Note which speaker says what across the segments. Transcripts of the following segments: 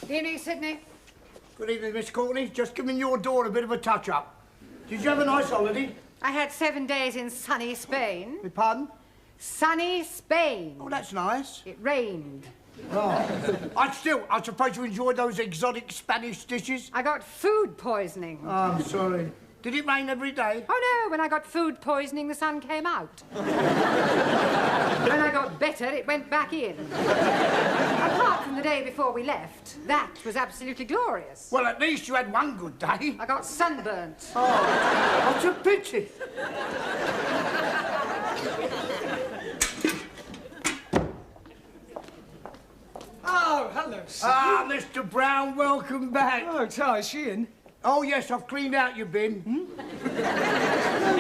Speaker 1: Evening, Sydney.
Speaker 2: Good evening, Miss Courtney. Just giving your door a bit of a touch-up. Did you have a nice holiday?
Speaker 1: I had 7 days in sunny Spain.
Speaker 2: Pardon?
Speaker 1: Sunny Spain.
Speaker 2: Oh, that's nice.
Speaker 1: It rained.
Speaker 2: Oh. I suppose you enjoyed those exotic Spanish dishes?
Speaker 1: I got food poisoning.
Speaker 2: Oh, I'm sorry. Did it rain every day?
Speaker 1: Oh, no. When I got food poisoning, the sun came out. When I got better, it went back in. Apart from the day before we left, that was absolutely glorious.
Speaker 2: Well, at least you had one good day.
Speaker 1: I got sunburnt.
Speaker 2: Oh, what's a pity?
Speaker 3: Oh, hello, Sydney.
Speaker 2: Ah, Mr. Brown, welcome back.
Speaker 3: Oh, Ty, is she in?
Speaker 2: Oh, yes, I've cleaned out your bin.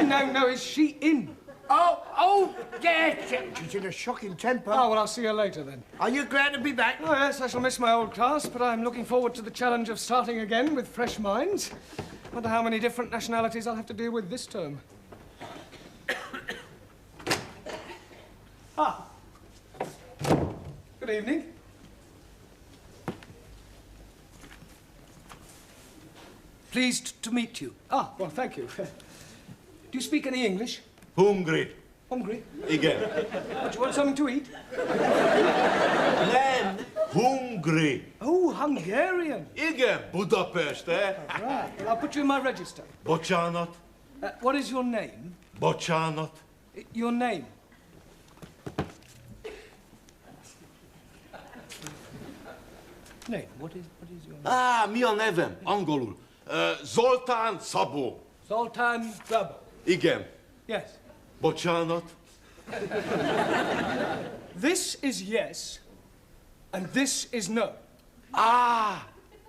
Speaker 3: No, is she in?
Speaker 2: Oh, yes. She's in a shocking temper.
Speaker 3: Oh, well, I'll see her later, then.
Speaker 2: Are you glad to be back?
Speaker 3: Oh, yes, I shall miss my old class, but I'm looking forward to the challenge of starting again with fresh minds. Wonder how many different nationalities I'll have to deal with this term. Ah. Good evening. Pleased to meet you. Ah, well, thank you. Do you speak any English?
Speaker 4: Hungry.
Speaker 3: Hungry?
Speaker 4: Igen.
Speaker 3: Do you want something to eat?
Speaker 4: Nem, hungry.
Speaker 3: Oh, Hungarian.
Speaker 4: Igen, Budapest, eh?
Speaker 3: Right. I'll put you in my register.
Speaker 4: Bocsánat,
Speaker 3: What is your name?
Speaker 4: bocsánat.
Speaker 3: Your name? Name. What is your name?
Speaker 4: Mi a nevem? Angolul. Zoltán Szabó.
Speaker 3: Zoltán Szabó.
Speaker 4: Igen.
Speaker 3: Yes.
Speaker 4: Bocsánat.
Speaker 3: This is yes, and this is no.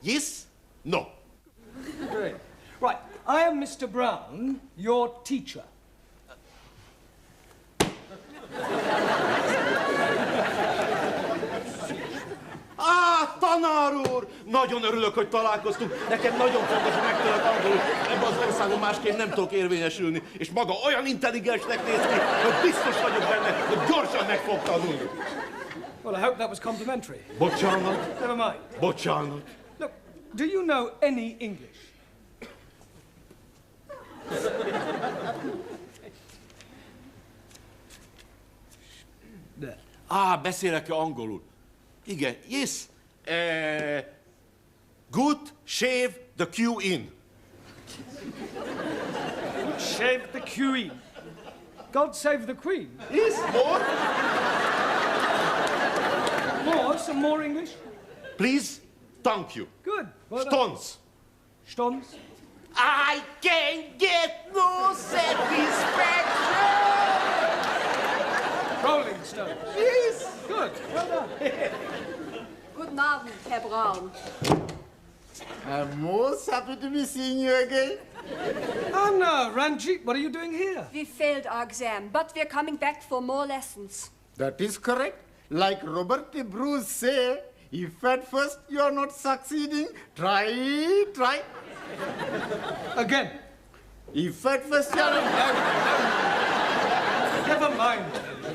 Speaker 4: Yes? No.
Speaker 3: Great. Right. I am Mr. Brown, your teacher.
Speaker 4: Tanár úr! Nagyon örülök, hogy találkoztunk. Nekem nagyon fontos, hogy megtudok angolul. Ebben az országban másként nem tudok érvényesülni. És maga olyan intelligensnek néz ki, hogy biztos vagyok benne, hogy gyorsan meg fog tanulni.
Speaker 3: Well, I hope that was complimentary.
Speaker 4: Bocsánat.
Speaker 3: Never mind.
Speaker 4: Bocsánat.
Speaker 3: Look, do you know any English?
Speaker 4: Beszélek-e angolul? Igen. Yes. Good shave the queue in.
Speaker 3: Shave the queen. God save the Queen.
Speaker 4: Yes, more?
Speaker 3: More? Some more English?
Speaker 4: Please, thank you.
Speaker 3: Good. Well done.
Speaker 4: Stones.
Speaker 3: Stones?
Speaker 4: I can't get no satisfaction.
Speaker 3: Rolling Stones.
Speaker 4: Yes.
Speaker 3: Good. Well done.
Speaker 5: Guten Abend, Herr Braun.
Speaker 6: I'm most happy to be seeing you again.
Speaker 3: Anna, Ranjit, what are you doing here?
Speaker 5: We failed our exam, but we're coming back for more lessons.
Speaker 6: That is correct. Like Robert de Bruce say, if at first you are not succeeding, try.
Speaker 3: Again.
Speaker 6: If at first you are
Speaker 3: Never mind.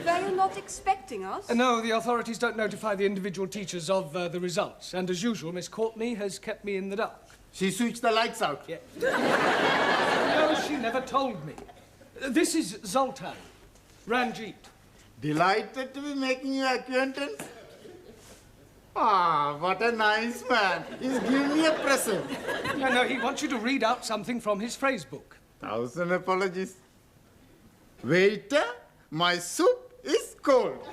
Speaker 5: Were you not expecting us?
Speaker 3: No, the authorities don't notify the individual teachers of the results. And as usual, Miss Courtney has kept me in the dark.
Speaker 6: She switched the lights out.
Speaker 3: Yeah. No, she never told me. This is Zoltan. Ranjit.
Speaker 6: Delighted to be making your acquaintance. Ah, what a nice man. He's giving me a present.
Speaker 3: No, he wants you to read out something from his phrase book.
Speaker 6: 1,000 apologies. Waiter, my soup is cold.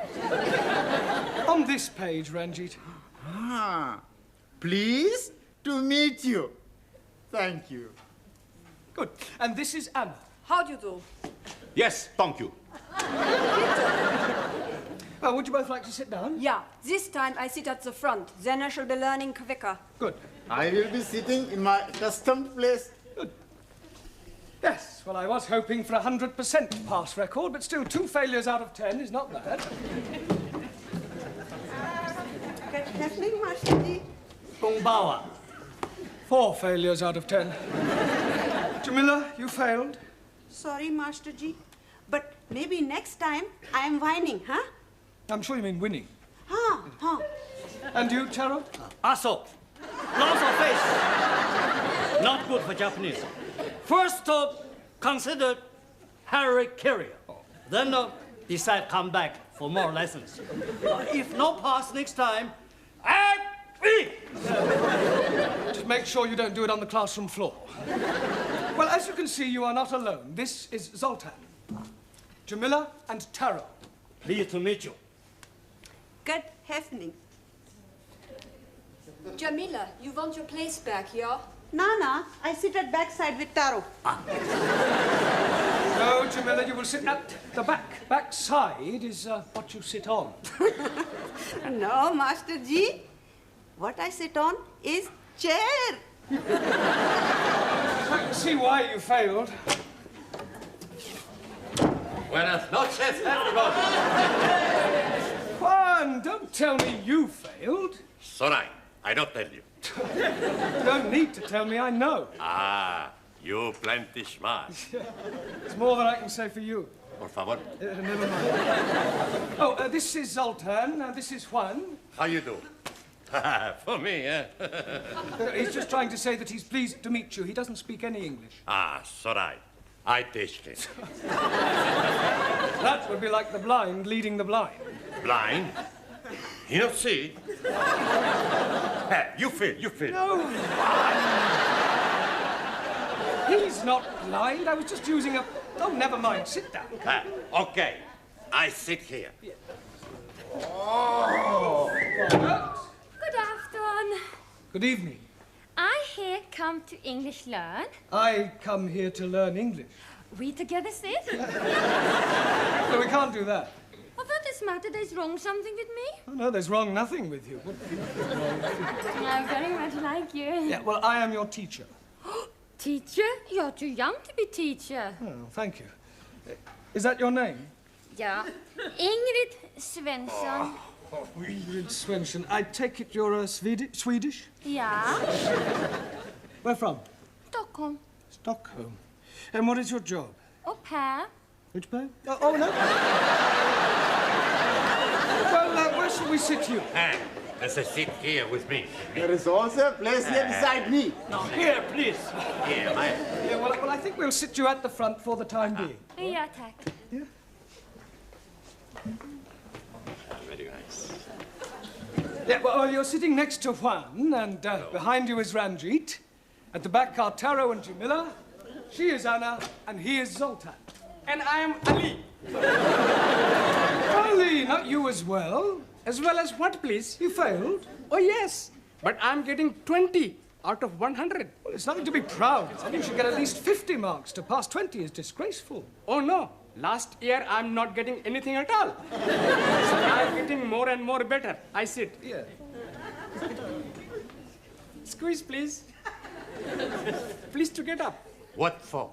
Speaker 3: On this page, Ranjit.
Speaker 6: Pleased to meet you. Thank you.
Speaker 3: Good. And this is Anna.
Speaker 5: How do you do?
Speaker 4: Yes, thank you.
Speaker 3: Would you both like to sit down?
Speaker 5: Yeah, this time I sit at the front. Then I shall be learning quicker.
Speaker 3: Good.
Speaker 6: I will be sitting in my accustomed place.
Speaker 3: Yes, well, I was hoping for a 100% pass record, but still 2 failures out of 10 is not bad.
Speaker 7: Good evening, Master Ji.
Speaker 3: 4 failures out of 10. Jamila, you failed.
Speaker 7: Sorry, Master Ji. But maybe next time I am whining, huh?
Speaker 3: I'm sure you mean winning.
Speaker 7: Huh.
Speaker 3: And you, Taro?
Speaker 8: Also, lots of face. Not good for Japanese. First, consider Harry Carrier. Then decide come back for more lessons. If no pass next time,
Speaker 3: Just make sure you don't do it on the classroom floor. Well, as you can see, you are not alone. This is Zoltan, Jamila, and Taro.
Speaker 8: Pleased to meet you.
Speaker 7: Good evening.
Speaker 5: Jamila, you want your place back, yeah?
Speaker 7: Nana, I sit at backside with Taro.
Speaker 3: No, Jamila, you will sit at the back. Backside is what you sit on.
Speaker 7: No, Master Ji. What I sit on is chair.
Speaker 3: I can see why you failed.
Speaker 4: Buenas noches, everybody.
Speaker 3: Juan, don't tell me you failed.
Speaker 9: Sorry, I don't tell you.
Speaker 3: You don't need to tell me, I know.
Speaker 9: Ah, you plenty smart.
Speaker 3: It's more than I can say for you.
Speaker 9: Por favor.
Speaker 3: Never mind. Oh, this is Zoltan, this is Juan.
Speaker 9: How you do? For me, eh?
Speaker 3: He's just trying to say that he's pleased to meet you. He doesn't speak any English.
Speaker 9: Ah, sorry. I teach him.
Speaker 3: That would be like the blind leading the blind.
Speaker 9: Blind? You don't see? Hey, you feel.
Speaker 3: No. He's not blind. I was just using a... Oh, never mind. Sit down.
Speaker 9: Okay. I sit here.
Speaker 10: Good afternoon.
Speaker 3: Good evening.
Speaker 10: I here come to English learn.
Speaker 3: I come here to learn English.
Speaker 10: We together sit.
Speaker 3: No, we can't do that.
Speaker 10: Oh, what is matter? There's wrong something with me?
Speaker 3: Oh, no, there's wrong nothing with you.
Speaker 10: I very much like you.
Speaker 3: Yeah, well, I am your teacher.
Speaker 10: Teacher? You're too young to be teacher.
Speaker 3: Oh, thank you. Is that your name?
Speaker 10: Yeah. Ingrid Svensson.
Speaker 3: Ingrid Svensson. I take it you're Swedish?
Speaker 10: Yeah.
Speaker 3: Where from?
Speaker 10: Stockholm.
Speaker 3: Stockholm. And what is your job?
Speaker 10: Au pair.
Speaker 3: Which pair? Oh, no. Well, where shall we sit here?
Speaker 9: Let's sit here with me.
Speaker 6: There is also a place here beside me.
Speaker 8: Now, here, please.
Speaker 9: Here,
Speaker 3: Yeah, well, I think we'll sit you at the front for the time being.
Speaker 10: Yeah, tack.
Speaker 3: Yeah?
Speaker 9: Very nice.
Speaker 3: Yeah, well, you're sitting next to Juan, and behind you is Ranjit. At the back are Taro and Jamila. She is Anna, and he is Zoltan.
Speaker 11: And I am Ali.
Speaker 3: Ali, not you as well.
Speaker 11: As well as what, please?
Speaker 3: You failed.
Speaker 11: Oh, yes. But I'm getting 20 out of 100.
Speaker 3: Well, it's nothing to be proud of. You should get at least 50 marks. To pass 20 is disgraceful.
Speaker 11: Oh, no. Last year, I'm not getting anything at all. So I'm getting more and more better. I sit.
Speaker 3: Yeah.
Speaker 11: Squeeze, please. Please to get up.
Speaker 9: What for?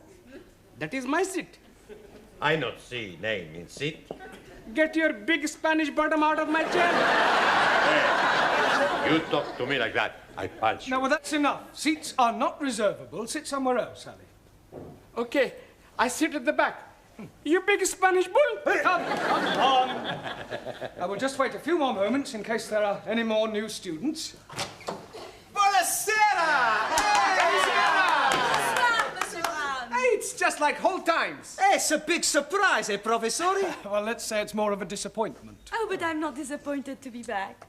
Speaker 11: That is my seat.
Speaker 9: I not see name in seat.
Speaker 11: Get your big Spanish bottom out of my chair.
Speaker 9: Hey, you talk to me like that, I punch you.
Speaker 3: No, well, that's enough. Seats are not reservable. Sit somewhere else, Ali.
Speaker 11: Okay, I sit at the back. You big Spanish bull.
Speaker 3: Come on. I will just wait a few more moments in case there are any more new students.
Speaker 11: It's just like old times.
Speaker 8: It's a big surprise, eh, Professor?
Speaker 3: Well, let's say it's more of a disappointment.
Speaker 10: Oh, but I'm not disappointed to be back.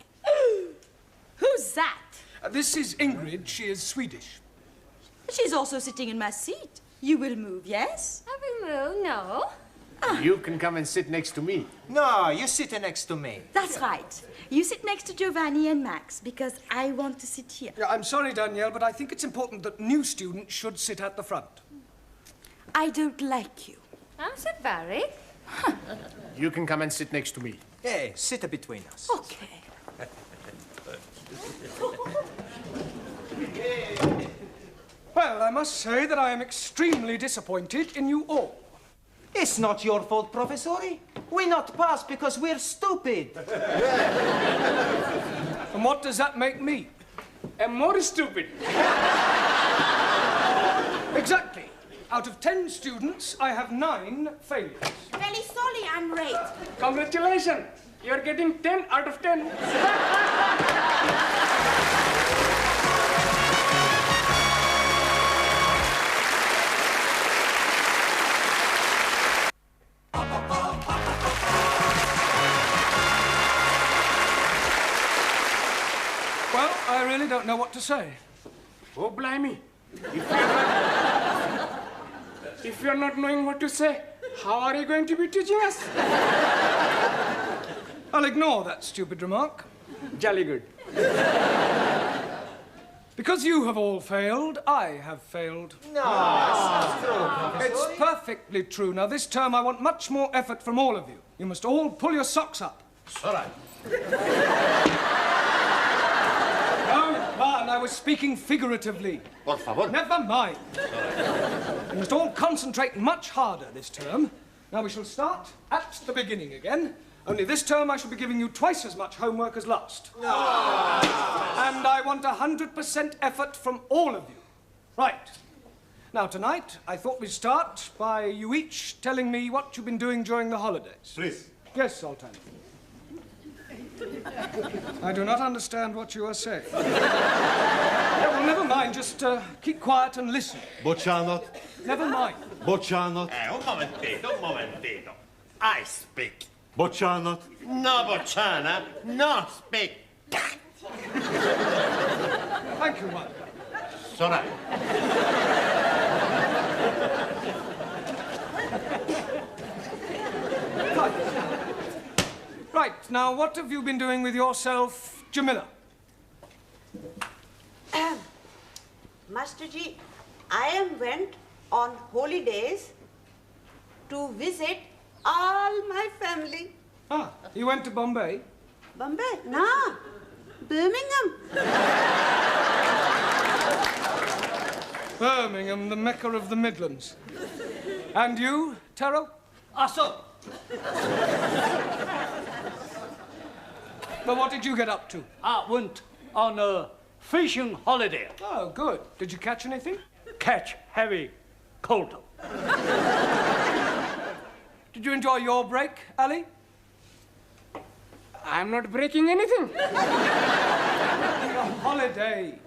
Speaker 10: Who's that?
Speaker 3: This is Ingrid. She is Swedish.
Speaker 12: She's also sitting in my seat. You will move, yes?
Speaker 10: I will move, no.
Speaker 11: You can come and sit next to me.
Speaker 8: No, you sit next to me.
Speaker 12: That's right. You sit next to Giovanni and Max, because I want to sit here.
Speaker 3: Yeah, I'm sorry, Danielle, but I think it's important that new students should sit at the front.
Speaker 12: I don't like you.
Speaker 1: How's it, Barry?
Speaker 13: You can come and sit next to me.
Speaker 14: Hey, sit between us.
Speaker 7: Okay.
Speaker 3: Well, I must say that I am extremely disappointed in you all.
Speaker 14: It's not your fault, Professori. We not pass because we're stupid.
Speaker 3: And what does that make me?
Speaker 11: And more stupid.
Speaker 3: Exactly. Out of 10 students, I have 9 failures.
Speaker 10: Very sorry, I'm late.
Speaker 11: Congratulations. You're getting 10 out of 10.
Speaker 3: Well, I really don't know what to say.
Speaker 11: Oh, blimey. If you're not knowing what to say, how are you going to be teaching us?
Speaker 3: I'll ignore that stupid remark.
Speaker 11: Jolly good.
Speaker 3: Because you have all failed, I have failed.
Speaker 14: No, it's not true, Professori.
Speaker 3: It's perfectly true. Now, this term, I want much more effort from all of you. You must all pull your socks up.
Speaker 4: All right.
Speaker 3: Man, I was speaking figuratively.
Speaker 4: Por favor.
Speaker 3: Never mind. You must all concentrate much harder this term. Now we shall start at the beginning again. Only this term I shall be giving you twice as much homework as last. No. And I want 100% effort from all of you. Right. Now tonight, I thought we'd start by you each telling me what you've been doing during the holidays.
Speaker 4: Please.
Speaker 3: Yes, Sultan. I do not understand what you are saying. Yeah, well, never mind. Just keep quiet and listen.
Speaker 4: Bocsánat.
Speaker 3: Never mind.
Speaker 4: Bocsánat.
Speaker 9: Un momentito. I speak.
Speaker 4: Bocsánat.
Speaker 9: No, Bocsana, no speak.
Speaker 3: Thank you, Mike.
Speaker 9: Sorry.
Speaker 3: Right, now what have you been doing with yourself, Jamila?
Speaker 7: Master Ji, I went on holidays to visit all my family.
Speaker 3: Ah, you went to Bombay?
Speaker 7: Bombay? No, Birmingham.
Speaker 3: Birmingham, the Mecca of the Midlands. And you, Taro?
Speaker 8: Also,
Speaker 3: Well, what did you get up to?
Speaker 8: I went on a fishing holiday.
Speaker 3: Oh, good. Did you catch anything?
Speaker 8: Catch heavy cold.
Speaker 3: Did you enjoy your break, Ali?
Speaker 11: I'm not breaking anything.
Speaker 3: A holiday.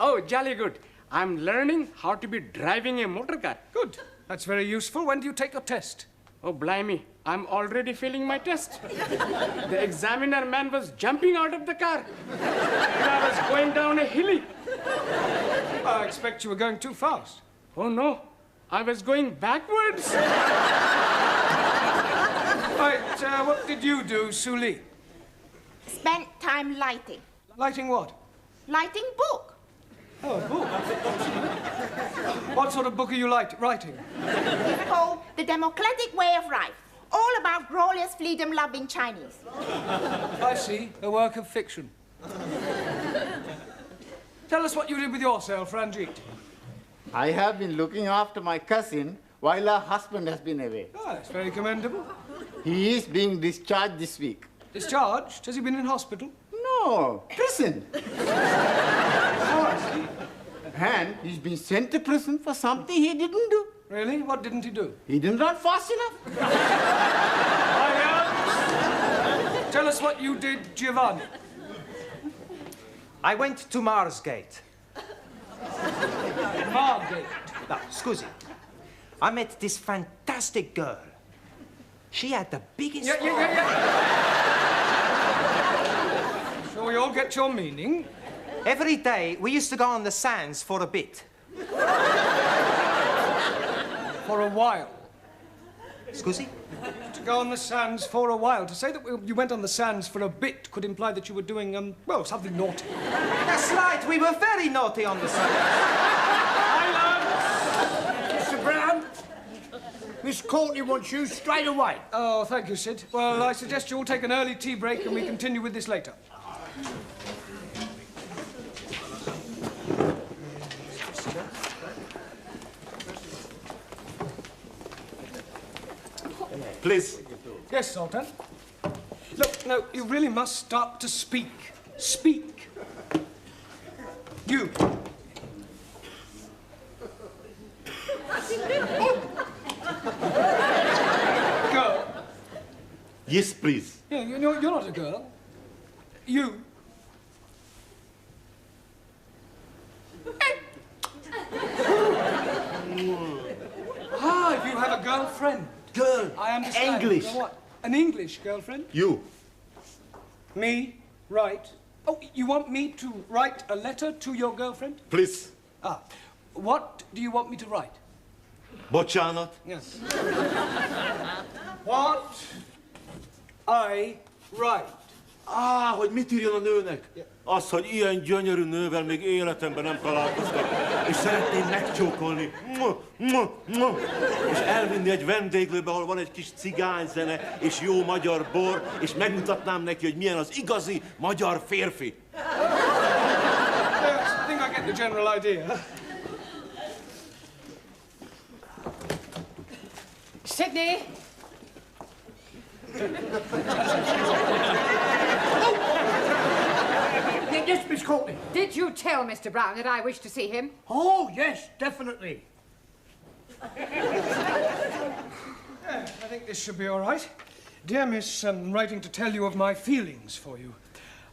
Speaker 11: Oh, jolly good. I'm learning how to be driving a motor car.
Speaker 3: Good. That's very useful. When do you take your test?
Speaker 11: Oh, blimey. I'm already failing my test. The examiner man was jumping out of the car. And I was going down a hilly.
Speaker 3: I expect you were going too fast.
Speaker 11: Oh, no. I was going backwards.
Speaker 3: Right, what did you do, Suli?
Speaker 10: Spent time lighting.
Speaker 3: Lighting what?
Speaker 10: Lighting book.
Speaker 3: Oh, a book. What sort of book are you writing?
Speaker 10: It's called The Democratic Way of Life. All about glorious freedom-loving Chinese.
Speaker 3: I see. A work of fiction. Tell us what you did with yourself, Ranjit.
Speaker 6: I have been looking after my cousin while her husband has been away.
Speaker 3: Ah, that's very commendable.
Speaker 6: He is being discharged this week.
Speaker 3: Discharged? Has he been in hospital?
Speaker 6: No, prison.
Speaker 3: Oh, I see.
Speaker 6: And he's been sent to prison for something he didn't do.
Speaker 3: Really? What didn't he do?
Speaker 6: He didn't run fast enough.
Speaker 3: Tell us what you did, Giovanni.
Speaker 14: I went to Marsgate.
Speaker 3: Margate.
Speaker 14: No, scusi. I met this fantastic girl. She had the biggest...
Speaker 3: Yeah. So we all get your meaning.
Speaker 14: Every day, we used to go on the sands for a bit.
Speaker 3: For a while.
Speaker 14: Scusi?
Speaker 3: To go on the sands for a while. To say that you went on the sands for a bit could imply that you were doing, well, something naughty.
Speaker 14: That's right, we were very naughty on the sands.
Speaker 2: Mr. Brown, Miss Miss Courtney wants you straight away.
Speaker 3: Oh, thank you, Sid. Well, I suggest you all take an early tea break and we continue with this later.
Speaker 4: Please.
Speaker 3: Yes, Sultan. Look, no, you really must start to speak. Speak. You. Girl.
Speaker 4: Yes, please.
Speaker 3: Yeah, you're not a girl. You. If you have a girlfriend.
Speaker 4: Girl.
Speaker 3: I understand.
Speaker 4: English.
Speaker 3: What? An English girlfriend?
Speaker 4: You.
Speaker 3: Me? Right. Oh, you want me to write a letter to your girlfriend?
Speaker 4: Please.
Speaker 3: Ah. What do you want me to write?
Speaker 4: Bocsánat.
Speaker 3: Yes. What I write.
Speaker 4: Hogy mit írjon a nőnek? Az, hogy ilyen gyönyörű nővel még életemben nem találkoztam, és szeretném megcsókolni, és elvinni egy vendéglőbe, ahol van egy kis cigányzene, és jó magyar bor, és megmutatnám neki, hogy milyen az igazi magyar férfi.
Speaker 3: I think I get the general idea.
Speaker 1: Sydney!
Speaker 2: Yes, Miss Courtney.
Speaker 1: Did you tell Mr. Brown that I wish to see him?
Speaker 2: Oh, yes, definitely.
Speaker 3: I think this should be all right. Dear Miss, I'm writing to tell you of my feelings for you.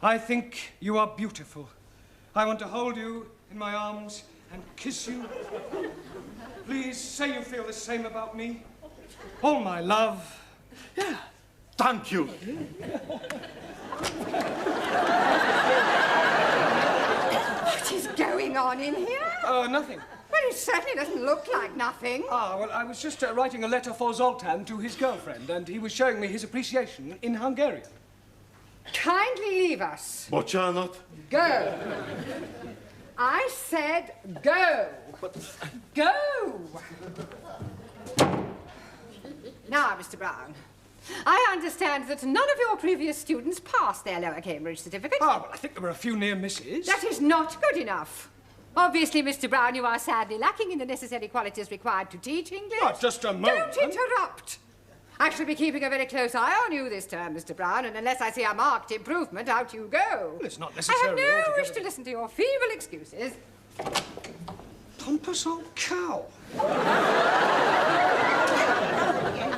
Speaker 3: I think you are beautiful. I want to hold you in my arms and kiss you. Please say you feel the same about me. All my love. Yeah.
Speaker 4: Thank you.
Speaker 1: What is going on in here?
Speaker 3: Nothing.
Speaker 1: Well, it certainly doesn't look like nothing.
Speaker 3: Well, I was just writing a letter for Zoltan to his girlfriend, and he was showing me his appreciation in Hungarian.
Speaker 1: Kindly leave us.
Speaker 4: Bocsánat.
Speaker 1: Go. I said go. Go. Now, Mr. Brown, I understand that none of your previous students passed their lower Cambridge certificate.
Speaker 3: Well, I think there were a few near misses.
Speaker 1: That is not good enough. Obviously, Mr. Brown, you are sadly lacking in the necessary qualities required to teach English.
Speaker 3: Just a moment.
Speaker 1: Don't interrupt. I shall be keeping a very close eye on you this term, Mr. Brown, and unless I see a marked improvement, out you go.
Speaker 3: Well, it's not
Speaker 1: I
Speaker 3: necessarily
Speaker 1: have no
Speaker 3: altogether...
Speaker 1: wish to listen to your feeble excuses.
Speaker 3: Pompous old cow.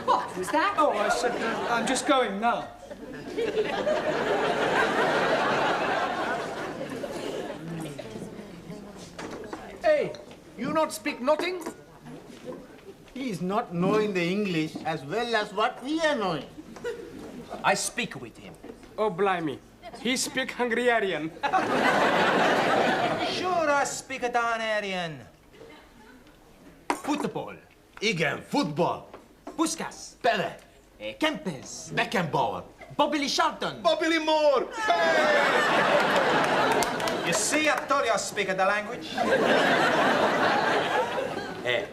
Speaker 1: What was that?
Speaker 3: Oh, I said, I'm just going now.
Speaker 6: Hey, you not speak nothing? He is not knowing the English as well as what we are knowing.
Speaker 14: I speak with him.
Speaker 11: Oh, blimey. He speak Hungarian.
Speaker 14: Sure, I speak a Danarian. Football.
Speaker 4: Igen, futball.
Speaker 14: Puskas.
Speaker 4: Pele.
Speaker 14: Kempes.
Speaker 4: Beckenbauer.
Speaker 14: Bobby Charlton.
Speaker 4: Bobby Moore.
Speaker 14: You see, I told you I speak the language.
Speaker 9: Hey,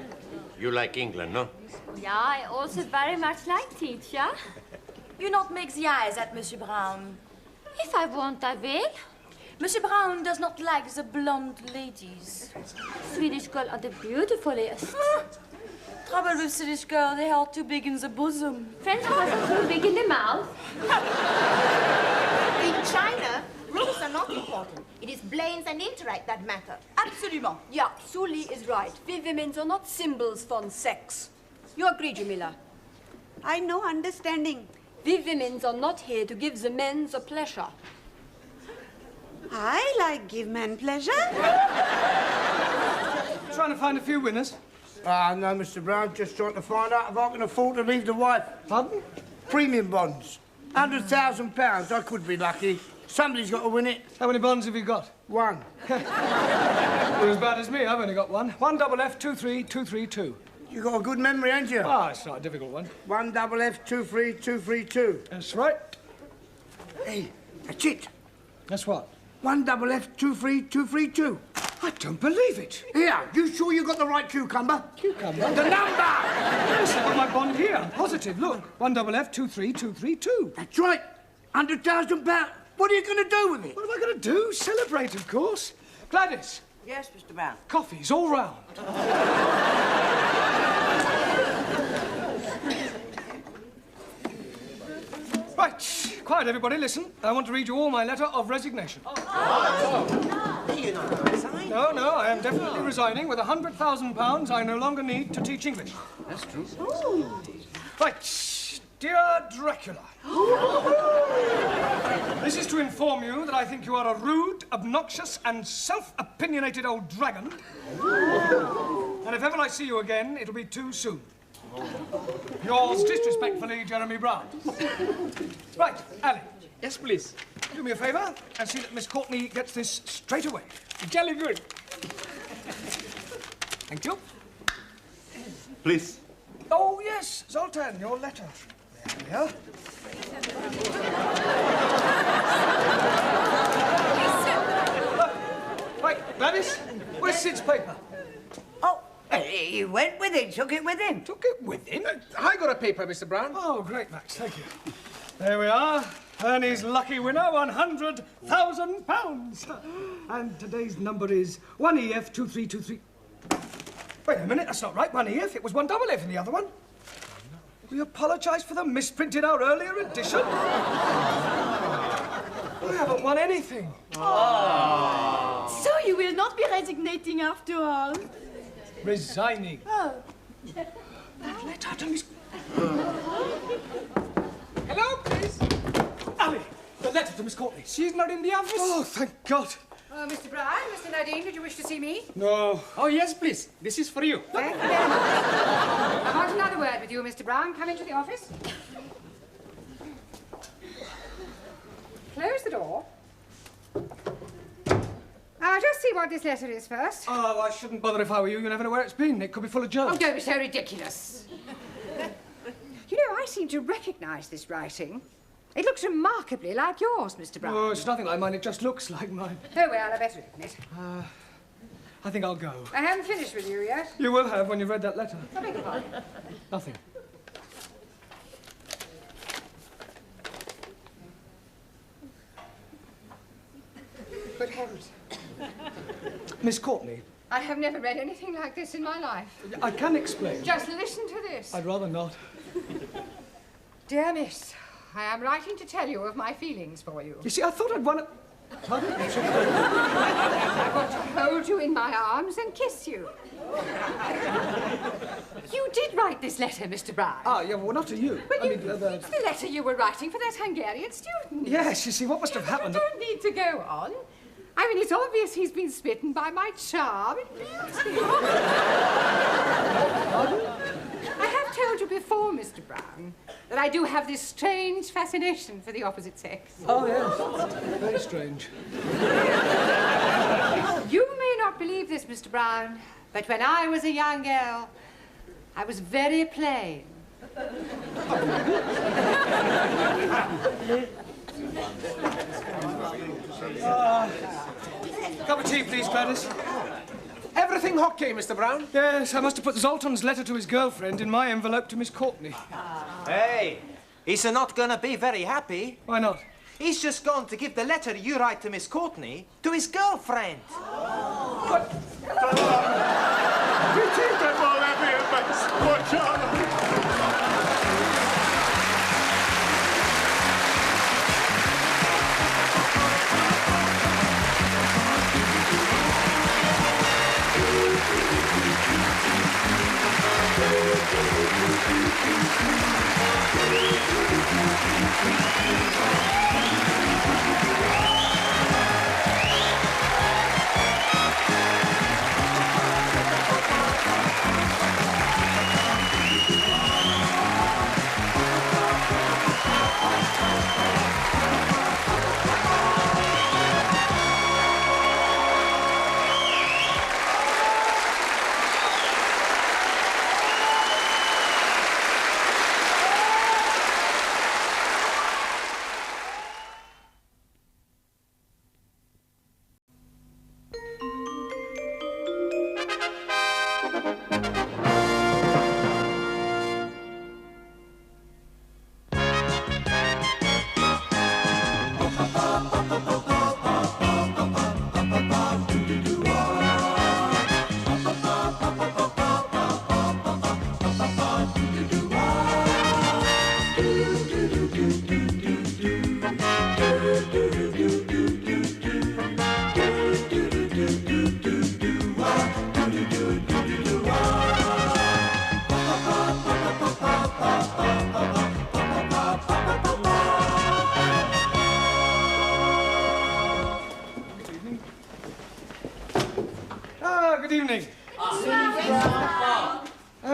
Speaker 9: you like England, no?
Speaker 15: Yeah, I also very much like teacher.
Speaker 12: You not make the eyes at Monsieur Brown.
Speaker 15: If I want, I will.
Speaker 12: Monsieur Brown does not like the blonde ladies.
Speaker 15: Swedish girls are the beautifulest.
Speaker 12: Trouble with Swedish girl, they are too big in the bosom.
Speaker 15: French girls are too big in the mouth.
Speaker 10: In China, rules are not important. It is brains and intellect that matter.
Speaker 5: Absolument. Yeah, Sully is right. We women are not symbols for sex. You agree, Jamila?
Speaker 7: I know understanding.
Speaker 5: We women are not here to give the men the pleasure.
Speaker 7: I like give men pleasure.
Speaker 3: Trying to find a few winners.
Speaker 2: No, Mr. Brown, just trying to find out if I can afford to leave the wife.
Speaker 3: Pardon?
Speaker 2: Premium bonds. £100,000. I could be lucky. Somebody's got to win it.
Speaker 3: How many bonds have you got?
Speaker 2: One.
Speaker 3: You're as bad as me. I've only got one. 1FF23232.
Speaker 2: You got a good memory, ain't you?
Speaker 3: It's not a difficult one.
Speaker 2: 1FF23232.
Speaker 3: That's right.
Speaker 2: Hey, that's it.
Speaker 3: That's what?
Speaker 2: 1FF23232.
Speaker 3: I don't believe it.
Speaker 2: Here, you sure you got the right cucumber?
Speaker 3: Cucumber?
Speaker 2: The number!
Speaker 3: Yes, I've got my bond here. I'm positive. Look, 1FF23232.
Speaker 2: That's right. £100,000. What are you going to do with it?
Speaker 3: What am I going to do? Celebrate, of course. Gladys.
Speaker 7: Yes, Mr. Brown.
Speaker 3: Coffees all round. Right, quiet everybody, listen. I want to read you all my letter of resignation. No, I am definitely resigning. With £100,000 I no longer need to teach English.
Speaker 13: That's true.
Speaker 3: Right, dear Dracula. This is to inform you that I think you are a rude, obnoxious and self-opinionated old dragon. And if ever I see you again, it'll be too soon. Yours disrespectfully, Jeremy Brown. Right, Ali.
Speaker 11: Yes, please.
Speaker 3: Do me a favour and see that Miss Courtney gets this straight away.
Speaker 11: Jolly good.
Speaker 3: Thank you.
Speaker 4: Please.
Speaker 3: Oh, yes, Zoltan, your letter. There we are. Right, Gladys, where's Sid's paper?
Speaker 7: Oh, he went with it, took it with him.
Speaker 3: Took it with him?
Speaker 13: I got a paper, Mr. Brown.
Speaker 3: Oh, great, Max, thank you. There we are. Ernie's lucky winner, £100,000. And today's number is 1EF2323. Wait a minute, that's not right. 1EF, it was 1FF in the other one. We apologise for the misprinted our earlier edition. We haven't won anything.
Speaker 12: So you will not be resignating after all?
Speaker 3: Resigning.
Speaker 12: Oh.
Speaker 3: Letter to Miss... Hello, please. Ali, the letter to Miss Courtney. She's not in the office. Oh, thank God.
Speaker 1: Mr. Brown, Mr. Nadine, did you wish to see me?
Speaker 3: No.
Speaker 11: Oh, yes, please. This is for you.
Speaker 1: Thank you very much. I want another word with you, Mr. Brown. Come into the office. Close the door. I'll just see what this letter is first.
Speaker 3: Oh, I shouldn't bother if I were you. You never know where it's been. It could be full of germs.
Speaker 1: Oh, don't be so ridiculous. You know, I seem to recognise this writing. It looks remarkably like yours, Mr. Brown.
Speaker 3: Oh, it's nothing like mine. It just looks like mine.
Speaker 1: Oh, well, I better admit.
Speaker 3: I think I'll go.
Speaker 1: I haven't finished with you yet.
Speaker 3: You will have when you've read that letter.
Speaker 1: I beg your pardon.
Speaker 3: Nothing.
Speaker 1: Good heavens.
Speaker 3: Miss Courtney,
Speaker 1: I have never read anything like this in my life.
Speaker 3: I can explain.
Speaker 1: Just listen to this.
Speaker 3: I'd rather not.
Speaker 1: Dear Miss, I am writing to tell you of my feelings for you.
Speaker 3: You see, I thought I'd won it. Pardon?
Speaker 1: I want to hold you in my arms and kiss you. You did write this letter, Mr. Brown.
Speaker 3: Ah, yeah, well, not to you.
Speaker 1: But
Speaker 3: It's
Speaker 1: the letter you were writing for that Hungarian student.
Speaker 3: Yes, you see, what must have happened...
Speaker 1: You don't need to go on. I mean, it's obvious he's been smitten by my charm and beauty. I have told you before, Mr. Brown, that I do have this strange fascination for the opposite sex.
Speaker 3: Oh, yes. Very strange.
Speaker 1: You may not believe this, Mr. Brown, but when I was a young girl, I was very plain.
Speaker 3: Cup of tea, please, Gladys.
Speaker 13: Everything okay, Mr. Brown?
Speaker 3: Yes, I must have put Zoltan's letter to his girlfriend in my envelope to Miss Courtney.
Speaker 14: Hey, he's not gonna be very happy.
Speaker 3: Why not?
Speaker 14: He's just going to give the letter you write to Miss Courtney to his girlfriend.
Speaker 3: What?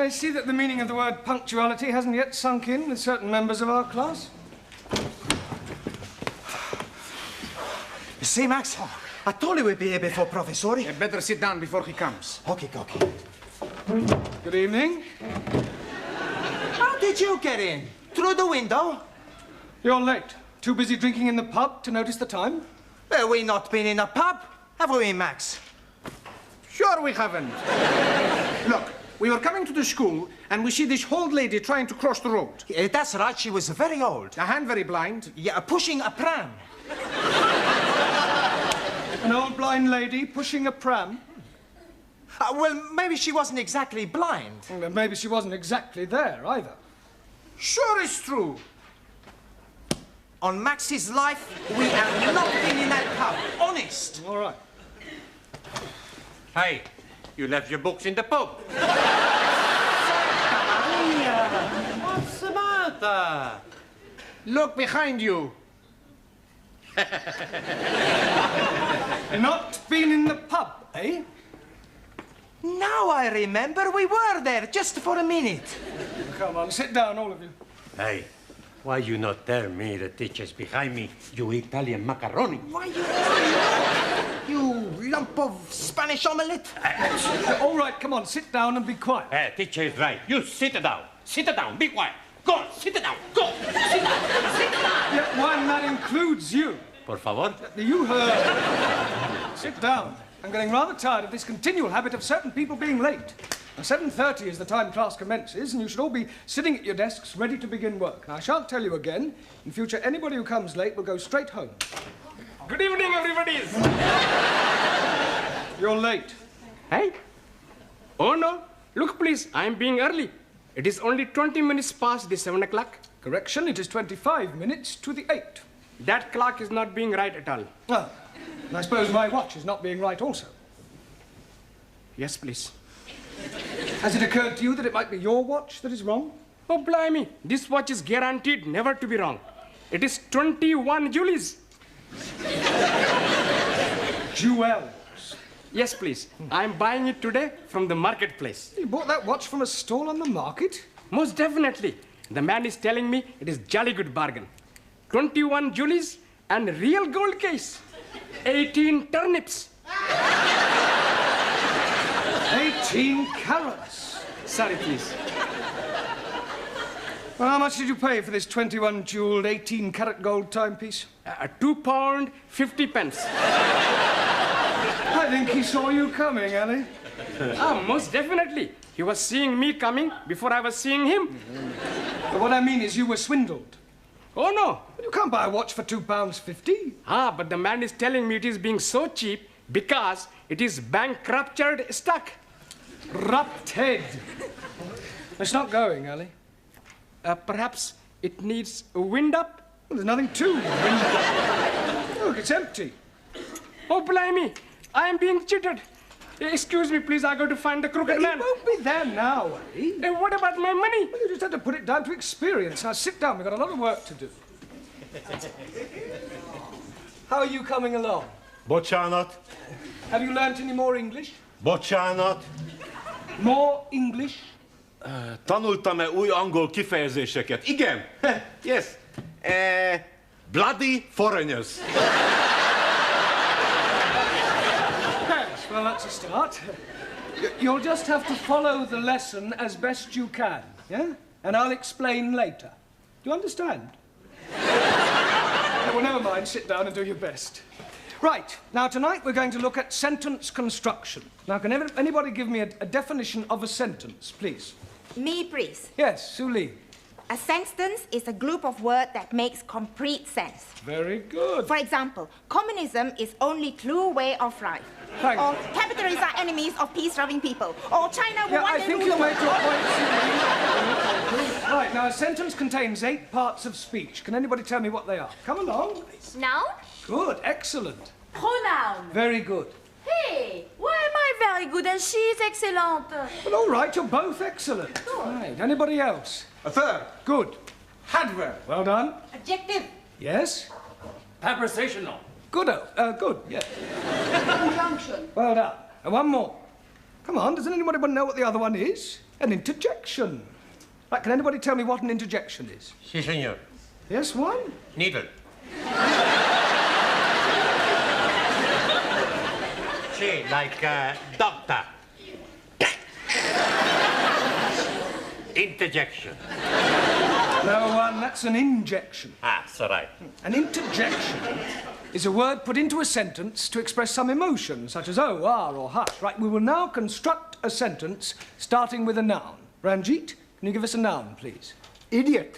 Speaker 3: I see that the meaning of the word punctuality hasn't yet sunk in with certain members of our class.
Speaker 14: You see, Max? I told you we'd be here before Professor.
Speaker 13: You better sit down before he comes.
Speaker 14: Okay.
Speaker 3: Good evening.
Speaker 14: How did you get in? Through the window?
Speaker 3: You're late. Too busy drinking in the pub to notice the time?
Speaker 14: Well, we not been in a pub, have we, Max?
Speaker 13: Sure we haven't. Look, we were coming to the school and we see this old lady trying to cross the road.
Speaker 14: That's right, she was very old.
Speaker 13: And very blind.
Speaker 14: Yeah, pushing a pram.
Speaker 3: An old blind lady pushing a pram?
Speaker 14: Well, maybe she wasn't exactly blind.
Speaker 3: Well, maybe she wasn't exactly there, either.
Speaker 13: Sure it's true.
Speaker 14: On Max's life, we have not been in that pub. Honest.
Speaker 3: All right.
Speaker 9: Hey, you left your books in the pub.
Speaker 14: What's the matter?
Speaker 13: Look behind you.
Speaker 3: Not been in the pub, eh?
Speaker 14: Now I remember we were there just for a minute.
Speaker 3: Come on, sit down, all of you.
Speaker 9: Hey, why you not tell me the teacher's behind me, you Italian macaroni?
Speaker 14: Why you lump of Spanish omelette?
Speaker 3: All right, come on, sit down and be quiet.
Speaker 9: Hey, teacher is right. You sit down. Sit down. Be quiet. Go on, sit down. Go. Sit down. Sit down.
Speaker 3: Yeah, one that includes you.
Speaker 9: Por favor.
Speaker 3: You heard. Sit down. I'm getting rather tired of this continual habit of certain people being late. Now, 7:30 is the time class commences, and you should all be sitting at your desks ready to begin work. Now, I shan't tell you again. In future, anybody who comes late will go straight home.
Speaker 11: Good evening, everybody.
Speaker 3: You're late.
Speaker 11: Hey? Oh, no. Look, please, I'm being early. It is only 20 minutes past the 7 o'clock.
Speaker 3: Correction, it is 25 minutes to the 8.
Speaker 11: That clock is not being right at all.
Speaker 3: Ah, and I suppose my watch is not being right also.
Speaker 11: Yes, please.
Speaker 3: Has it occurred to you that it might be your watch that is wrong?
Speaker 11: Oh, blimey. This watch is guaranteed never to be wrong. It is 21 Julies.
Speaker 3: Jewels.
Speaker 11: Yes, please. I'm buying it today from the marketplace.
Speaker 3: You bought that watch from a stall on the market?
Speaker 11: Most definitely. The man is telling me it is jolly good bargain. 21 Julies and real gold case. 18 turnips.
Speaker 3: 18 carats.
Speaker 11: Sorry, please.
Speaker 3: Well, how much did you pay for this 21 jeweled 18 carat gold timepiece?
Speaker 11: £2.50.
Speaker 3: I think he saw you coming, Ali.
Speaker 11: Most definitely. He was seeing me coming before I was seeing him.
Speaker 3: But what I mean is you were swindled.
Speaker 11: Oh, no.
Speaker 3: You can't buy a watch for £2.50.
Speaker 11: But the man is telling me it is being so cheap because it is bankruptured stock.
Speaker 3: Rupted. It's not going, Ali.
Speaker 11: Perhaps it needs a wind up?
Speaker 3: Well, there's nothing to wind up. Look, it's empty.
Speaker 11: Oh, blimey. I am being cheated. Excuse me, please. I got to find the crooked man.
Speaker 3: He won't be there now, Ali.
Speaker 11: What about my money?
Speaker 3: Well, you just had to put it down to experience. Now, sit down. We've got a lot of work to do. How are you coming along?
Speaker 4: Bocsánat.
Speaker 3: Have you learnt any more English?
Speaker 4: Bocsánat.
Speaker 3: More English?
Speaker 4: Tanultam-e új angol kifejezéseket? Igen. Yes. Bloody foreigners.
Speaker 3: Yes, well, that's a start. You'll just have to follow the lesson as best you can, yeah? And I'll explain later. Do you understand? Well, never mind. Sit down and do your best. Right. Now, tonight we're going to look at sentence construction. Now, can anybody give me a definition of a sentence, please?
Speaker 10: Me, please.
Speaker 3: Yes, Suli.
Speaker 10: A sentence is a group of words that makes complete sense.
Speaker 3: Very good.
Speaker 10: For example, communism is only true way of life.
Speaker 3: Thank
Speaker 10: or
Speaker 3: you.
Speaker 10: capitalists are enemies of peace-loving people. Or China will
Speaker 3: Yeah,
Speaker 10: one
Speaker 3: I
Speaker 10: day
Speaker 3: think
Speaker 10: rule
Speaker 3: you've
Speaker 10: the
Speaker 3: made your
Speaker 10: world.
Speaker 3: point, Suli. Right, now, a sentence contains 8 parts of speech. Can anybody tell me what they are? Come along.
Speaker 15: Noun?
Speaker 3: Good, excellent.
Speaker 15: Pronoun.
Speaker 3: Very good.
Speaker 15: Hey, why am I very good and she's excellent?
Speaker 3: Well, all right, you're both excellent. Right, anybody else?
Speaker 13: A third.
Speaker 3: Good.
Speaker 13: Adverb.
Speaker 3: Well done.
Speaker 15: Adjective.
Speaker 3: Yes?
Speaker 8: Prepositional.
Speaker 3: Good, good, yeah.
Speaker 5: Conjunction.
Speaker 3: Well done. And one more. Come on, doesn't anybody know what the other one is? An interjection. Right, can anybody tell me what an interjection is?
Speaker 9: Si, senor.
Speaker 3: Yes, one?
Speaker 9: Needle. Si, like doctor. Interjection.
Speaker 3: No, that's an injection.
Speaker 9: Ah, so right.
Speaker 3: An interjection is a word put into a sentence to express some emotion, such as oh, ah, or hush. Right, we will now construct a sentence starting with a noun. Ranjit, can you give us a noun, please?
Speaker 2: Idiot.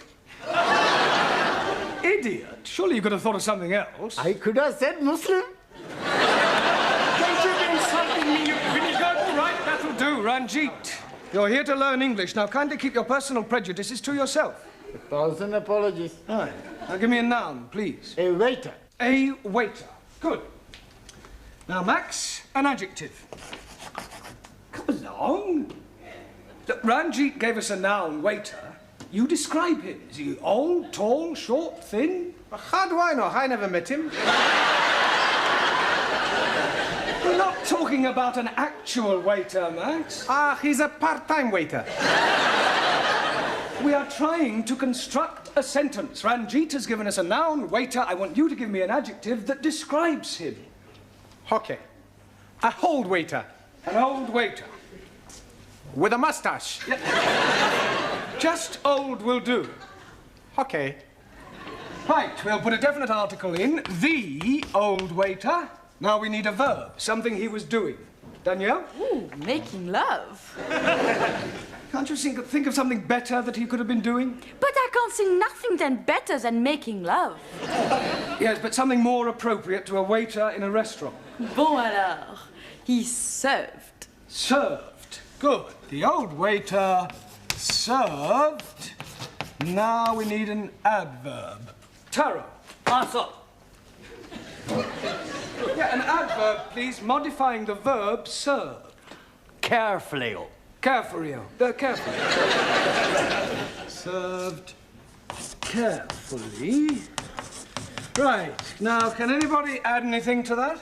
Speaker 3: Idiot? Surely you could have thought of something else.
Speaker 2: I could have said Muslim.
Speaker 3: Don't you be insulting me, you vinegar. All right, that'll do, Ranjit. You're here to learn English. Now, kindly keep your personal prejudices to yourself.
Speaker 2: 1,000 apologies.
Speaker 3: All right. Now, give me a noun, please.
Speaker 2: A waiter.
Speaker 3: A waiter. Good. Now, Max, an adjective. Come along. Look, Ranjit gave us a noun, waiter. You describe him. Is he old, tall, short, thin?
Speaker 13: How do I know? I never met him.
Speaker 3: We're not talking about an actual waiter, Max.
Speaker 13: Ah, he's a part-time waiter.
Speaker 3: We are trying to construct a sentence. Ranjit has given us a noun, waiter. I want you to give me an adjective that describes him.
Speaker 13: Okay. A old waiter.
Speaker 3: An old waiter.
Speaker 13: With a mustache.
Speaker 3: Yeah. Just old will do.
Speaker 13: Okay.
Speaker 3: Right, we'll put a definite article in. The old waiter. Now we need a verb, something he was doing. Danielle?
Speaker 12: Ooh, making love.
Speaker 3: Can't you think of something better that he could have been doing?
Speaker 12: But I can't see nothing then better than making love.
Speaker 3: Yes, but something more appropriate to a waiter in a restaurant.
Speaker 12: Bon alors, he served.
Speaker 3: Served. Good. The old waiter served. Now we need an adverb. Taro.
Speaker 8: Answer.
Speaker 3: Yeah, an adverb, please, modifying the verb served.
Speaker 8: Carefully.
Speaker 3: Carefully. Carefully. Served carefully. Right. Now, can anybody add anything to that?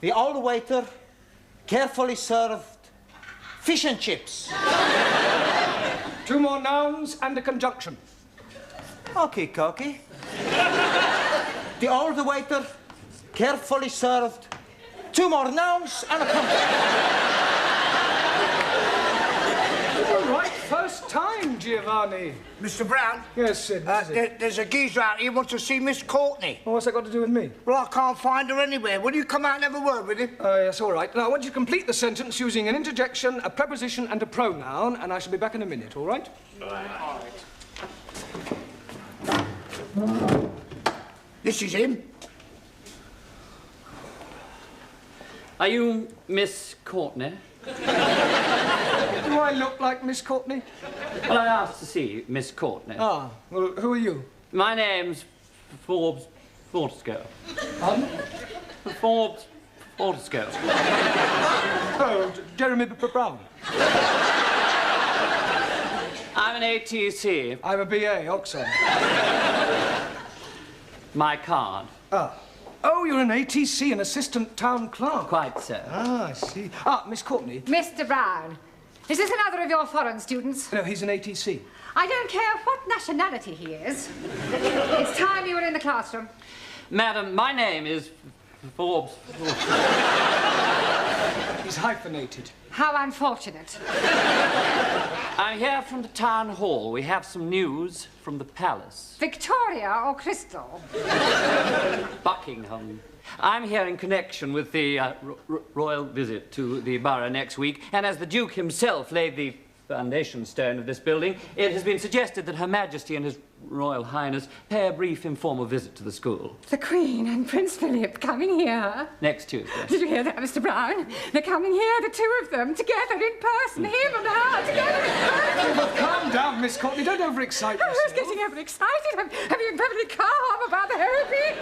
Speaker 14: The old waiter carefully served fish and chips.
Speaker 3: 2 more nouns and a conjunction.
Speaker 14: Okay, Cocky. The old waiter carefully served 2 more nouns and a conjunction.
Speaker 3: All right, first time, Giovanni.
Speaker 2: Mr. Brown?
Speaker 3: Yes, Sid.
Speaker 2: There's a geezer out here who wants to see Miss Courtney.
Speaker 3: Well, what's that got to do with me?
Speaker 2: Well, I can't find her anywhere. Will you come out and have a word with him?
Speaker 3: Yes, all right. Now, I want you to complete the sentence using an interjection, a preposition, and a pronoun, and I shall be back in a minute, all right?
Speaker 2: All right. This is him.
Speaker 8: Are you Miss Courtney?
Speaker 3: Do I look like Miss Courtney?
Speaker 8: Well, I asked to see Miss Courtney.
Speaker 3: Ah, well, who are you?
Speaker 8: My name's Forbes Fortescue.
Speaker 3: Pardon?
Speaker 8: Forbes Fortescue.
Speaker 3: Oh, Jeremy Brown.
Speaker 8: I'm an ATC.
Speaker 3: I'm a BA, Oxon.
Speaker 8: My card.
Speaker 3: Ah. Oh, you're an ATC, an assistant town clerk.
Speaker 8: Quite so.
Speaker 3: Ah, I see. Ah, Miss Courtney.
Speaker 1: Mr. Brown, is this another of your foreign students?
Speaker 3: No, he's an ATC.
Speaker 1: I don't care what nationality he is. It's time you were in the classroom.
Speaker 8: Madam, my name is Forbes.
Speaker 3: He's hyphenated.
Speaker 1: How unfortunate.
Speaker 8: I'm here from the town hall. We have some news from the palace.
Speaker 1: Victoria or Crystal?
Speaker 8: Buckingham. I'm here in connection with the royal visit to the borough next week, and as the Duke himself laid the foundation stone of this building, it has been suggested that Her Majesty and His Royal Highness pay a brief informal visit to the school.
Speaker 1: The Queen and Prince Philip coming here.
Speaker 8: Next Tuesday.
Speaker 1: Did you hear that, Mr. Brown? They're coming here, the 2 of them, together in person, him and her, together in person.
Speaker 3: Well, calm down, Miss Courtney. Don't overexcite yourself.
Speaker 1: I was getting overexcited. I'm being perfectly calm about the whole thing.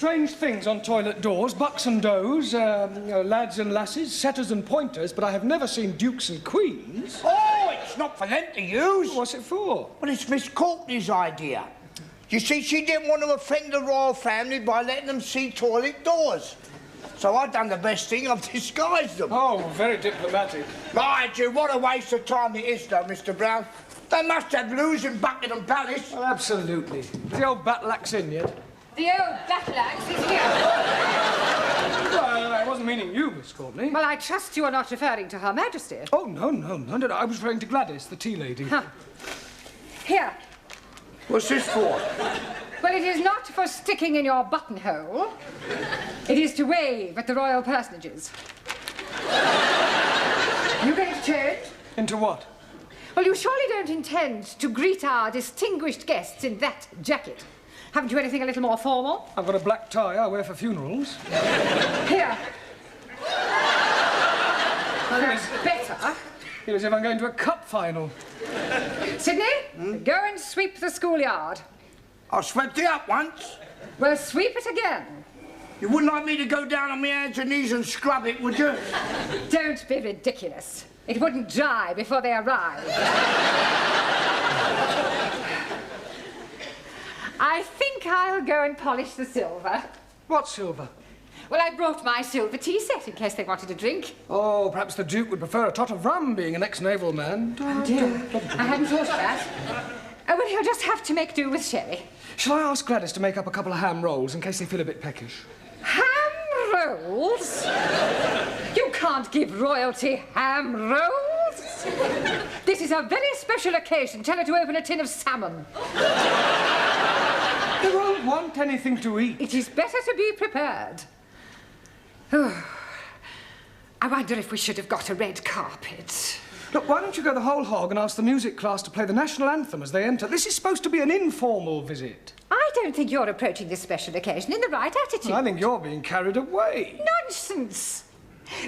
Speaker 3: strange things on toilet doors, bucks and does, lads and lasses, setters and pointers, but I have never seen dukes and queens.
Speaker 2: Oh, it's not for them to use.
Speaker 3: What's it for?
Speaker 2: Well, it's Miss Courtney's idea. You see, she didn't want to offend the royal family by letting them see toilet doors. So I've done the best thing, I've disguised them.
Speaker 3: Oh, very diplomatic.
Speaker 2: Mind you, what a waste of time it is, though, Mr. Brown. They must have loos in Buckingham Palace.
Speaker 3: Oh, absolutely. Is the old battle axe in yet?
Speaker 1: The old battle axe is here.
Speaker 3: Well, I wasn't meaning you, Miss Courtney.
Speaker 1: Well, I trust you are not referring to Her Majesty.
Speaker 3: Oh, no. I was referring to Gladys, the tea lady.
Speaker 1: Huh. Here.
Speaker 2: What's this for?
Speaker 1: Well, it is not for sticking in your buttonhole. It is to wave at the royal personages. You going to change?
Speaker 3: Into what?
Speaker 1: Well, you surely don't intend to greet our distinguished guests in that jacket. Haven't you anything a little more formal?
Speaker 3: I've got a black tie I wear for funerals.
Speaker 1: Here. Well, that's better.
Speaker 3: Feel as if I'm going to a cup final.
Speaker 1: Sydney, go and sweep the schoolyard.
Speaker 2: I swept it up once.
Speaker 1: Well, sweep it again.
Speaker 2: You wouldn't like me to go down on my hands and knees and scrub it, would you?
Speaker 1: Don't be ridiculous. It wouldn't dry before they arrived. I think I'll go and polish the silver.
Speaker 3: What silver?
Speaker 1: Well, I brought my silver tea set in case they wanted a drink.
Speaker 3: Oh, perhaps the Duke would prefer a tot of rum, being an ex-naval man.
Speaker 1: Oh, dear. I hadn't thought of that. Oh, well, he'll just have to make do with sherry.
Speaker 3: Shall I ask Gladys to make up a couple of ham rolls in case they feel a bit peckish?
Speaker 1: Ham rolls? You can't give royalty ham rolls. This is a very special occasion. Tell her to open a tin of salmon.
Speaker 3: They won't want anything to eat.
Speaker 1: It is better to be prepared. Oh, I wonder if we should have got a red carpet.
Speaker 3: Look, why don't you go the whole hog and ask the music class to play the national anthem as they enter? This is supposed to be an informal visit.
Speaker 1: I don't think you're approaching this special occasion in the right attitude.
Speaker 3: I think you're being carried away.
Speaker 1: Nonsense!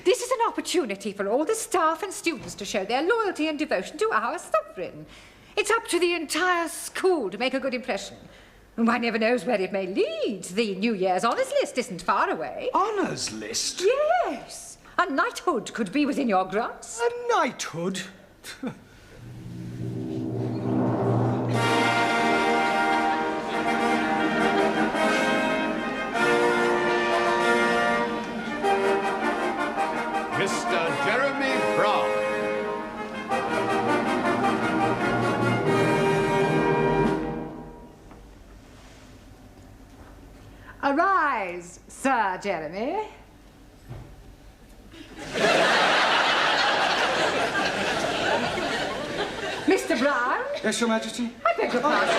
Speaker 1: This is an opportunity for all the staff and students to show their loyalty and devotion to our sovereign. It's up to the entire school to make a good impression. And one never knows where it may lead. The New Year's honours list isn't far away.
Speaker 3: Honours list?
Speaker 1: Yes. A knighthood could be within your grasp.
Speaker 3: A knighthood?
Speaker 4: Mr. Jeremy Brown.
Speaker 1: Arise, Sir Jeremy. Mr. Brown?
Speaker 3: Yes, Your Majesty?
Speaker 1: I beg your pardon.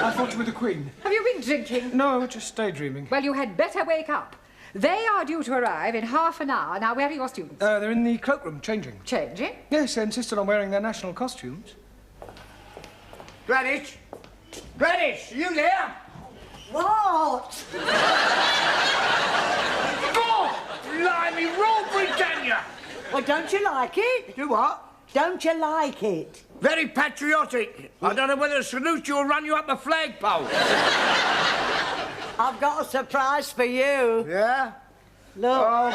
Speaker 3: I thought you were the Queen.
Speaker 1: Have you been drinking?
Speaker 3: No, just daydreaming.
Speaker 1: Well, you had better wake up. They are due to arrive in half an hour. Now, where are your students?
Speaker 3: They're in the cloakroom, changing.
Speaker 1: Changing?
Speaker 3: Yes, they insisted on wearing their national costumes.
Speaker 2: Gladys? Gladys, you there?
Speaker 7: What?
Speaker 2: God! Blimey, Rule Britannia!
Speaker 7: Well, don't you like it?
Speaker 2: Do what?
Speaker 7: Don't you like it?
Speaker 2: Very patriotic. I don't know whether to salute you or run you up a flagpole.
Speaker 7: I've got a surprise for you.
Speaker 2: Yeah?
Speaker 7: Look.
Speaker 2: Oh,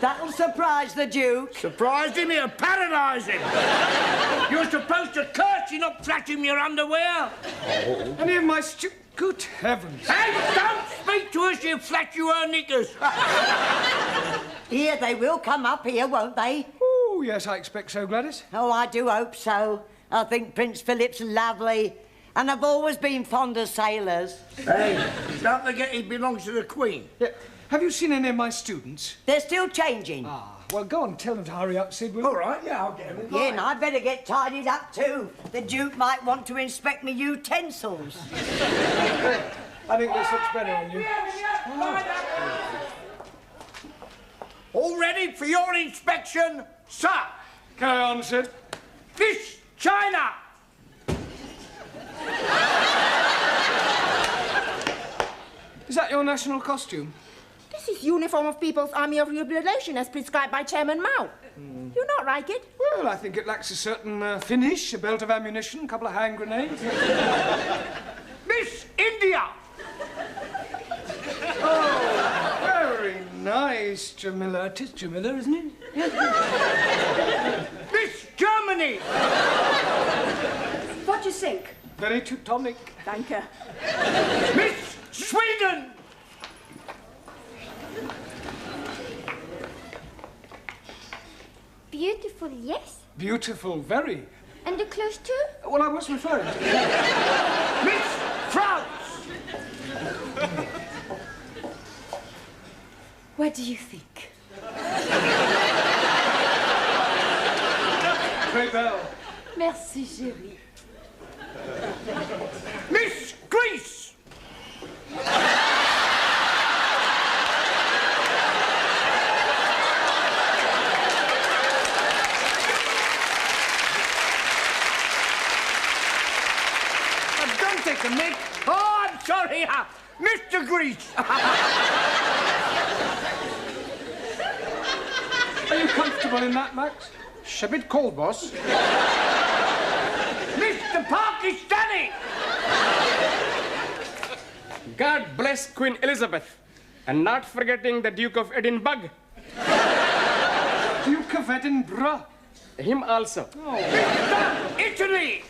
Speaker 7: That'll surprise the Duke.
Speaker 2: surprised him, it'll paralyse him. You're supposed to curse, you're not flapping your underwear.
Speaker 3: Any of my Good heavens.
Speaker 2: Hey, don't speak to us, you flat-you-her knickers.
Speaker 7: Here, they will come up here, won't they?
Speaker 3: Oh, yes, I expect so, Gladys.
Speaker 7: Oh, I do hope so. I think Prince Philip's lovely. And I've always been fond of sailors.
Speaker 2: Hey, don't forget he belongs to the Queen.
Speaker 3: Yeah. Have you seen any of my students?
Speaker 7: They're still changing.
Speaker 3: Ah, well, go on, tell them to hurry up, Sid, will you?
Speaker 2: All right, yeah, I'll get them.
Speaker 7: Yeah, and I'd better get tidied up too. The Duke might want to inspect me utensils.
Speaker 3: I think this looks better on you.
Speaker 2: All ready for your inspection, sir?
Speaker 3: Carry on, Sid.
Speaker 2: Fish, China!
Speaker 3: Is that your national costume?
Speaker 10: This is uniform of People's Army of Liberation as prescribed by Chairman Mao. You not like it?
Speaker 3: Well, I think it lacks a certain finish, a belt of ammunition, a couple of hand grenades.
Speaker 2: Miss India.
Speaker 3: Oh, very nice, Jamila. It is Jamila, isn't it?
Speaker 2: Miss Germany.
Speaker 5: What do you think?
Speaker 3: Very Teutonic.
Speaker 5: Danke.
Speaker 2: Miss Sweden.
Speaker 16: Beautiful, yes.
Speaker 3: Beautiful, very.
Speaker 16: And the clothes too?
Speaker 3: Well, I was referring to...
Speaker 2: Miss France.
Speaker 12: What do you think?
Speaker 3: Très belle.
Speaker 12: Merci, chérie.
Speaker 2: Miss Greece. Don't take the mic. Oh, I'm sorry. Mr. Greece.
Speaker 3: Are you comfortable in that, Max?
Speaker 13: It's a bit cold, boss.
Speaker 2: Mr. Pakistani.
Speaker 11: God bless Queen Elizabeth. And not forgetting the Duke of Edinburgh.
Speaker 3: Duke of Edinburgh.
Speaker 11: Him also.
Speaker 3: Oh.
Speaker 2: Mr. Italy.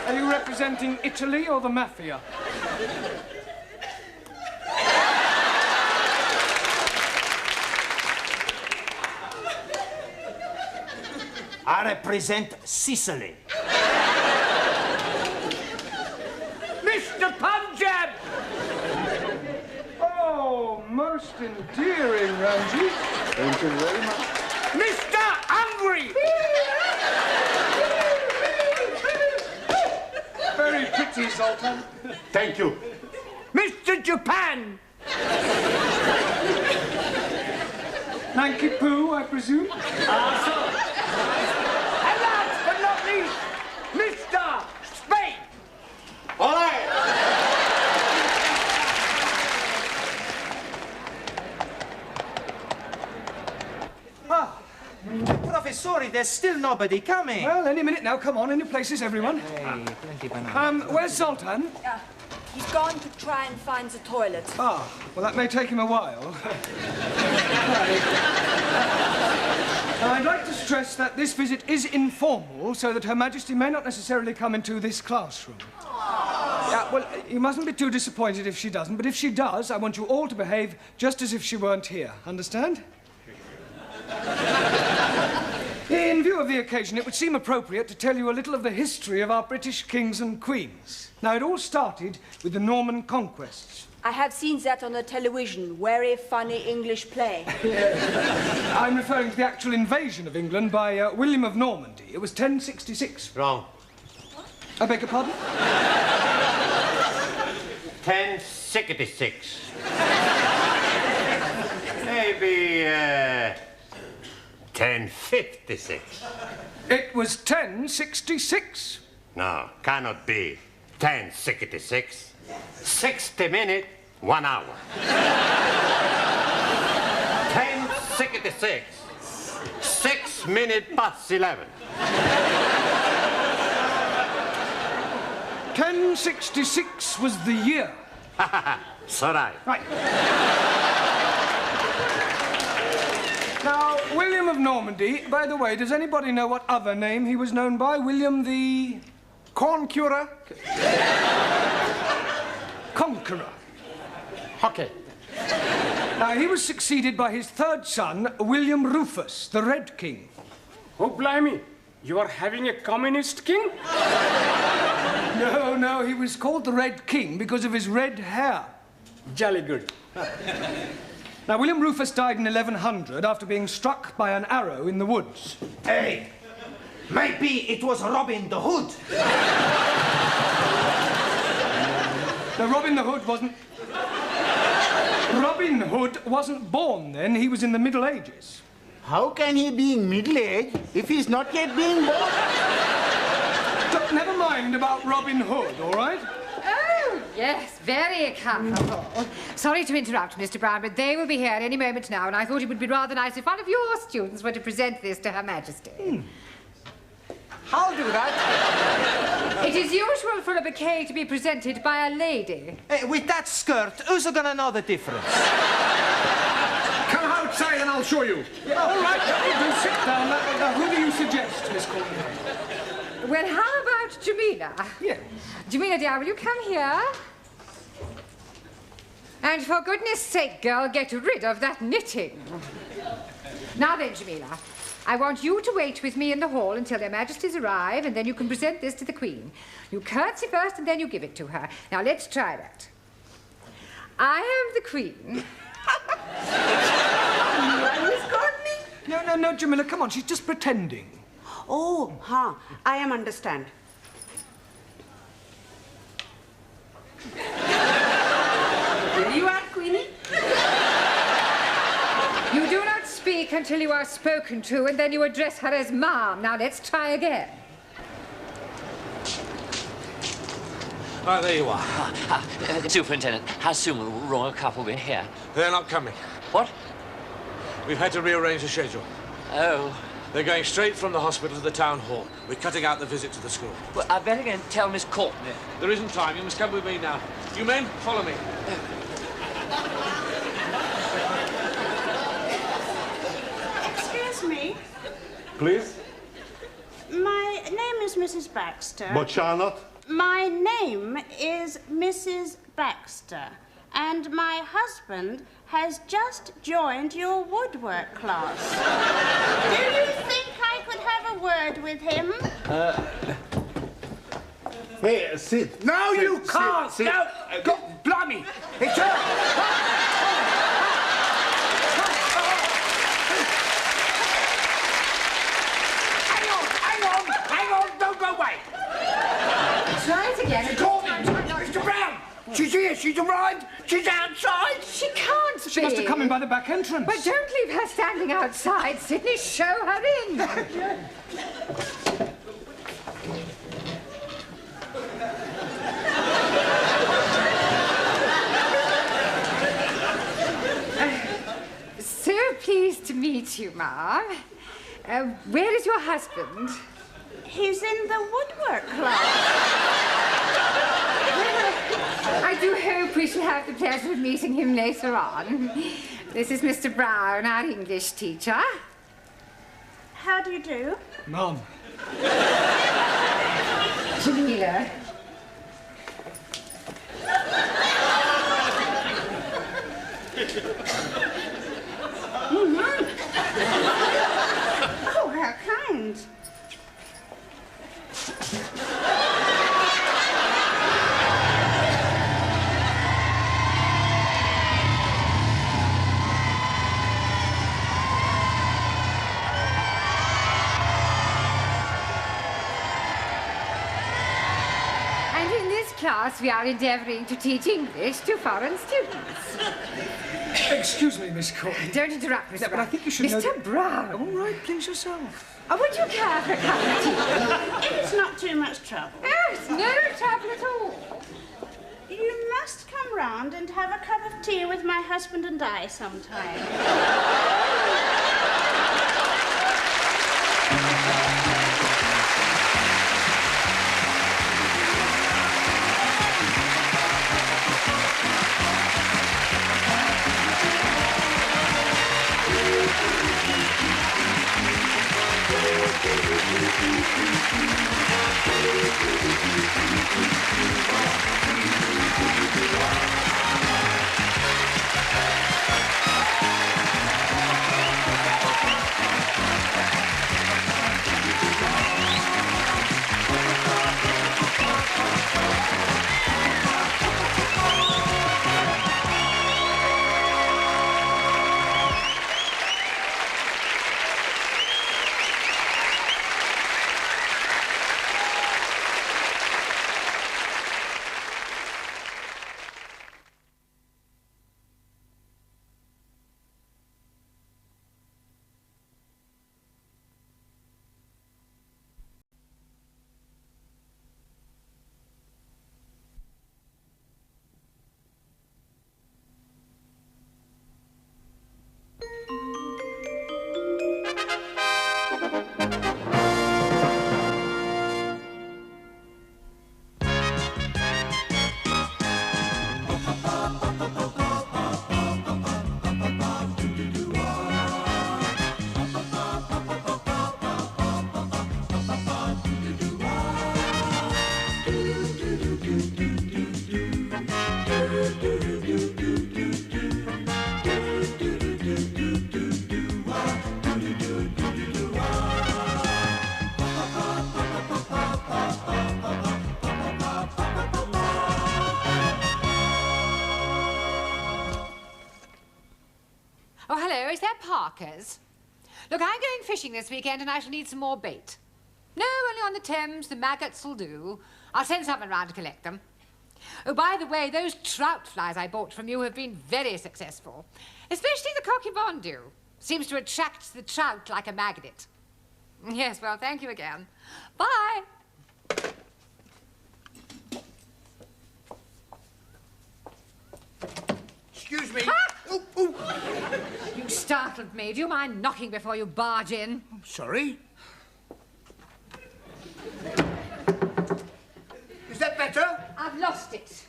Speaker 3: Are you representing Italy or the mafia?
Speaker 14: I represent Sicily.
Speaker 2: Mr. Punjab.
Speaker 3: Oh, most endearing, Ramji.
Speaker 11: Thank you very much.
Speaker 2: Mr. Hungary.
Speaker 3: Very pretty, Zoltan.
Speaker 4: Thank you.
Speaker 2: Mr. Japan.
Speaker 3: Nanky Poo, I presume?
Speaker 2: And last but not least, Mr. Spain.
Speaker 4: All right.
Speaker 14: Professori, there's still nobody coming.
Speaker 3: Well, any minute now. Come on, in your places, everyone.
Speaker 14: Hey, plenty banana.
Speaker 3: Where's Zoltan?
Speaker 5: He's gone to try and find the toilet.
Speaker 3: Ah, well, that may take him a while. I'd like to stress that this visit is informal, so that Her Majesty may not necessarily come into this classroom. Yeah, well, you mustn't be too disappointed if she doesn't, but if she does, I want you all to behave just as if she weren't here. Understand? In view of the occasion, it would seem appropriate to tell you a little of the history of our British kings and queens. Now, it all started with the Norman conquests.
Speaker 5: I have seen that on the television. Very funny English play.
Speaker 3: I'm referring to the actual invasion of England by William of Normandy. It was 1066.
Speaker 9: Wrong.
Speaker 3: I beg your pardon?
Speaker 9: 1066. Maybe, 1056.
Speaker 3: It was 1066.
Speaker 9: No, cannot be 1066. 60 minutes, 1 hour. 1066. 6 minutes past 11.
Speaker 3: 1066 was the year.
Speaker 9: So right.
Speaker 3: Right. Now, William of Normandy, by the way, does anybody know what other name he was known by? William the...
Speaker 13: Corn curer?
Speaker 3: Conqueror.
Speaker 13: Okay.
Speaker 3: Now, he was succeeded by his third son, William Rufus, the Red King.
Speaker 11: Oh, blimey. You are having a communist king?
Speaker 3: No, no, he was called the Red King because of his red hair.
Speaker 11: Jolly good.
Speaker 3: Now, William Rufus died in 1100 after being struck by an arrow in the woods.
Speaker 14: Hey, maybe it was Robin the Hood.
Speaker 3: No, Robin Hood wasn't born then. He was in the Middle Ages.
Speaker 6: How can he be in middle-aged if he's not yet being born?
Speaker 3: Never mind about Robin Hood, all right?
Speaker 10: Oh,
Speaker 1: Yes, very comfortable. Sorry to interrupt, Mr. Brown, but they will be here any moment now, and I thought it would be rather nice if one of your students were to present this to Her Majesty.
Speaker 14: I'll do that.
Speaker 1: It is usual for a bouquet to be presented by a lady.
Speaker 14: Hey, with that skirt, who's gonna know the difference?
Speaker 3: Come outside and I'll show you. Yeah, all right, do sit down. Now, who do you suggest, Miss Courtney?
Speaker 1: Well, how about Jamila?
Speaker 3: Yes.
Speaker 1: Jamila, dear, will you come here? And for goodness sake, girl, get rid of that knitting. Now then, Jamila, I want you to wait with me in the hall until their Majesties arrive, and then you can present this to the Queen. You curtsy first, and then you give it to her. Now, let's try that. I am the Queen.
Speaker 7: Miss Courtney?
Speaker 3: No, Jamila, come on, she's just pretending.
Speaker 7: Oh, I am understand. There you are, Queenie.
Speaker 1: You do not speak until you are spoken to, and then you address her as Ma'am. Now, let's try again.
Speaker 17: Oh, there you are.
Speaker 18: Superintendent, how soon will the royal couple be here?
Speaker 17: They're not coming.
Speaker 18: What?
Speaker 17: We've had to rearrange the schedule.
Speaker 18: Oh.
Speaker 17: They're going straight from the hospital to the town hall. We're cutting out the visit to the school.
Speaker 18: Well, I'd better go and tell Miss Courtney.
Speaker 17: There isn't time. You must come with me now. You men, follow me.
Speaker 7: Excuse me.
Speaker 4: Please?
Speaker 7: My name is Mrs. Baxter.
Speaker 4: Bocsánat?
Speaker 7: My name is Mrs. Baxter, and my husband has just joined your woodwork class. Do you think I could have a word with him?
Speaker 4: Hey, sit.
Speaker 2: No,
Speaker 4: Sit,
Speaker 2: you can't.
Speaker 4: sit.
Speaker 2: No, go, blimey. It's her. Hang on, don't go away.
Speaker 1: Try it again.
Speaker 2: Mr. Brown, she's here, she's arrived, she's outside.
Speaker 1: She can't be.
Speaker 3: She must have come in by the back entrance.
Speaker 1: But don't leave her standing outside, Sidney. Show her in. So pleased to meet you, Ma'am. Where is your husband?
Speaker 7: He's in the woodwork class.
Speaker 1: I do hope we shall have the pleasure of meeting him later on. This is Mr. Brown, our English teacher.
Speaker 7: How do you do?
Speaker 3: Mum.
Speaker 1: Jamila.
Speaker 7: Oh, how kind.
Speaker 1: And in this class, we are endeavouring to teach English to foreign students.
Speaker 3: Excuse me, Miss Courtney.
Speaker 1: Don't interrupt, Mr.
Speaker 3: No, but I think you should know
Speaker 1: Mr.
Speaker 3: that-
Speaker 1: Brown.
Speaker 3: All right, please yourself.
Speaker 1: Would you care for a cup of tea?
Speaker 7: It's not too much trouble.
Speaker 1: Oh, it's no trouble at all.
Speaker 7: You must come round and have a cup of tea with my husband and I sometime.
Speaker 1: Hello, is that Parker's? Look, I'm going fishing this weekend and I shall need some more bait. No, only on the Thames, the maggots will do. I'll send someone round to collect them. Oh, by the way, those trout flies I bought from you have been very successful. Especially the cockybondu. Seems to attract the trout like a magnet. Yes, well, thank you again. Bye.
Speaker 2: Excuse me.
Speaker 1: Ah!
Speaker 2: Ooh, ooh.
Speaker 1: You startled me. Do you mind knocking before you barge in?
Speaker 2: Sorry. Is that better?
Speaker 1: I've lost it.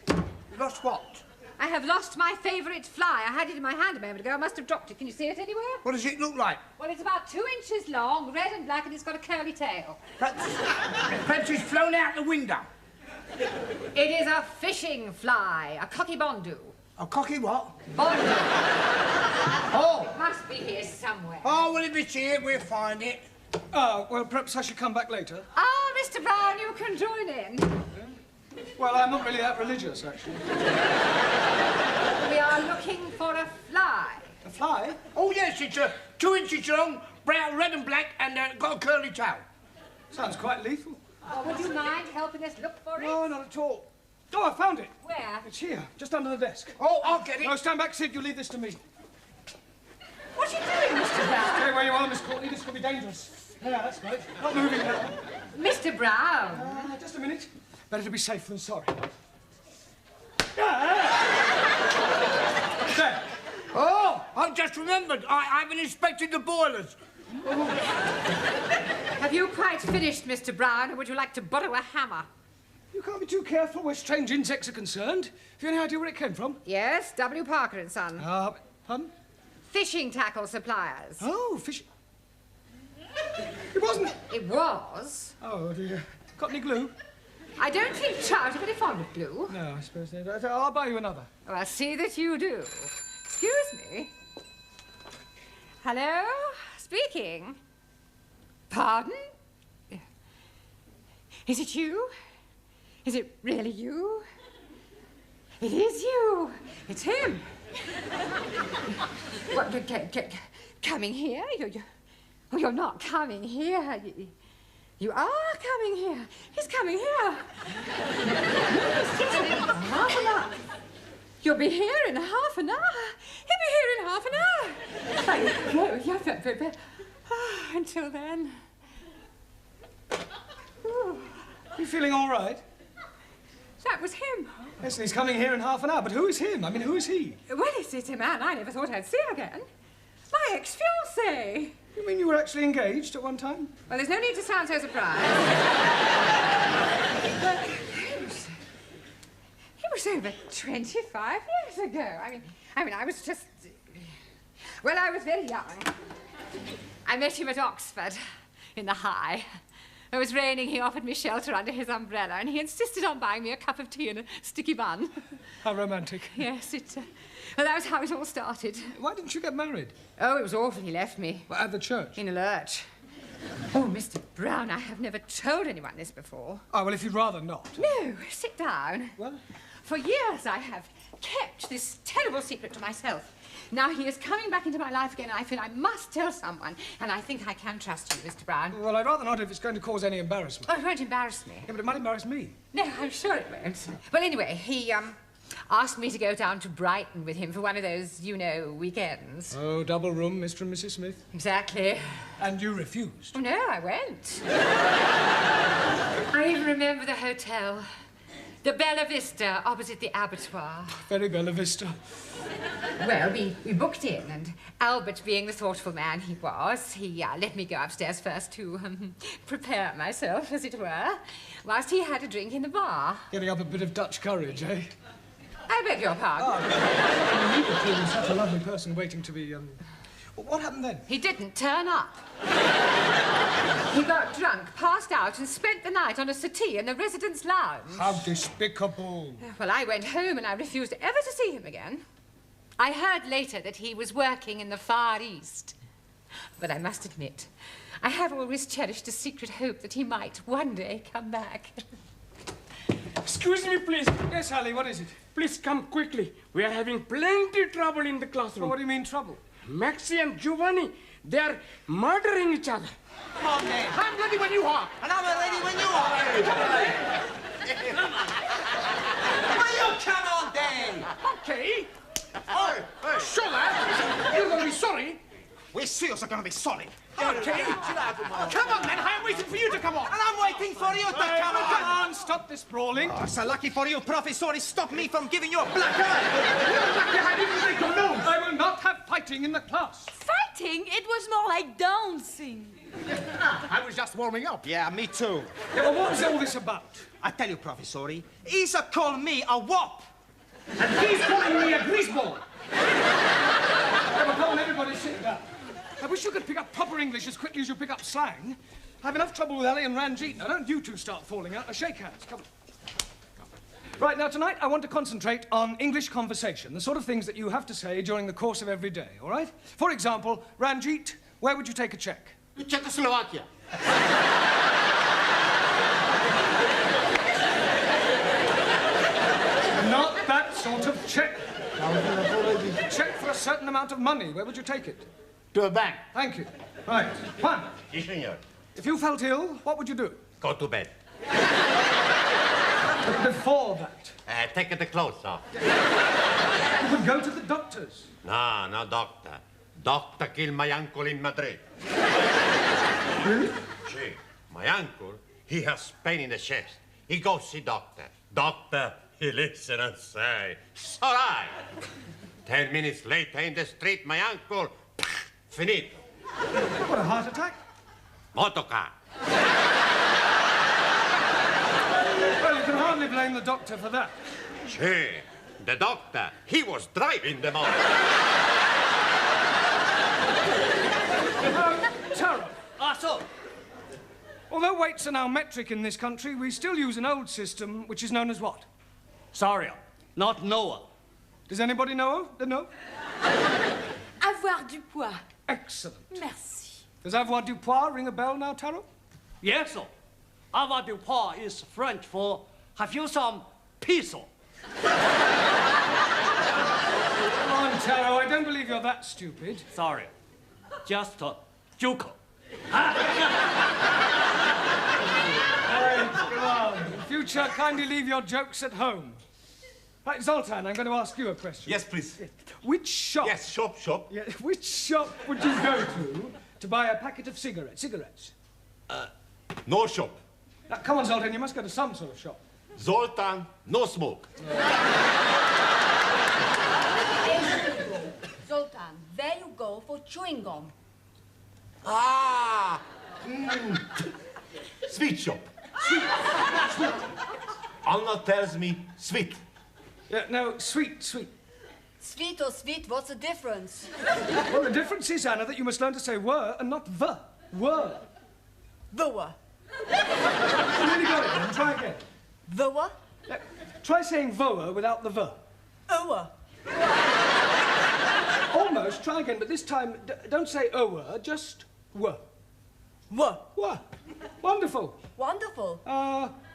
Speaker 2: Lost what?
Speaker 1: I have lost my favourite fly. I had it in my hand a moment ago. I must have dropped it. Can you see it anywhere?
Speaker 2: What does it look like?
Speaker 1: Well, it's about 2 inches long, red and black, and it's got a curly tail.
Speaker 2: Perhaps it's flown out the window.
Speaker 1: It is a fishing fly, a cockybondu.
Speaker 2: A cocky what?
Speaker 1: Bondu.
Speaker 3: Oh!
Speaker 1: It must be here somewhere.
Speaker 2: Oh, well, if it's here, we'll find it.
Speaker 3: Well, perhaps I should come back later.
Speaker 1: Ah, Mr. Brown, you can join in.
Speaker 3: Well, I'm not really that religious, actually.
Speaker 1: We are looking for a fly.
Speaker 3: A fly?
Speaker 2: Oh, yes, it's 2 inches long, brown, red and black, and got a curly tail.
Speaker 3: Sounds quite lethal.
Speaker 1: Oh, would you mind helping us look for it?
Speaker 3: No, not at all. Oh, I found it.
Speaker 1: Where?
Speaker 3: It's here, just under the desk.
Speaker 2: Oh, I'll get it.
Speaker 3: No, stand back, Sid. You leave this to me.
Speaker 1: What are you doing, Mr. Brown?
Speaker 3: Stay where you are, Miss Courtney. This could be dangerous. Yeah, that's right. Not moving now.
Speaker 1: Mr. Brown.
Speaker 3: Just a minute. Better to be safe than sorry. There.
Speaker 2: Oh, I've just remembered. I haven't inspected the boilers.
Speaker 1: Have you quite finished, Mr. Brown, or would you like to borrow a hammer?
Speaker 3: You can't be too careful where strange insects are concerned. Have you any idea where it came from?
Speaker 1: Yes, W. Parker and Son.
Speaker 3: Pardon?
Speaker 1: Fishing tackle suppliers.
Speaker 3: Oh, fishing. It wasn't.
Speaker 1: It was.
Speaker 3: Oh, dear. Got any glue?
Speaker 1: I don't think trout are very fond of glue.
Speaker 3: No, I suppose they don't. I'll buy you another.
Speaker 1: Oh, I'll see that you do. Excuse me. Hello? Speaking. Pardon? Is it you? Is it really you? It is you. It's him. What, coming here? You're not coming here. You are coming here. He's coming here. Half an hour. You'll be here in half an hour. He'll be here in half an hour. Until then.
Speaker 3: You feeling all right?
Speaker 1: That was him.
Speaker 3: Yes, and he's coming here in half an hour. But who is him? I mean, who is he?
Speaker 1: Well, it's a man I never thought I'd see again. My ex-fiancé.
Speaker 3: You mean you were actually engaged at one time?
Speaker 1: Well, there's no need to sound so surprised. But it was over 25 years ago. I mean, I was just... Well, I was very young. I met him at Oxford, in the High. It was raining, he offered me shelter under his umbrella, and he insisted on buying me a cup of tea and a sticky bun.
Speaker 3: How romantic.
Speaker 1: Yes, well, that was how it all started.
Speaker 3: Why didn't you get married?
Speaker 1: Oh, it was awful. He left me.
Speaker 3: Well, at the church?
Speaker 1: In a lurch. Oh, Mr. Brown, I have never told anyone this before.
Speaker 3: Oh, well, if you'd rather not.
Speaker 1: No, sit down.
Speaker 3: Well?
Speaker 1: For years I have kept this terrible secret to myself. Now he is coming back into my life again, and I feel I must tell someone, and I think I can trust you, Mr. Brown.
Speaker 3: Well, I'd rather not if it's going to cause any embarrassment.
Speaker 1: Oh, it won't embarrass me.
Speaker 3: Yeah, but it might embarrass me.
Speaker 1: No, I'm sure it won't. Well, anyway, he, asked me to go down to Brighton with him for one of those, you know, weekends.
Speaker 3: Oh, double room, Mr. and Mrs. Smith.
Speaker 1: Exactly.
Speaker 3: And you refused?
Speaker 1: Oh, no, I went. I even remember the hotel. The Bella Vista, opposite the abattoir.
Speaker 3: Very Bella Vista.
Speaker 1: Well, we booked in, and Albert, being the thoughtful man he was, he let me go upstairs first to prepare myself, as it were, whilst he had a drink in the bar.
Speaker 3: Getting up a bit of Dutch courage, eh?
Speaker 1: I beg your pardon.
Speaker 3: Oh, you were feeling such a lovely person waiting to be, What happened then?
Speaker 1: He didn't turn up. He got drunk, passed out, and spent the night on a settee in the residence lounge.
Speaker 3: How despicable.
Speaker 1: Well, I went home and I refused ever to see him again. I heard later that he was working in the Far East. But I must admit, I have always cherished a secret hope that he might one day come back.
Speaker 11: Excuse me, please.
Speaker 3: Yes, Harley, what is it?
Speaker 11: Please come quickly. We are having plenty trouble in the classroom.
Speaker 3: Well, what do you mean, trouble?
Speaker 11: Maxie and Giovanni, they're murdering each other.
Speaker 6: Come on, then.
Speaker 11: I'm ready when you are.
Speaker 6: And I'm ready when you are. Will you come on, then?
Speaker 11: Okay. Oh, sure, lad. You're going to be sorry.
Speaker 13: We seals are going to be sorry.
Speaker 11: Okay. Come on, then. I'm waiting for you to come on.
Speaker 6: And I'm waiting for you to come on.
Speaker 11: Come on, stop this brawling.
Speaker 14: Oh, so lucky for you, Professor, he stopped me from giving you a black eye.
Speaker 3: I will not have fighting in the class.
Speaker 15: Fighting? It was more like dancing.
Speaker 13: I was just warming up.
Speaker 14: Yeah, me too.
Speaker 3: Yeah, well, what's all this about?
Speaker 14: I tell you, Professor, he's called me a wop.
Speaker 3: And he's calling me a greaseball. Yeah, well, come on, everybody, sit down. I wish you could pick up proper English as quickly as you pick up slang. I have enough trouble with Ellie and Ranjit. Now, don't you two start falling out. Now, shake hands. Come on. Right, now, tonight, I want to concentrate on English conversation, the sort of things that you have to say during the course of every day, all right? For example, Ranjit, where would you take a check?
Speaker 13: Czechoslovakia.
Speaker 3: Not that sort of check. A check for a certain amount of money. Where would you take it?
Speaker 2: To a bank.
Speaker 3: Thank you. Right. Juan.
Speaker 9: Yes, senor.
Speaker 3: If you felt ill, what would you do?
Speaker 9: Go to bed.
Speaker 3: But before that?
Speaker 9: Take the clothes off.
Speaker 3: You would go to the doctors.
Speaker 9: No, doctor. Doctor killed my uncle in Madrid.
Speaker 3: Really?
Speaker 9: See, my uncle, he has pain in the chest. He goes see doctor. Doctor, he listen and say, it's all right. 10 minutes later in the street, my uncle, finito.
Speaker 3: What, a heart attack?
Speaker 9: Motorcar.
Speaker 3: Well, you can hardly blame the doctor for that.
Speaker 9: See, the doctor, he was driving the motor.
Speaker 3: Taro.
Speaker 8: So.
Speaker 3: Although weights are now metric in this country, we still use an old system which is known as what?
Speaker 8: Sorry, not Noah.
Speaker 3: Does anybody know? No?
Speaker 15: Avoir du poids.
Speaker 3: Excellent.
Speaker 15: Merci.
Speaker 3: Does avoir du poids ring a bell now, Taro?
Speaker 8: Yes, sir. Avoir du poids is French for have you some peso?
Speaker 3: Come on, Taro, I don't believe you're that stupid.
Speaker 8: Sorry. Just a joke.
Speaker 3: Right, come on. In future, kindly leave your jokes at home. Right, Zoltan, I'm going to ask you a question.
Speaker 4: Yes, please.
Speaker 3: Which shop...
Speaker 4: Yes, shop.
Speaker 3: Yeah, which shop would you go to buy a packet of cigarettes?
Speaker 4: No shop.
Speaker 3: Now, come on, Zoltan, you must go to some sort of shop.
Speaker 4: Zoltan, no smoke.
Speaker 5: Zoltan, there you go for chewing gum.
Speaker 4: Sweet shop. Sweet. Anna tells me sweet.
Speaker 3: Yeah, no, sweet.
Speaker 5: Sweet or sweet, what's the difference?
Speaker 3: Well, the difference is, Anna, that you must learn to say were and not the. Were.
Speaker 5: The what?
Speaker 3: You really got it, then. Try again.
Speaker 5: The what?
Speaker 3: Try saying voa without the ver.
Speaker 5: Oa.
Speaker 3: Almost. Try again, but this time, don't say oa, just were.
Speaker 5: Were.
Speaker 3: Wonderful.
Speaker 5: Wonderful.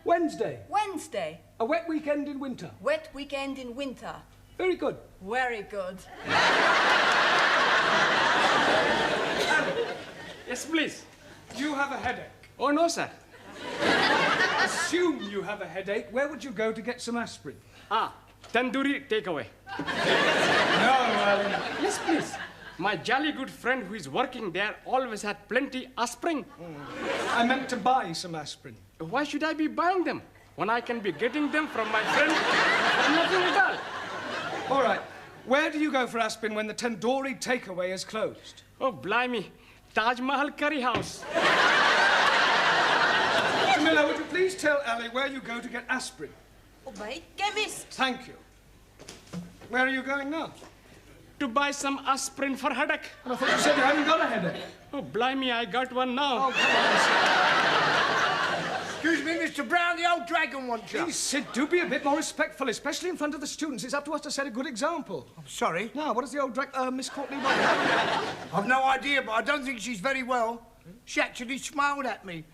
Speaker 3: Wednesday.
Speaker 5: Wednesday.
Speaker 3: A wet weekend in winter.
Speaker 5: Wet weekend in winter.
Speaker 3: Very good.
Speaker 5: Very good.
Speaker 11: Yes, please.
Speaker 3: You have a headache.
Speaker 11: Oh, no, sir.
Speaker 3: Assume you have a headache. Where would you go to get some aspirin?
Speaker 11: Tandoori takeaway.
Speaker 3: No,
Speaker 11: Yes, please. My jolly good friend who is working there always had plenty aspirin.
Speaker 3: I meant to buy some aspirin.
Speaker 11: Why should I be buying them when I can be getting them from my friend for nothing at all?
Speaker 3: All right. Where do you go for aspirin when the tandoori takeaway is closed?
Speaker 11: Oh, blimey. Taj Mahal Curry House.
Speaker 3: Camilla, would you please tell Ali where you go to get aspirin?
Speaker 15: Oh, my chemist.
Speaker 3: Thank you. Where are you going now?
Speaker 11: To buy some aspirin for headache.
Speaker 3: Well, I thought you said you hadn't got a headache.
Speaker 11: Oh, blimey, I got one now.
Speaker 3: Oh, come on,
Speaker 2: Excuse me, Mr. Brown, the old dragon wants you.
Speaker 3: Please, Sid, do be a bit more respectful, especially in front of the students. It's up to us to set a good example.
Speaker 2: I'm sorry.
Speaker 3: Now, what does the old Miss Courtney want?
Speaker 2: I've no idea, but I don't think she's very well. She actually smiled at me.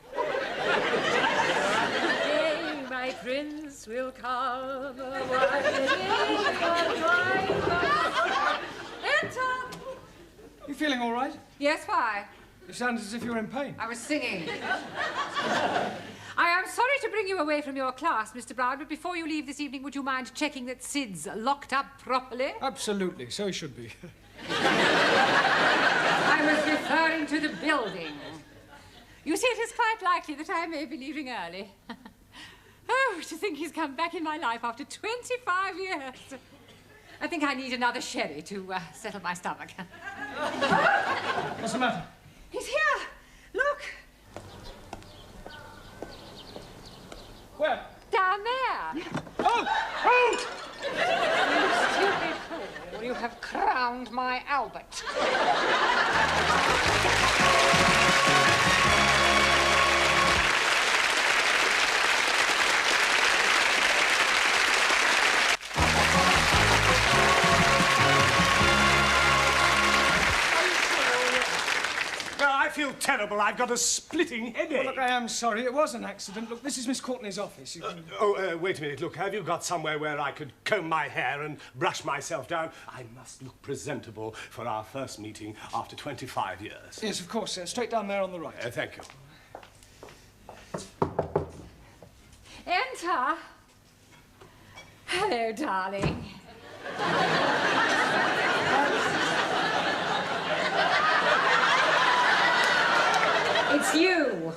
Speaker 1: Today my prince will come. Enter!
Speaker 3: feeling all right?
Speaker 1: Yes, why?
Speaker 3: You sound as if you're in pain.
Speaker 1: I was singing. I am sorry to bring you away from your class, Mr. Brown, but before you leave this evening, would you mind checking that Sid's locked up properly?
Speaker 3: Absolutely, so he should be.
Speaker 1: I was referring to the building. You see, it is quite likely that I may be leaving early. Oh, to think he's come back in my life after 25 years. I think I need another sherry to settle my stomach.
Speaker 3: What's the matter?
Speaker 1: He's here. Look.
Speaker 3: Where?
Speaker 1: Down there.
Speaker 3: Oh! Oh!
Speaker 1: You stupid fool. You have crowned my Albert.
Speaker 3: I feel terrible. I've got a splitting headache. Well, look, I am sorry. It was an accident. Look, this is Miss Courtney's office.
Speaker 19: Wait a minute. Look, have you got somewhere where I could comb my hair and brush myself down? I must look presentable for our first meeting after 25 years.
Speaker 3: Yes, of course, sir. Straight down there on the right.
Speaker 19: Thank you.
Speaker 1: Enter. Hello, darling. It's you.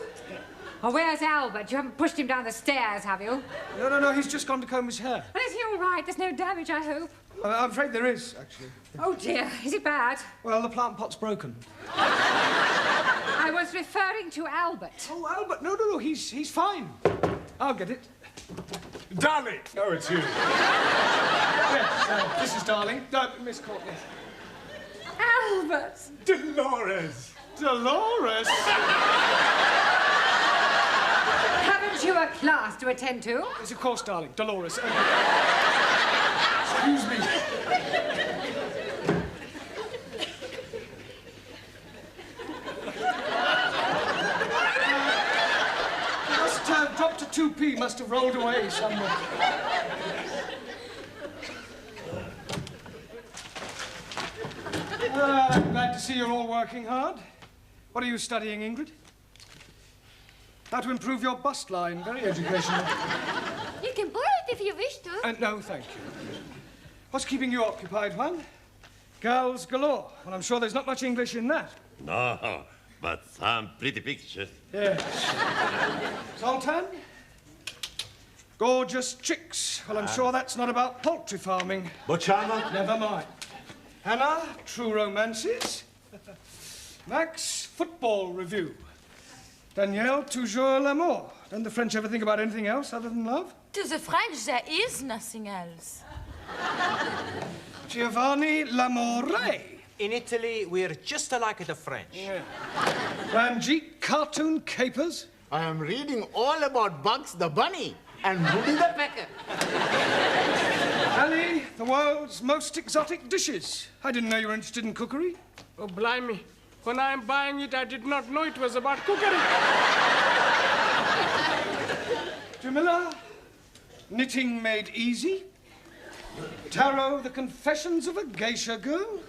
Speaker 1: Oh, where's Albert? You haven't pushed him down the stairs, have you?
Speaker 3: No, he's just gone to comb his hair.
Speaker 1: Well, is he all right? There's no damage, I hope.
Speaker 3: I'm afraid there is, actually.
Speaker 1: Oh, dear. Is it bad?
Speaker 3: Well, the plant pot's broken.
Speaker 1: I was referring to Albert.
Speaker 3: Oh, Albert? No, he's fine. I'll get it.
Speaker 19: Darling! Oh, it's you.
Speaker 3: Yes, this is Darling. Miss Courtney.
Speaker 1: Albert!
Speaker 19: Dolores!
Speaker 3: Dolores?
Speaker 1: Haven't you a class to attend to?
Speaker 3: Yes, of course, darling. Dolores. Excuse me. Must have dropped a 2p. Must have rolled away somewhere. I'm glad to see you're all working hard. What are you studying, Ingrid? How to improve your bust line. Very educational.
Speaker 16: You can borrow it if you wish to.
Speaker 3: No, thank you. What's keeping you occupied, Juan? Girls galore. Well, I'm sure there's not much English in that.
Speaker 9: No, but some pretty pictures.
Speaker 3: Yes. Zoltan? Gorgeous chicks. Well, I'm sure that's not about poultry farming.
Speaker 19: Bochana?
Speaker 3: Never mind. Hannah, true romances. Max, football review. Danielle, toujours l'amour. Don't the French ever think about anything else other than love?
Speaker 15: To the French, there is nothing else.
Speaker 3: Giovanni, l'amore.
Speaker 14: In Italy, we're just alike the French.
Speaker 3: Yeah. Ranjit, cartoon capers.
Speaker 6: I am reading all about Bugs the Bunny and Woody the Pecker.
Speaker 3: Ali, the world's most exotic dishes. I didn't know you were interested in cookery.
Speaker 11: Oh, blimey. When I'm buying it, I did not know it was about cookery.
Speaker 3: Jamila, knitting made easy. Tarot, the confessions of a geisha girl.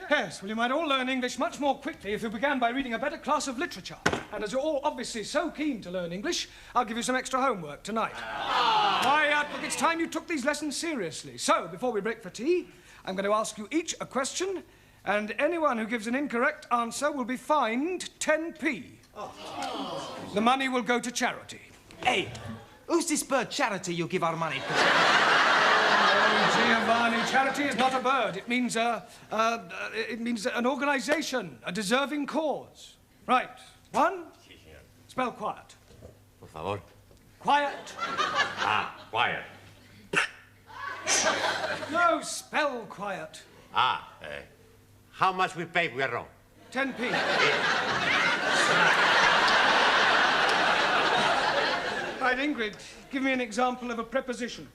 Speaker 3: Yes, well, you might all learn English much more quickly if you began by reading a better class of literature. And as you're all obviously so keen to learn English, I'll give you some extra homework tonight. Quiet, look, it's time you took these lessons seriously. So, before we break for tea, I'm going to ask you each a question, and anyone who gives an incorrect answer will be fined 10p. The money will go to charity.
Speaker 14: Hey, who's this bird charity you give our money to?
Speaker 3: Oh, Giovanni, charity is not a bird. It means an organization, a deserving cause. Right. One. Spell quiet.
Speaker 9: Por favor.
Speaker 3: Quiet.
Speaker 9: Quiet.
Speaker 3: No, spell quiet.
Speaker 9: How much we pay if we are wrong?
Speaker 3: 10p. Right, Ingrid, give me an example of a preposition.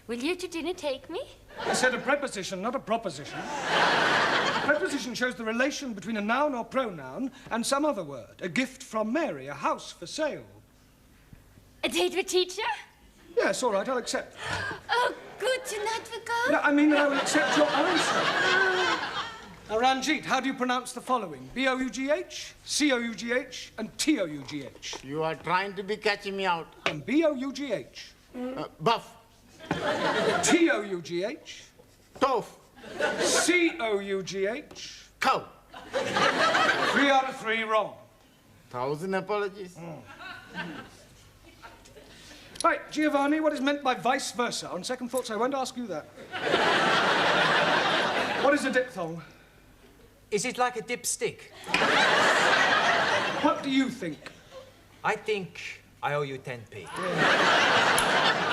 Speaker 16: Will you to dinner take me?
Speaker 3: I said a preposition, not a proposition. A preposition shows the relation between a noun or pronoun and some other word. A gift from Mary, a house for sale.
Speaker 16: A date with teacher?
Speaker 3: Yes, all right, I'll accept.
Speaker 16: Oh, good tonight we go?
Speaker 3: No, I mean I will accept your answer. Now, Ranjit, how do you pronounce the following? B-O-U-G-H, C-O-U-G-H, and T-O-U-G-H.
Speaker 6: You are trying to be catching me out.
Speaker 3: And B-O-U-G-H.
Speaker 6: Buff.
Speaker 3: T-O-U-G-H.
Speaker 6: Tough.
Speaker 3: C-O-U-G-H.
Speaker 6: Cow.
Speaker 3: 3 out of 3 wrong.
Speaker 6: 1,000 apologies.
Speaker 3: Right, Giovanni, what is meant by vice versa? On second thoughts, I won't ask you that. What is a diphthong?
Speaker 14: Is it like a dipstick?
Speaker 3: What do you think?
Speaker 14: I think I owe you 10p.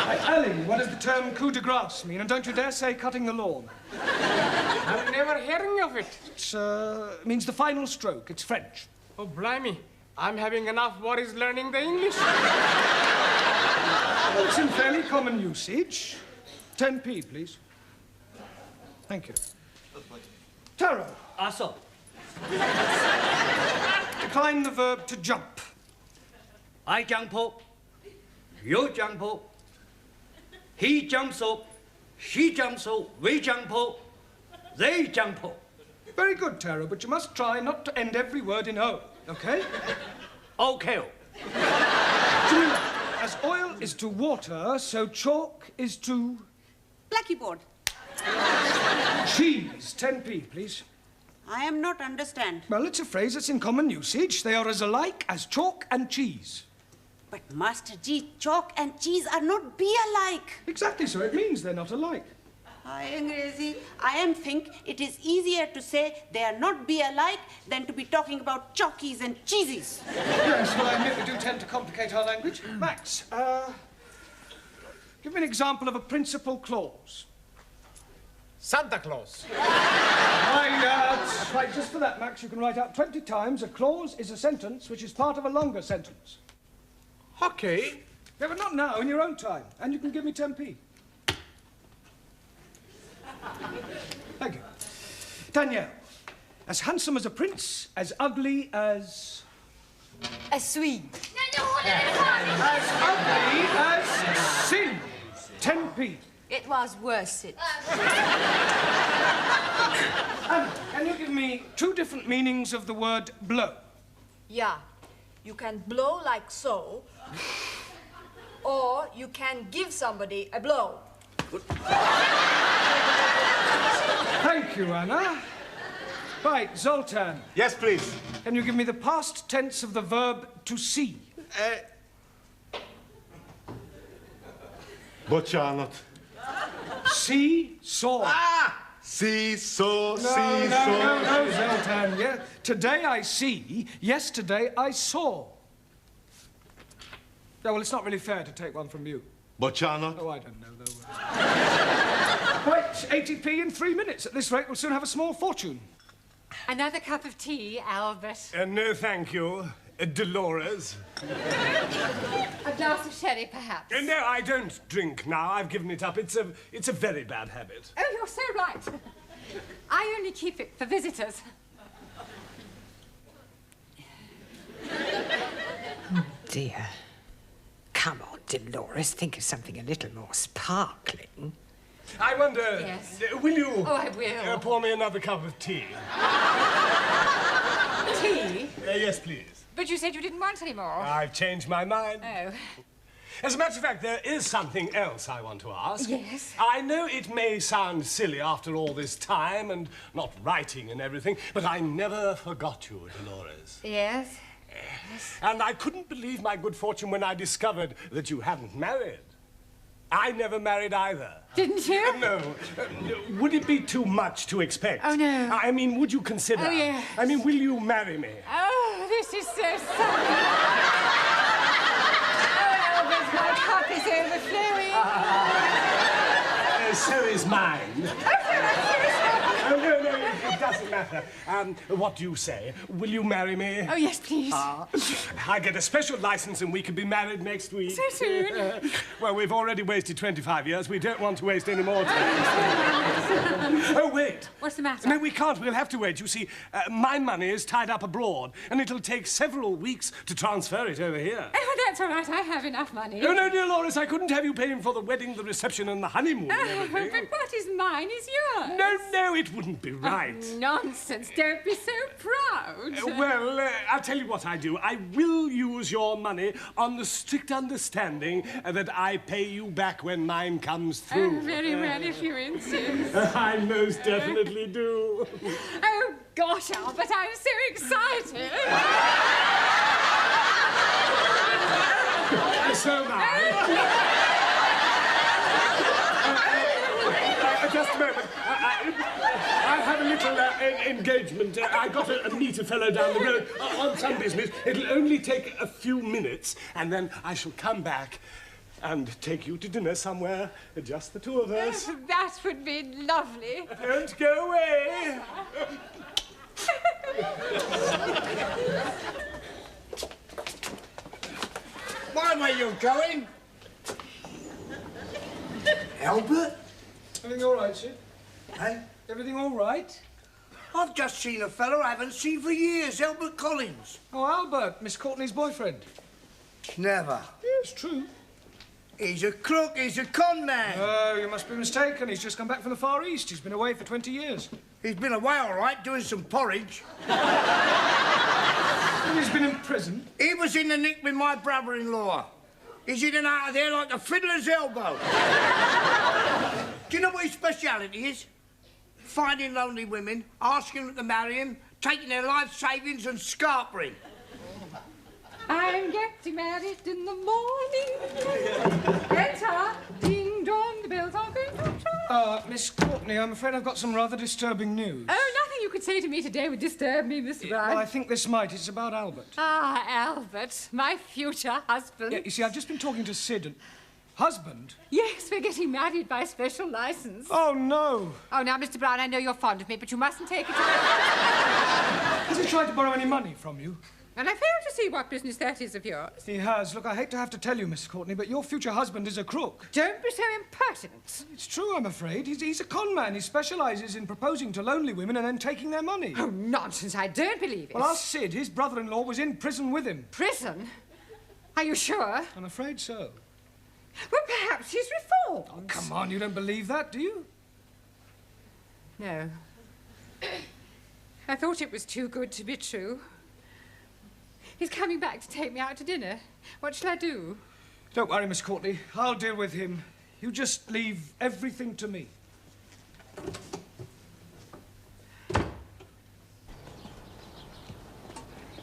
Speaker 3: Hey, Ali, what does the term coup de grace mean? And don't you dare say cutting the lawn.
Speaker 11: I'm never hearing of it.
Speaker 3: It means the final stroke. It's French.
Speaker 11: Oh, blimey. I'm having enough worries learning the English.
Speaker 3: Well, it's in fairly common usage. 10p, please. Thank you. Taro.
Speaker 8: Also.
Speaker 3: Decline the verb to jump.
Speaker 8: I jump up. You jump up. He jumps up. She jumps up. We jump up. They jump up.
Speaker 3: Very good, Taro, but you must try not to end every word in O, OK?
Speaker 8: OK.
Speaker 3: Jamila, as oil is to water, so chalk is to...
Speaker 7: Blackboard.
Speaker 3: Cheese. 10p, please.
Speaker 7: I am not understand.
Speaker 3: Well, it's a phrase that's in common usage. They are as alike as chalk and cheese.
Speaker 7: But, Master G, chalk and cheese are not be alike.
Speaker 3: Exactly, so it means they're not alike.
Speaker 7: Hi, Angrezi. I am think it is easier to say they are not be alike than to be talking about chalkies and cheesies.
Speaker 3: Yes, well, I admit we do tend to complicate our language. Max, give me an example of a principal clause.
Speaker 13: Santa Claus.
Speaker 3: Right, just for that, Max, you can write out 20 times a clause is a sentence which is part of a longer sentence.
Speaker 13: Okay.
Speaker 3: Yeah, but not now, in your own time. And you can give me 10p. Thank you. Danielle, as handsome as a prince, as ugly as...
Speaker 15: A Swede.
Speaker 3: As ugly as sin. 10p.
Speaker 15: It was worth it.
Speaker 3: Anna, can you give me 2 different meanings of the word blow?
Speaker 5: Yeah. You can blow like so, or you can give somebody a blow.
Speaker 3: Thank you, Anna. Right, Zoltan.
Speaker 4: Yes, please.
Speaker 3: Can you give me the past tense of the verb to see?
Speaker 4: Bocsánat.
Speaker 3: See, saw.
Speaker 4: Ah! See, saw,
Speaker 3: No, Zoltan, yeah. Today I see, yesterday I saw. Yeah, well, it's not really fair to take one from you.
Speaker 4: Bocsánat.
Speaker 3: Oh, I don't know, though. Right, 80p in 3 minutes. At this rate, we'll soon have a small fortune.
Speaker 1: Another cup of tea, Albert.
Speaker 19: No, thank you, Dolores.
Speaker 1: A glass of sherry, perhaps?
Speaker 19: No, I don't drink now. I've given it up. It's a very bad habit.
Speaker 1: Oh, you're so right. I only keep it for visitors.
Speaker 20: Dear. Come on, Dolores, think of something a little more sparkling.
Speaker 19: I wonder,
Speaker 1: Yes.
Speaker 19: Will you
Speaker 1: Oh, I will.
Speaker 19: pour me another cup of tea?
Speaker 1: Tea?
Speaker 19: Yes, please.
Speaker 1: But you said you didn't want any more.
Speaker 19: I've changed my mind.
Speaker 1: Oh.
Speaker 19: As a matter of fact, there is something else I want to ask.
Speaker 1: Yes?
Speaker 19: I know it may sound silly after all this time and not writing and everything, but I never forgot you, Dolores.
Speaker 1: Yes?
Speaker 19: And I couldn't believe my good fortune when I discovered that you hadn't married. I never married either.
Speaker 1: Didn't you?
Speaker 19: No. Would it be too much to expect?
Speaker 1: Oh, no.
Speaker 19: I mean, would you consider?
Speaker 1: Oh, yes.
Speaker 19: I mean, will you marry me?
Speaker 1: Oh, this is so sunny. Oh, Albert, my cup is overflowing.
Speaker 19: So is mine. Oh, no, it doesn't matter. What do you say? Will you marry me?
Speaker 1: Oh, yes, please.
Speaker 19: I get a special license and we can be married next week.
Speaker 1: So soon?
Speaker 19: Well, we've already wasted 25 years. We don't want to waste any more time. Oh, wait.
Speaker 1: What's the matter?
Speaker 19: No, we can't. We'll have to wait. You see, my money is tied up abroad, and it'll take several weeks to transfer it over here.
Speaker 1: Oh, that's all right. I have enough money.
Speaker 19: Oh, no, dear Loris, I couldn't have you paying for the wedding, the reception, and the honeymoon and everything.
Speaker 1: But what is mine is yours.
Speaker 19: No, it wouldn't be right.
Speaker 1: Oh, nonsense. Don't be so proud.
Speaker 19: Well, I'll tell you what I do. I will use your money on the strict understanding that I pay you back when mine comes through.
Speaker 1: Oh, very well, if you insist.
Speaker 19: I most definitely do.
Speaker 1: Oh, gosh, Albert, I'm so excited.
Speaker 19: So am I. Just a moment. I have a little engagement. I got to meet a fellow down the road on some business. It'll only take a few minutes, and then I shall come back and take you to dinner somewhere, just the two of us.
Speaker 1: Oh, that would be lovely.
Speaker 19: Don't go away.
Speaker 2: Mind where you're going. Albert?
Speaker 3: Everything all right, Sid?
Speaker 2: Hey?
Speaker 3: Everything all right?
Speaker 2: I've just seen a fellow I haven't seen for years, Albert Collins.
Speaker 3: Oh, Albert, Miss Courtney's boyfriend.
Speaker 2: Never.
Speaker 3: Yes, true.
Speaker 2: He's a crook, he's a con man.
Speaker 3: Oh, you must be mistaken. He's just come back from the Far East. He's been away for 20 years.
Speaker 2: He's been away all right, doing some porridge.
Speaker 3: He's been in prison.
Speaker 2: He was in the nick with my brother-in-law. He's in and out of there like a fiddler's elbow. Do you know what his speciality is? Finding lonely women, asking them to marry him, taking their life savings and scarpering.
Speaker 1: I'm getting married in the morning. Enter. Ding dong, the bells are going to chime.
Speaker 3: Miss Courtney, I'm afraid I've got some rather disturbing news.
Speaker 1: Oh, nothing you could say to me today would disturb me, Miss Brown.
Speaker 3: Well, I think this might. It's about Albert.
Speaker 1: Ah, Albert, my future husband.
Speaker 3: Yeah, you see, I've just been talking to Sid and... Husband?
Speaker 1: Yes, we're getting married by special license.
Speaker 3: Oh, no.
Speaker 1: Oh, now, Mr. Brown, I know you're fond of me, but you mustn't take it...
Speaker 3: Has he tried to borrow any money from you?
Speaker 1: And I fail to see what business that is of yours.
Speaker 3: He has. Look, I hate to have to tell you, Miss Courtney, but your future husband is a crook.
Speaker 1: Don't be so impertinent.
Speaker 3: It's true, I'm afraid. He's a con man. He specialises in proposing to lonely women and then taking their money.
Speaker 1: Oh, nonsense. I don't believe it.
Speaker 3: Well, ask Sid. His brother-in-law was in prison with him.
Speaker 1: Prison? Are you sure?
Speaker 3: I'm afraid so.
Speaker 1: Well, perhaps he's reformed.
Speaker 3: Oh, come on. You don't believe that, do you?
Speaker 1: No. I thought it was too good to be true. He's coming back to take me out to dinner. What shall I do?
Speaker 3: Don't worry, Miss Courtney. I'll deal with him. You just leave everything to me.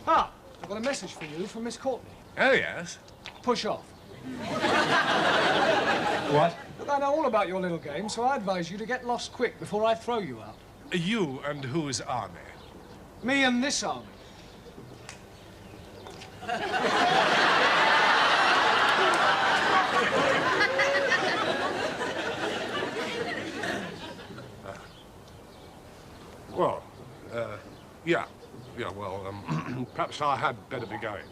Speaker 3: Ah, I've got a message for you from Miss Courtney.
Speaker 19: Oh, yes?
Speaker 3: Push off.
Speaker 19: What?
Speaker 3: Look, I know all about your little game, so I advise you to get lost quick before I throw you out.
Speaker 19: You and whose army?
Speaker 3: Me and this army.
Speaker 19: Well, yeah. Yeah, well, perhaps I had better be going.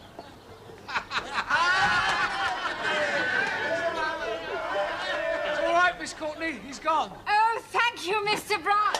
Speaker 3: It's all right, Miss Courtney. He's gone.
Speaker 1: Oh, thank you, Mr. Brown.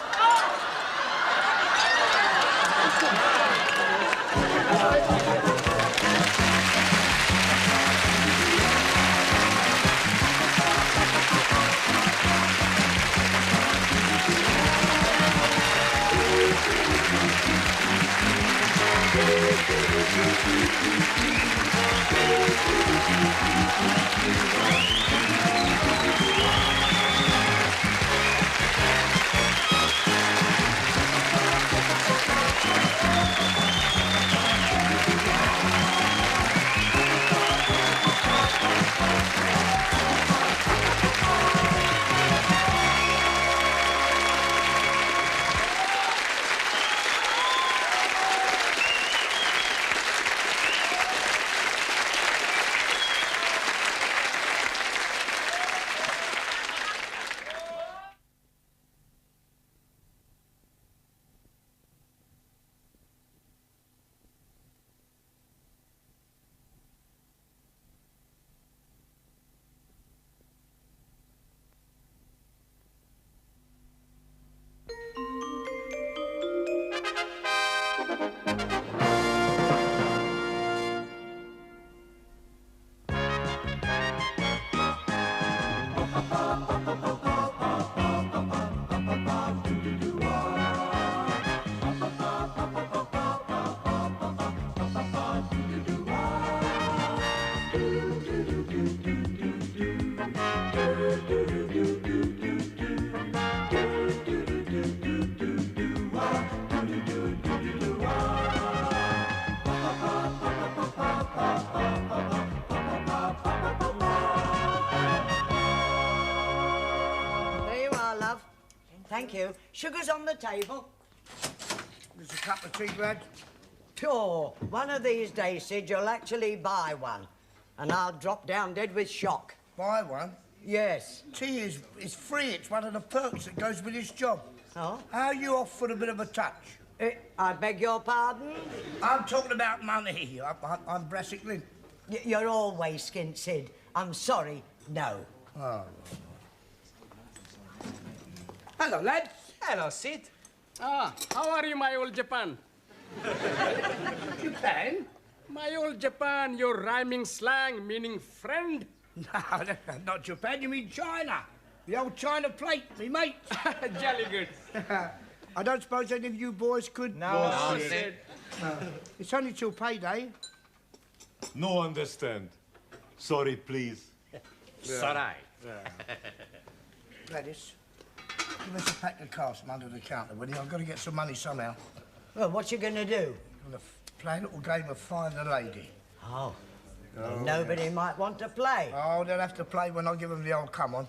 Speaker 21: thank you. Sugar's on the table.
Speaker 2: There's a cup of tea, lad.
Speaker 21: Sure. One of these days, Sid, you'll actually buy one. And I'll drop down dead with shock.
Speaker 2: Buy one?
Speaker 21: Yes.
Speaker 2: Tea is free. It's one of the perks that goes with this job.
Speaker 21: Oh?
Speaker 2: How are you off for a bit of a touch?
Speaker 21: I beg your pardon?
Speaker 2: I'm talking about money. I'm Brassic Lynn.
Speaker 21: You're always skint, Sid. I'm sorry, no.
Speaker 2: Oh. Hello, lads.
Speaker 14: Hello, Sid.
Speaker 11: Ah, how are you, my old Japan?
Speaker 2: Japan?
Speaker 11: My old Japan, your rhyming slang meaning friend?
Speaker 2: No, not Japan. You mean China. The old China plate, me mate.
Speaker 11: Jolly good.
Speaker 2: I don't suppose any of you boys could...
Speaker 11: No, Sid.
Speaker 2: It's only till payday.
Speaker 4: No understand. Sorry, please.
Speaker 9: Sorry.
Speaker 2: Gladys, give us a pack of cards from under the counter, will you? I've got to get some money somehow.
Speaker 21: Well, what you gonna do?
Speaker 2: I'm going to play a little game of Find the Lady.
Speaker 21: Oh. Well, nobody might want to play.
Speaker 2: Oh, they'll have to play when I give them the old come on.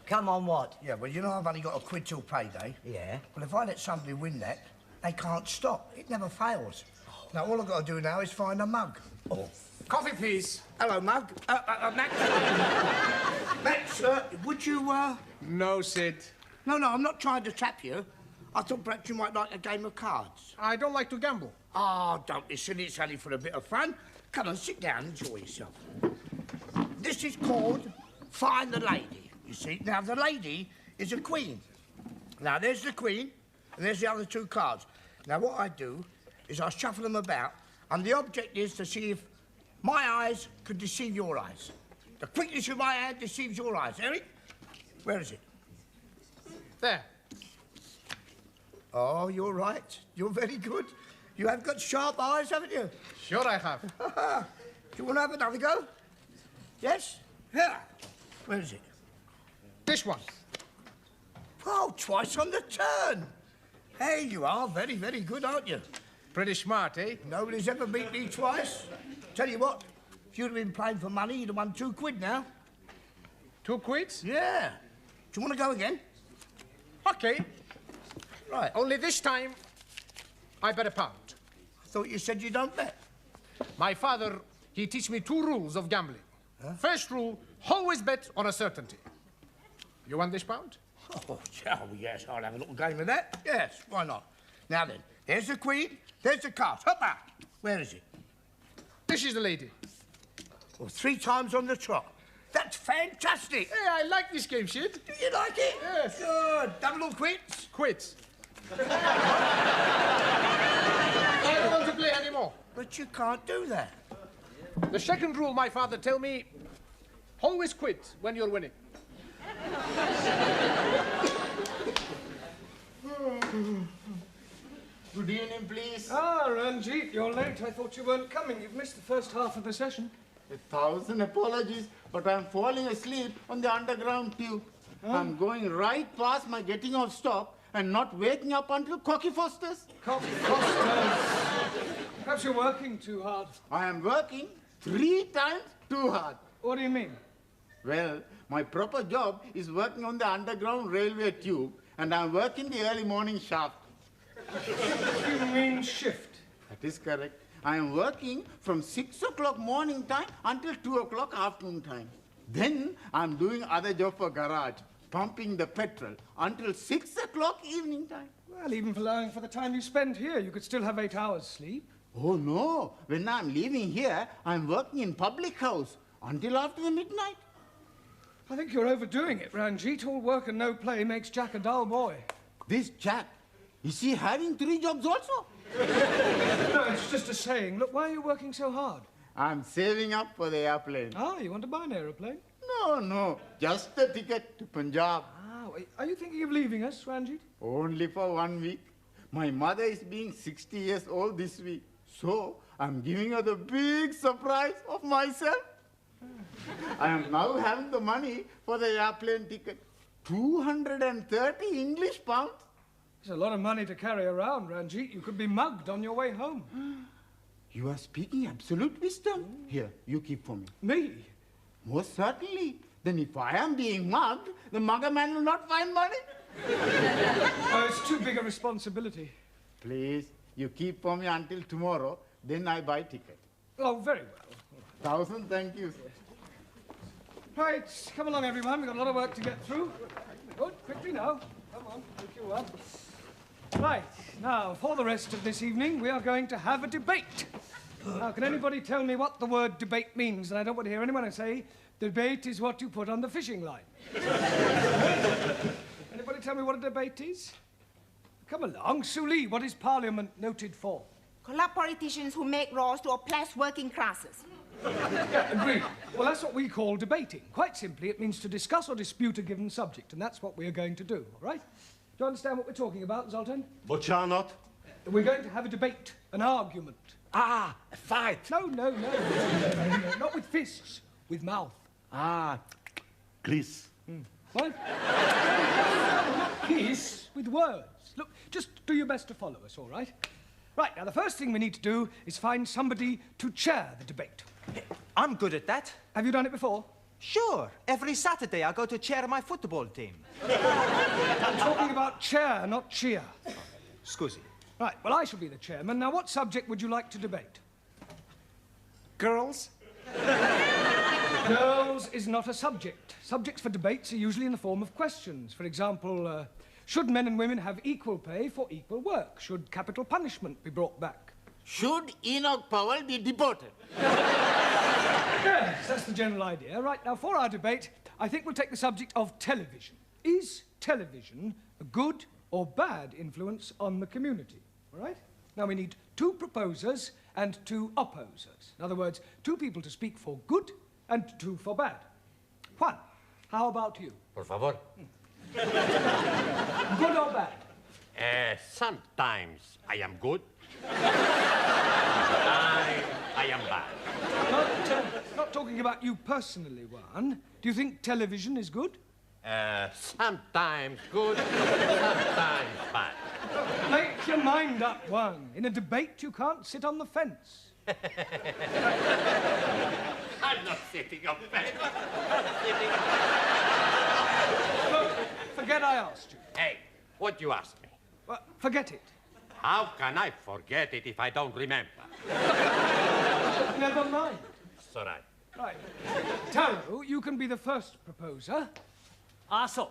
Speaker 21: Come on what?
Speaker 2: Yeah, well, you know I've only got a quid till payday.
Speaker 21: Yeah.
Speaker 2: Well, if I let somebody win that, they can't stop. It never fails. Now, all I've got to do now is find a mug.
Speaker 13: Oh. Coffee, please.
Speaker 2: Hello, mug. Max. Max, would you,
Speaker 13: No, Sid.
Speaker 2: No, I'm not trying to trap you. I thought perhaps you might like a game of cards.
Speaker 13: I don't like to gamble.
Speaker 2: Oh, don't listen. It's only for a bit of fun. Come on, sit down, enjoy yourself. This is called Find the Lady, you see. Now, the lady is a queen. Now, there's the queen, and there's the other two cards. Now, what I do is I shuffle them about, and the object is to see if my eyes could deceive your eyes. The quickness of my hand deceives your eyes. Eric, where is it?
Speaker 13: There.
Speaker 2: Oh, you're right. You're very good. You have got sharp eyes, haven't you?
Speaker 13: Sure I have.
Speaker 2: Do you want to have another go? Yes? Yeah. Where is it?
Speaker 13: This one.
Speaker 2: Oh, twice on the turn. Hey, you are very, very good, aren't you?
Speaker 13: Pretty smart, eh?
Speaker 2: Nobody's ever beat me twice. Tell you what, if you'd have been playing for money, you'd have won 2 quid now.
Speaker 13: 2 quids?
Speaker 2: Yeah. Do you want to go again?
Speaker 13: Okay.
Speaker 2: Right.
Speaker 13: Only this time, I bet £1.
Speaker 2: I thought you said you don't bet.
Speaker 13: My father, he teach me 2 rules of gambling. Huh? First rule, always bet on a certainty. You want this £1?
Speaker 2: Oh, yes, I'll have a little game of that. Yes, why not? Now then, there's the queen, there's the cards. Hoppa! Where is it?
Speaker 13: This is the lady.
Speaker 2: Well, 3 times on the trot. That's fantastic.
Speaker 13: Hey, I like this game, Sid.
Speaker 2: Do you like it?
Speaker 13: Yes.
Speaker 2: Good. Double or quits?
Speaker 13: Quits. I don't want to play anymore.
Speaker 2: But you can't do that.
Speaker 13: The second rule my father tell me, always quit when you're winning.
Speaker 6: Good evening, please.
Speaker 3: Ah, Ranjit, you're late. I thought you weren't coming. You've missed the first half of the session.
Speaker 6: 1,000 apologies, but I'm falling asleep on the underground tube. I'm going right past my getting off stop and not waking up until Cocky Foster's.
Speaker 3: Cocky Foster's. Perhaps you're working too hard.
Speaker 6: I am working 3 times too hard.
Speaker 3: What do you mean?
Speaker 6: Well, my proper job is working on the underground railway tube, and I'm working the early morning shaft.
Speaker 3: You mean shift?
Speaker 6: That is correct. I am working from 6 o'clock morning time until 2 o'clock afternoon time. Then I'm doing other job for garage, pumping the petrol until 6 o'clock evening time.
Speaker 3: Well, even for allowing for the time you spend here, you could still have 8 hours sleep.
Speaker 6: Oh, no. When I'm leaving here, I'm working in public house until after the midnight.
Speaker 3: I think you're overdoing it, Ranjit. All work and no play makes Jack a dull boy.
Speaker 6: This Jack, is he having 3 jobs also?
Speaker 3: No, it's just a saying. Look, why are you working so hard?
Speaker 6: I'm saving up for the airplane.
Speaker 3: Ah, you want to buy an aeroplane?
Speaker 6: No, just the ticket to Punjab.
Speaker 3: Ah, are you thinking of leaving us, Ranjit?
Speaker 6: Only for 1 week. My mother is being 60 years old this week. So, I'm giving her the big surprise of myself. I am now having the money for the airplane ticket. 230 English pounds.
Speaker 3: It's a lot of money to carry around, Ranjit. You could be mugged on your way home.
Speaker 6: You are speaking absolute wisdom. Here, you keep for me.
Speaker 3: Me?
Speaker 6: Most certainly. Then if I am being mugged, the mugger man will not find money.
Speaker 3: Oh, it's too big a responsibility.
Speaker 6: Please, you keep for me until tomorrow, then I buy ticket.
Speaker 3: Oh, very well.
Speaker 6: 1,000 thank you, sir.
Speaker 3: Right, come along, everyone. We've got a lot of work to get through. Good, quickly now. Come on, take you up. Right, now, for the rest of this evening, we are going to have a debate. Now, can anybody tell me what the word debate means? And I don't want to hear anyone say, debate is what you put on the fishing line. Anybody tell me what a debate is? Come along. Suli, what is Parliament noted for?
Speaker 10: Corrupt politicians who make laws to oppress working classes.
Speaker 3: Yeah, agreed. Well, that's what we call debating. Quite simply, it means to discuss or dispute a given subject, and that's what we are going to do, all right? Do you understand what we're talking about, Zoltan?
Speaker 4: Bocsánat.
Speaker 3: We're going to have a debate, an argument.
Speaker 14: Ah, a fight.
Speaker 3: No, not with fists, with mouth.
Speaker 14: Ah,
Speaker 4: Kiss.
Speaker 3: What? Not kiss, with words. Look, just do your best to follow us, all right? Right, now the first thing we need to do is find somebody to chair the debate.
Speaker 14: I'm good at that.
Speaker 3: Have you done it before?
Speaker 14: Sure. Every Saturday I go to chair my football team.
Speaker 3: I'm talking about chair, not cheer.
Speaker 14: Scusi.
Speaker 3: Right, well, I shall be the chairman. Now, what subject would you like to debate?
Speaker 13: Girls?
Speaker 3: Girls is not a subject. Subjects for debates are usually in the form of questions. For example, should men and women have equal pay for equal work? Should capital punishment be brought back?
Speaker 6: Should Enoch Powell be deported?
Speaker 3: Yes, that's the general idea. Right, now, for our debate, I think we'll take the subject of television. Is television a good or bad influence on the community? All right? Now, we need 2 proposers and 2 opposers. In other words, 2 people to speak for good and 2 for bad. Juan, how about you?
Speaker 9: Por favor.
Speaker 3: Good or bad?
Speaker 9: Sometimes I am good. Sometimes I am bad.
Speaker 3: Not talking about you personally, Juan. Do you think television is good?
Speaker 9: Sometimes good, sometimes bad.
Speaker 3: Make your mind up, Juan. In a debate, you can't sit on the fence.
Speaker 9: I'm not sitting on fence.
Speaker 3: Look, forget I asked you.
Speaker 9: Hey, what you asked me?
Speaker 3: Well, forget it.
Speaker 9: How can I forget it if I don't remember?
Speaker 3: Never mind.
Speaker 9: It's all right.
Speaker 3: Right. Taro, you can be the first proposer.
Speaker 8: Also.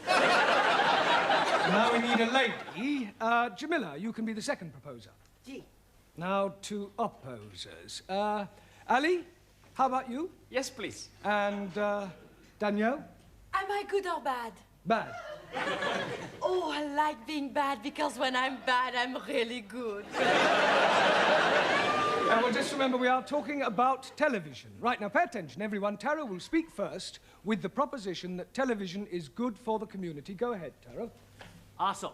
Speaker 3: Now we need a lady. Jamila, you can be the second proposer.
Speaker 21: Gee.
Speaker 3: Now 2 opposers. Ali, how about you?
Speaker 11: Yes, please.
Speaker 3: And Danielle?
Speaker 15: Am I good or bad?
Speaker 3: Bad.
Speaker 15: Oh, I like being bad because when I'm bad, I'm really good.
Speaker 3: Well, just remember, we are talking about television. Right, now pay attention, everyone. Taro will speak first with the proposition that television is good for the community. Go ahead, Taro.
Speaker 8: Also.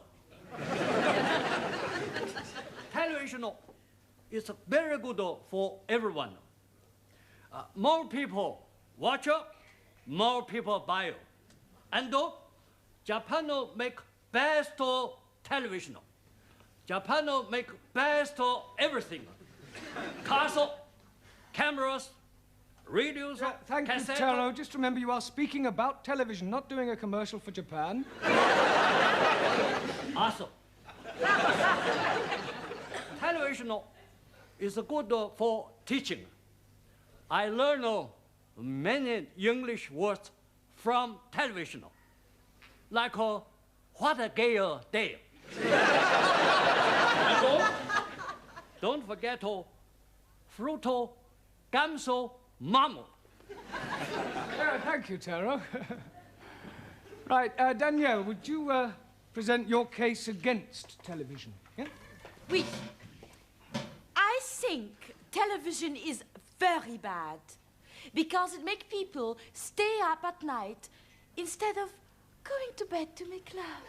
Speaker 8: Television is very good for everyone. More people watch it, more people buy it. And Japan make best television. Japan make best everything. Cars, cameras, radios,
Speaker 3: Thank you,
Speaker 8: cassette.
Speaker 3: Taro. Just remember, you are speaking about television, not doing a commercial for Japan.
Speaker 8: Also, television is good for teaching. I learn many English words from television, like what a gay day. And don't forget fruto, gamso, mamo.
Speaker 3: Thank you, Taro. Right, Danielle, would you present your case against television? Yeah?
Speaker 15: Oui. I think television is very bad because it makes people stay up at night instead of going to bed to make love.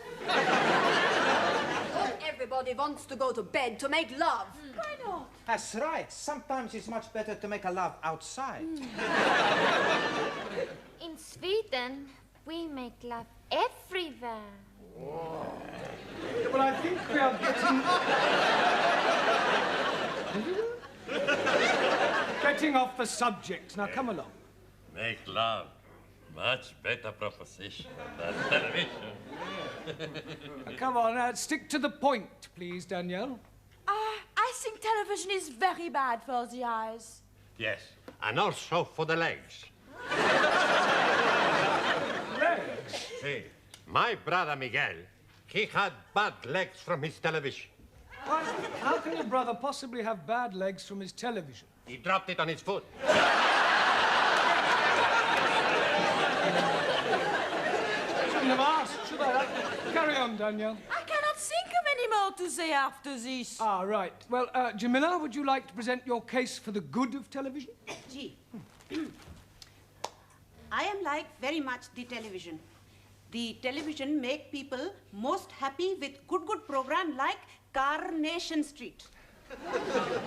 Speaker 5: Not everybody wants to go to bed to make love.
Speaker 15: Why not?
Speaker 14: That's right. Sometimes it's much better to make a love outside.
Speaker 16: In Sweden, we make love everywhere.
Speaker 3: Well, I think we are getting off the subject. Now, come along.
Speaker 9: Make love. Much better proposition than television.
Speaker 3: Come on, stick to the point, please, Danielle.
Speaker 15: I think television is very bad for the eyes.
Speaker 9: Yes, and also for the legs.
Speaker 3: Legs?
Speaker 9: See, my brother Miguel, he had bad legs from his television.
Speaker 3: How can your brother possibly have bad legs from his television?
Speaker 9: He dropped it on his foot.
Speaker 3: Shouldn't have asked, should I? Carry on, Danielle.
Speaker 15: I cannot think of any more to say after this.
Speaker 3: Ah, right. Well, Jamila, would you like to present your case for the good of television?
Speaker 7: Gee. I am like very much the television. The television make people most happy with good program like Coronation Street.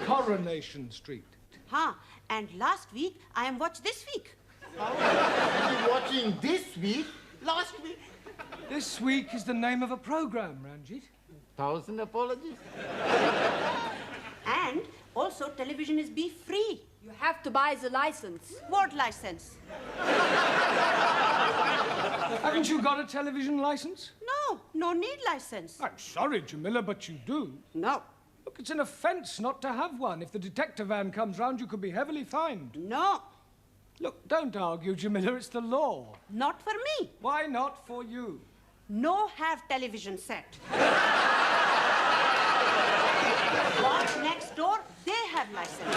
Speaker 3: Coronation Street.
Speaker 7: Huh. And last week, I am watched this week.
Speaker 6: You're watching this week? Last week?
Speaker 3: This week is the name of a program, Ranjit.
Speaker 6: 1,000 apologies.
Speaker 7: And also, television is be free.
Speaker 5: You have to buy the license.
Speaker 7: What license?
Speaker 3: Haven't you got a television license?
Speaker 7: No need license.
Speaker 3: I'm sorry, Jamila, but you do.
Speaker 7: No.
Speaker 3: Look, it's an offence not to have one. If the detective van comes round, you could be heavily fined.
Speaker 7: No.
Speaker 3: Look, don't argue, Jamila. It's the law.
Speaker 7: Not for me.
Speaker 3: Why not for you?
Speaker 7: No have television set. But next door, they have license.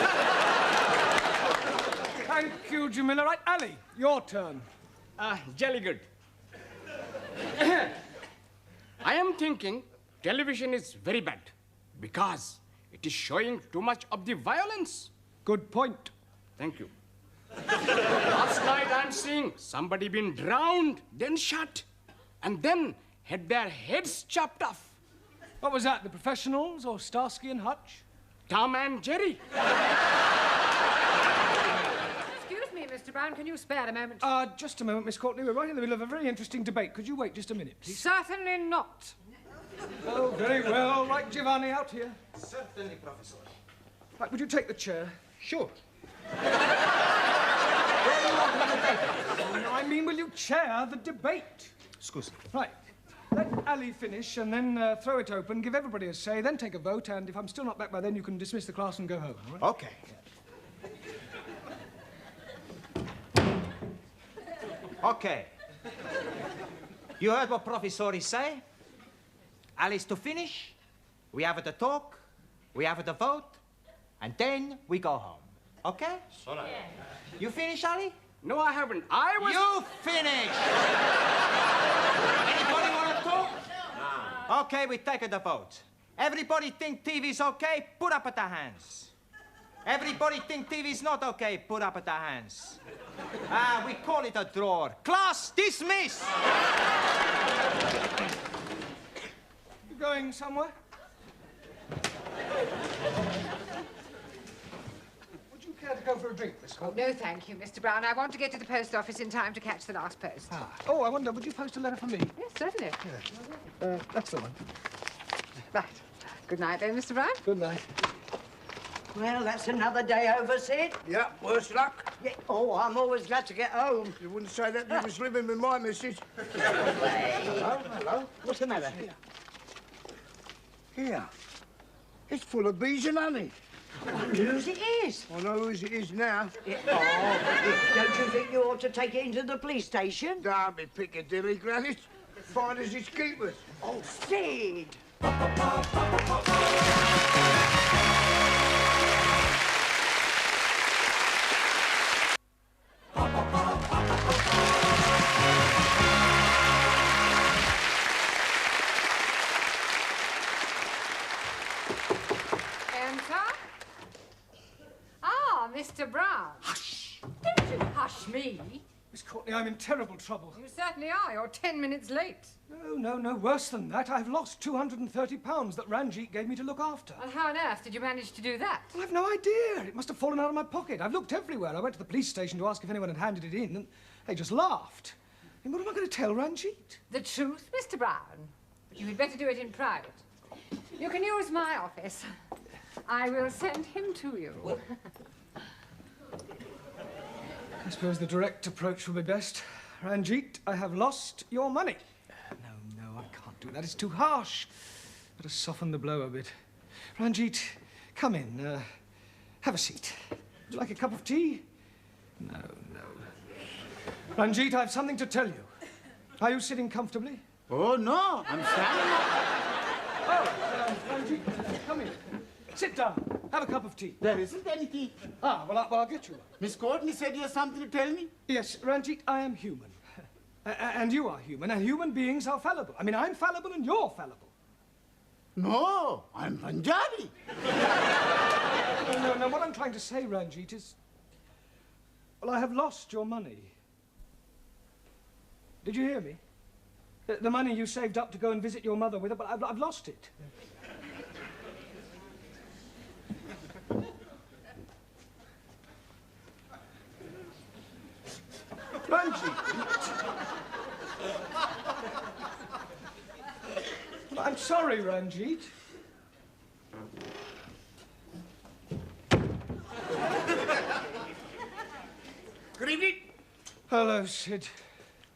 Speaker 3: Thank you, Jamila. Right, Ali, your turn.
Speaker 11: Jolly good. I am thinking television is very bad because it is showing too much of the violence.
Speaker 3: Good point.
Speaker 11: Thank you. Last night I'm seeing somebody been drowned, then shot, and then had their heads chopped off.
Speaker 3: What was that, the Professionals or Starsky and Hutch?
Speaker 11: Tom and Jerry.
Speaker 1: Excuse me, Mr. Brown, can you spare a moment?
Speaker 3: Just a moment, Miss Courtney. We're right in the middle of a very interesting debate. Could you wait just a minute, please?
Speaker 1: Certainly not.
Speaker 3: Oh, very well. Right, Giovanni, out here.
Speaker 14: Certainly, Professor.
Speaker 3: Right, would you take the chair?
Speaker 14: Sure.
Speaker 3: No, I mean, will you chair the debate?
Speaker 14: Excuse me.
Speaker 3: Right. Let Ali finish and then throw it open, give everybody a say, then take a vote, and if I'm still not back by then, you can dismiss the class and go home, all right?
Speaker 14: Okay. Okay. You heard what Professor say? Alice to finish, we have a talk, we have a vote, and then we go home. Okay?
Speaker 9: Sorry.
Speaker 14: You finish, Ali?
Speaker 11: No, I haven't. I was...
Speaker 14: You finish! Anybody want to talk? No. Okay, we take the vote. Everybody think TV's okay? Put up at the hands. Everybody think TV's not okay? Put up at the hands. We call it a draw. Class, dismiss!
Speaker 3: You going somewhere? Would you care to go for a drink, Miss Courtney?
Speaker 1: No, thank you, Mr. Brown. I want to get to the post office in time to catch the last post.
Speaker 3: Oh, I wonder, would you post a letter for me?
Speaker 1: Yes, certainly.
Speaker 3: Yeah. That's the one.
Speaker 1: Right. Good night, then, Mr. Brown.
Speaker 3: Good night.
Speaker 21: Well, that's another day over, Sid.
Speaker 2: Yeah, worse luck.
Speaker 21: Yeah. Oh, I'm always glad to get home.
Speaker 2: You wouldn't say that if you was living with my missus.
Speaker 21: Hello, hello. What's the matter?
Speaker 2: Here. It's full of bees and honey.
Speaker 21: Whose it is?
Speaker 2: I know whose it is now.
Speaker 21: Don't you think you ought to take it into the police station?
Speaker 2: Don't be Piccadilly, Granny. Find us its keepers.
Speaker 21: Oh, Sid!
Speaker 1: Mr. Brown. Hush! Don't you hush me.
Speaker 3: Miss Courtney, I'm in terrible trouble.
Speaker 1: You certainly are. You're 10 minutes late.
Speaker 3: No, worse than that. I've lost £230 that Ranjit gave me to look after.
Speaker 1: Well, how on earth did you manage to do that?
Speaker 3: Well, I've no idea. It must have fallen out of my pocket. I've looked everywhere. I went to the police station to ask if anyone had handed it in, and they just laughed. I mean, what am I going to tell Ranjit?
Speaker 1: The truth, Mr. Brown. But you had better do it in private. You can use my office. I will send him to you.
Speaker 3: I suppose the direct approach will be best. Ranjit, I have lost your money. No, I can't do that. It's too harsh. Better soften the blow a bit. Ranjit, come in. Have a seat. Would you like a cup of tea? No. Ranjit, I have something to tell you. Are you sitting comfortably?
Speaker 6: Oh, no, I'm standing up.
Speaker 3: Ranjit, come in. Sit down. Have a cup of tea.
Speaker 6: There isn't any tea.
Speaker 3: Well, I'll get you one.
Speaker 6: Miss Courtney said you have something to tell me?
Speaker 3: Yes, Ranjit, I am human. And you are human, and human beings are fallible. I mean, I'm fallible and you're fallible.
Speaker 6: No, I'm Punjabi.
Speaker 3: No, what I'm trying to say, Ranjit, is... Well, I have lost your money. Did you hear me? The money you saved up to go and visit your mother with, but I've lost it. Ranjit. I'm sorry, Ranjit.
Speaker 2: Good evening.
Speaker 3: Hello, Sid.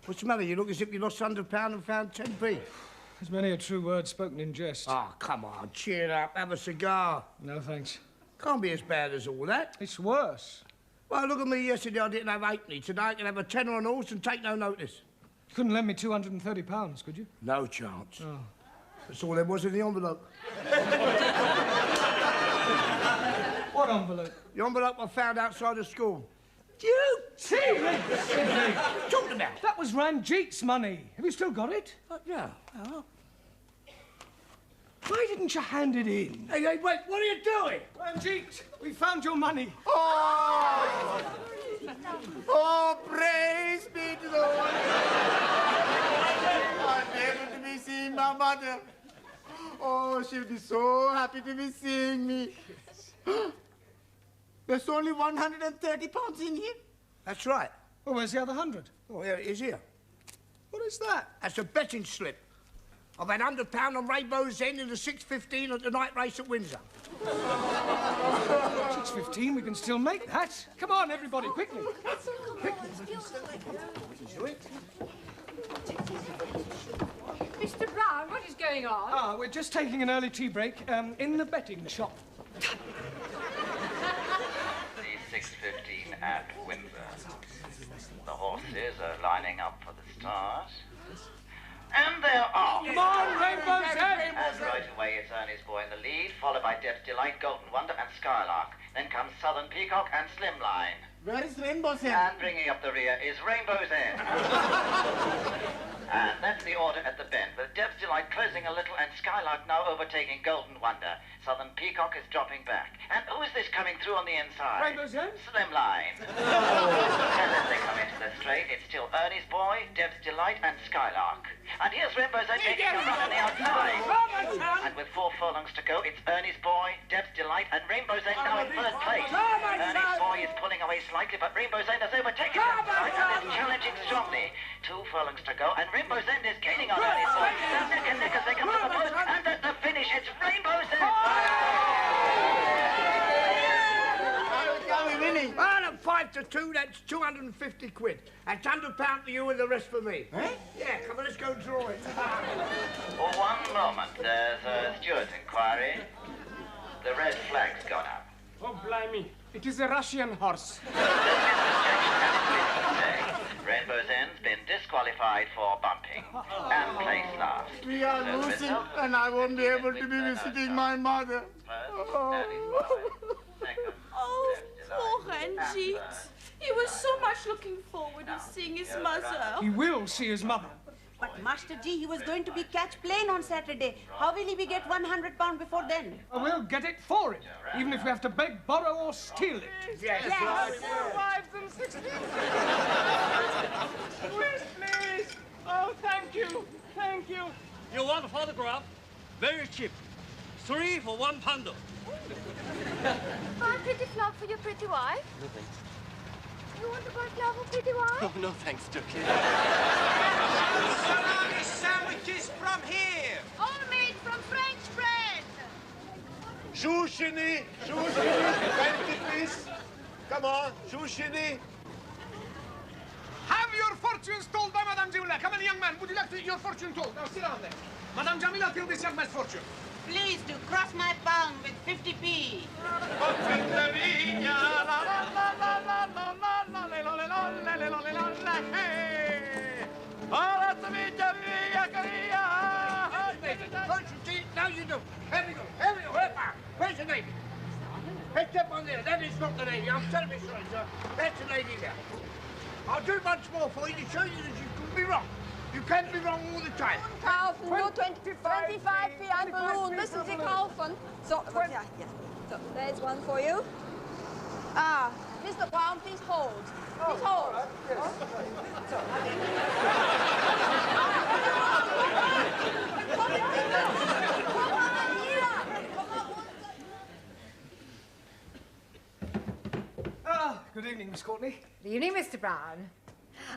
Speaker 2: What's the matter? You look as if you lost £100 and found 10p.
Speaker 3: There's many a true word spoken in jest.
Speaker 2: Oh, come on, cheer up. Have a cigar.
Speaker 3: No, thanks.
Speaker 2: Can't be as bad as all that.
Speaker 3: It's worse.
Speaker 2: Well, look at me yesterday. I didn't have 8p. Today I can have a tenner on horse and take no notice.
Speaker 3: You couldn't lend me £230, could you?
Speaker 2: No chance.
Speaker 3: Oh.
Speaker 2: That's all there was in the envelope.
Speaker 3: What envelope?
Speaker 2: The envelope I found outside the school.
Speaker 3: You seriously?
Speaker 2: Talking about?
Speaker 3: That was Ranjit's money. Have you still got it?
Speaker 2: Yeah. Oh.
Speaker 3: Why didn't you hand it in?
Speaker 2: Hey, wait, what are you doing?
Speaker 3: Ranjit, we found your money.
Speaker 6: Oh, praise be to the Lord. I'm able to be seeing my mother. Oh, she'll be so happy to be seeing me. There's only £130 in here.
Speaker 2: That's right.
Speaker 3: Well, where's the other 100?
Speaker 2: Oh, here it is here.
Speaker 3: What is that?
Speaker 2: That's a betting slip. I've had £100 on Rainbow's End in the 6:15 at the night race at Windsor.
Speaker 3: 6:15, we can still make that. Come on, everybody, quickly.
Speaker 1: Mr. Brown, what is going on?
Speaker 3: We're just taking an early tea break in the betting shop.
Speaker 12: The 6:15 at Windsor. The horses are lining up for the start. And they're off.
Speaker 3: Come on, Rainbow's End!
Speaker 12: And right away it's Ernie's Boy in the lead, followed by Deb's Delight, Golden Wonder and Skylark. Then comes Southern Peacock and Slimline.
Speaker 6: Where is Rainbow's End?
Speaker 12: And bringing up the rear is Rainbow's End. And that's the order at the bend, with Deb's Delight closing a little and Skylark now overtaking Golden Wonder. Southern Peacock is dropping back. And who is this coming through on the inside?
Speaker 3: Rainbow's End?
Speaker 12: Slimline. And as they come into the straight, it's still Ernie's Boy, Deb's Delight and Skylark. And here's Rainbow's End taking a run on the outside. And with 4 furlongs to go, it's Ernie's Boy, Deb's Delight and Rainbow's End now in third place. Ernie's Boy is pulling away slightly, but Rainbow's End has overtaken him and is challenging strongly. 2 furlongs to go, and Rainbow's End is gaining on Ernie's Boy. Now neck and neck as they come to the post, and at the finish, it's Rainbow's End.
Speaker 6: Are we winning?
Speaker 2: Well, at 5-2, that's 250 quid. That's £100 for you and the rest for me.
Speaker 6: Eh?
Speaker 2: Yeah, come on, let's go draw it.
Speaker 12: For one moment, there's a steward's inquiry. The red flag's gone up.
Speaker 11: Oh, blimey. It is a Russian horse.
Speaker 12: Rainbow's End's been disqualified for bumping and placed last.
Speaker 6: We are
Speaker 12: So the
Speaker 6: losing,
Speaker 12: result is
Speaker 6: and I won't be able to be visiting my mother.
Speaker 15: Oh, poor Ranjit. He was so much looking forward to seeing his mother.
Speaker 3: He will see his mother.
Speaker 7: But Master G, he was going to be catch plane on Saturday. How will he be get £100 before then?
Speaker 3: We'll get it for him, even if we have to beg, borrow, or steal it.
Speaker 2: Yes.
Speaker 11: Wives and 16. Please. Oh, thank you. Thank you.
Speaker 8: You want a photograph? Very cheap. 3 for £1.
Speaker 16: Buy a pretty flower for your pretty wife?
Speaker 17: No, thanks.
Speaker 16: You want to buy a flower for pretty wife?
Speaker 17: Oh, no, thanks, Ducky.
Speaker 14: Salami sandwiches from here.
Speaker 16: All made from French bread.
Speaker 4: Shushini, 20 please. Come on, Shushini.
Speaker 11: Have you
Speaker 13: your fortunes told by Madame Jamila. Come on, young man. Would you like to your fortune told? Now, sit down there. Madame Jamila, tell this young man's fortune.
Speaker 7: Please do cross my palm with 50p.
Speaker 2: Now you do. Here we go. Where's the lady? Head up on there. That is not the lady. I'm terribly sorry, sir. That's the lady there. I'll do it once more for you to show you that you can be wrong. You can't be wrong all the time.
Speaker 5: Kaufen, nur 25p ein Balloon. Müssen Sie kaufen. So, ja, hier. So, there's one for you. Ah, Mr. Brown, please hold. Please hold.
Speaker 3: Good evening, Miss Courtney.
Speaker 1: Good evening, Mr. Brown.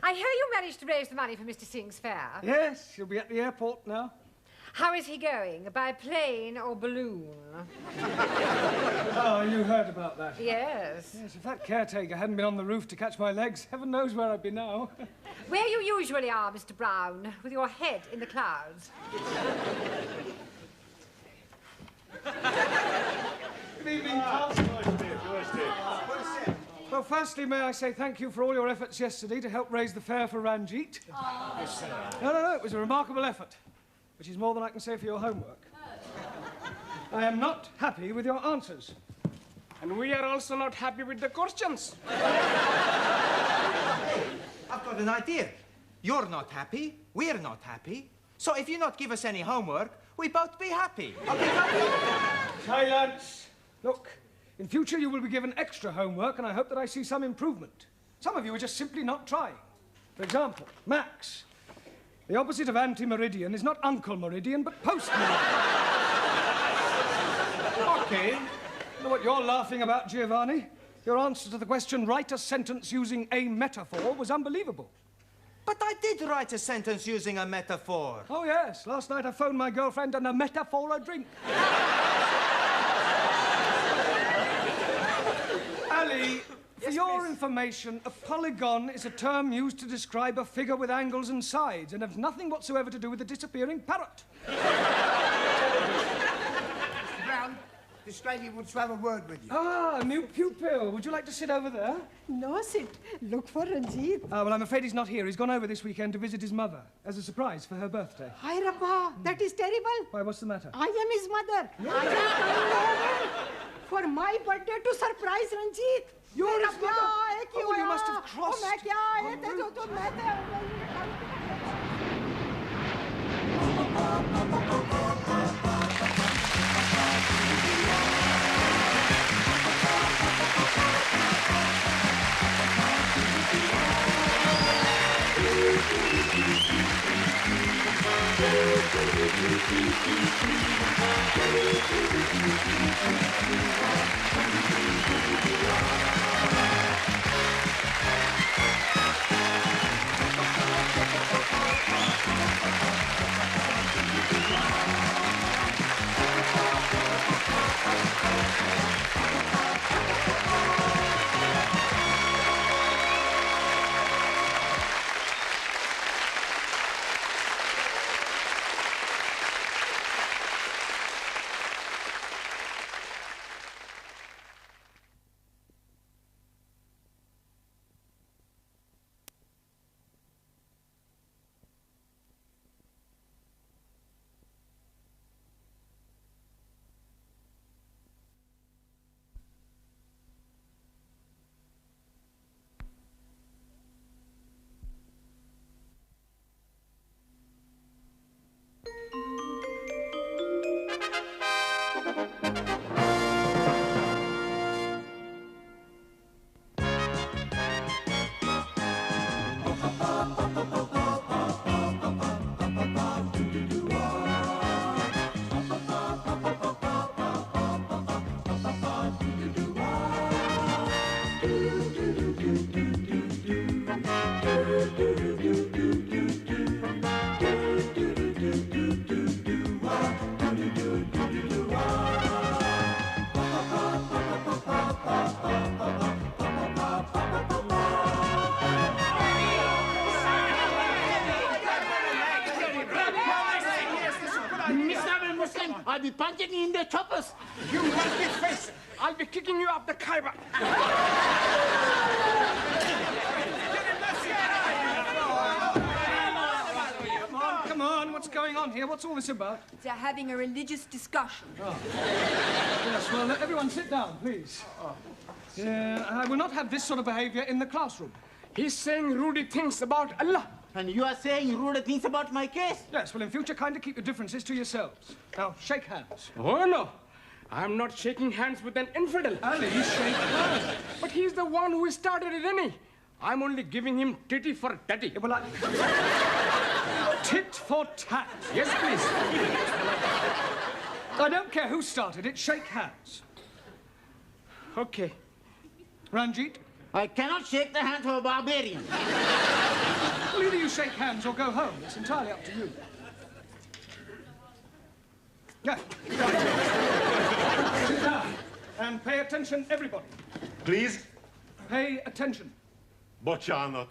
Speaker 1: I hear you managed to raise the money for Mr. Singh's fare.
Speaker 3: Yes, he'll be at the airport now.
Speaker 1: How is he going? By plane or balloon?
Speaker 3: Oh, you heard about that?
Speaker 1: Yes.
Speaker 3: Yes, if that caretaker hadn't been on the roof to catch my legs, heaven knows where I'd be now.
Speaker 1: Where you usually are, Mr. Brown, with your head in the clouds.
Speaker 3: Good evening, Tom. Well, firstly, may I say thank you for all your efforts yesterday to help raise the fare for Ranjit.
Speaker 2: Yes, sir.
Speaker 3: No, it was a remarkable effort, which is more than I can say for your homework. I am not happy with your answers.
Speaker 11: And we are also not happy with the questions.
Speaker 14: I've got an idea. You're not happy, we're not happy. So if you not give us any homework, we both be happy.
Speaker 3: Silence! Look, in future you will be given extra homework, and I hope that I see some improvement. Some of you are just simply not trying. For example, Max. The opposite of anti-meridian is not Uncle Meridian, but post-meridian. Okay. You know what you're laughing about, Giovanni? Your answer to the question, write a sentence using a metaphor, was unbelievable.
Speaker 14: But I did write a sentence using a metaphor.
Speaker 3: Oh, yes. Last night I phoned my girlfriend and a metaphor a drink. Ali, for your information, a polygon is a term used to describe a figure with angles and sides and has nothing whatsoever to do with the disappearing parrot.
Speaker 2: Mr. Brown, this lady wants to have a word with you.
Speaker 3: Ah, a new pupil. Would you like to sit over there?
Speaker 18: No, sit. Look for Ranjit.
Speaker 3: Well, I'm afraid he's not here. He's gone over this weekend to visit his mother as a surprise for her birthday.
Speaker 18: Hi, Rabba. That is terrible.
Speaker 3: Why, what's the matter?
Speaker 18: I am his mother. I am coming over for my birthday to surprise Ranjit.
Speaker 3: You're his mother?
Speaker 18: Oh,
Speaker 3: you must have crossed.
Speaker 6: I'll be punching you in the choppers.
Speaker 11: You monkey face! I'll be kicking you up the Khyber.
Speaker 3: Come on, what's going on here? What's all this about?
Speaker 15: They're having a religious discussion.
Speaker 3: Oh. Yes, well, everyone sit down, please. Yeah, I will not have this sort of behavior in the classroom.
Speaker 11: He's saying rude things about Allah.
Speaker 6: And you are saying rude things about my case?
Speaker 3: Yes, well, in future, kindly keep your differences to yourselves. Now, shake hands.
Speaker 11: Oh, no. I'm not shaking hands with an infidel.
Speaker 3: Ali, shake hands.
Speaker 11: But he's the one who started it, isn't he? I'm only giving him titty for tatty.
Speaker 3: Yeah, well, tit for tat.
Speaker 11: Yes, please.
Speaker 3: I don't care who started it. Shake hands.
Speaker 11: Okay.
Speaker 3: Ranjit?
Speaker 6: I cannot shake the hand of a barbarian.
Speaker 3: Well, either you shake hands or go home. It's entirely up to you. Yeah. Sit down. And pay attention, everybody.
Speaker 4: Please?
Speaker 3: Pay attention.
Speaker 4: Bocsánat.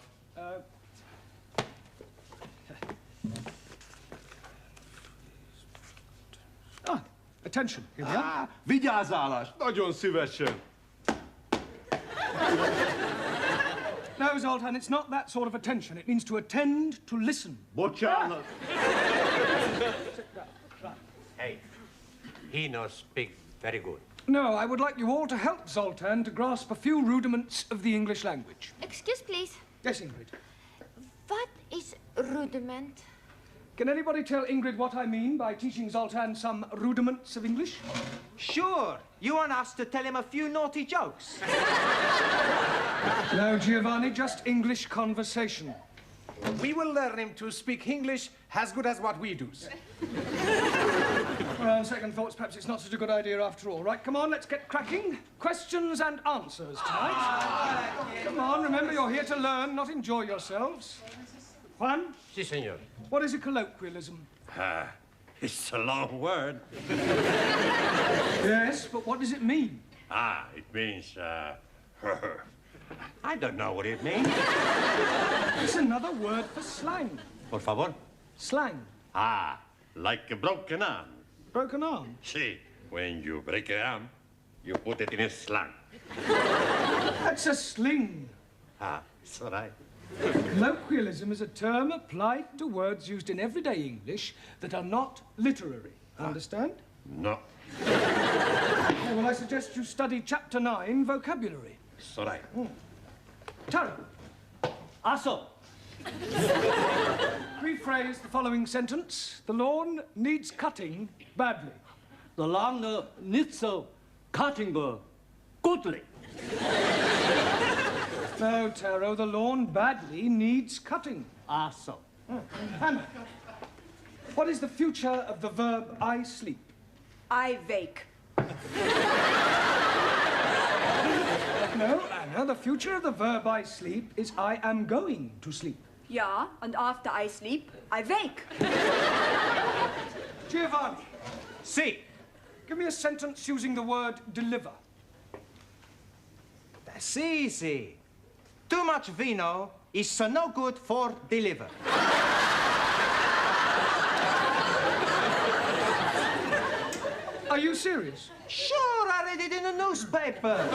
Speaker 3: Attention. Here we are.
Speaker 4: Vigyázálás. Nagyon szívesen.
Speaker 3: No, Zoltan, it's not that sort of attention. It means to attend, to listen.
Speaker 4: Bocsánat.
Speaker 9: Hey, he knows speak very good.
Speaker 3: No, I would like you all to help Zoltan to grasp a few rudiments of the English language.
Speaker 16: Excuse, please.
Speaker 3: Yes, Ingrid.
Speaker 16: What is rudiment?
Speaker 3: Can anybody tell Ingrid what I mean by teaching Zoltan some rudiments of English?
Speaker 14: Sure. You want us to tell him a few naughty jokes?
Speaker 3: No, Giovanni, just English conversation.
Speaker 13: We will learn him to speak English as good as what we do, sir.
Speaker 3: Well, on second thoughts, perhaps it's not such a good idea after all. Right, come on, let's get cracking. Questions and answers tonight. Come on, remember you're here to learn, not enjoy yourselves. Juan?
Speaker 9: Si, senor.
Speaker 3: What is a colloquialism?
Speaker 9: It's a long word.
Speaker 3: Yes, but what does it mean?
Speaker 9: It means, I don't know what it means.
Speaker 3: It's another word for slang.
Speaker 9: Por favor.
Speaker 3: Slang.
Speaker 9: Like a broken arm.
Speaker 3: Broken arm?
Speaker 9: See, when you break an arm, you put it in a sling.
Speaker 3: That's a sling.
Speaker 9: It's all right.
Speaker 3: Colloquialism is a term applied to words used in everyday English that are not literary. Understand?
Speaker 9: No.
Speaker 3: Okay, well, I suggest you study Chapter 9, vocabulary.
Speaker 9: It's all right.
Speaker 3: Tara.
Speaker 8: Also,
Speaker 3: rephrase the following sentence. The lawn needs cutting badly.
Speaker 8: the lawn needs cutting goodly.
Speaker 3: No, Taro, the lawn badly needs cutting.
Speaker 8: So.
Speaker 3: Hannah, what is the future of the verb I sleep?
Speaker 15: I wake.
Speaker 3: No, Anna, the future of the verb I sleep is I am going to sleep.
Speaker 15: Yeah, and after I sleep, I wake.
Speaker 3: Giovanni.
Speaker 14: Si.
Speaker 3: Give me a sentence using the word deliver.
Speaker 14: That's easy. Too much vino is no good for deliver.
Speaker 3: Are you serious?
Speaker 14: Sure, I read it in the newspaper.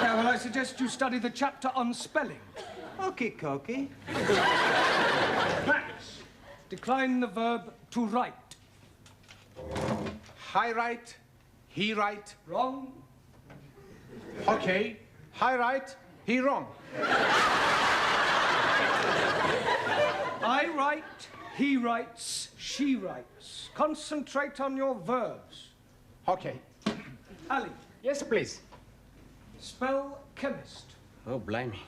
Speaker 3: Yeah, well, I suggest you study the chapter on spelling.
Speaker 14: Okie dokie.
Speaker 3: Max, decline the verb to write.
Speaker 13: I write, he write.
Speaker 3: Wrong.
Speaker 13: Okay, I write, he wrong.
Speaker 3: I write, he writes, she writes. Concentrate on your verbs.
Speaker 13: Okay.
Speaker 3: Ali.
Speaker 11: Yes, please.
Speaker 3: Spell chemist.
Speaker 11: Oh, blimey.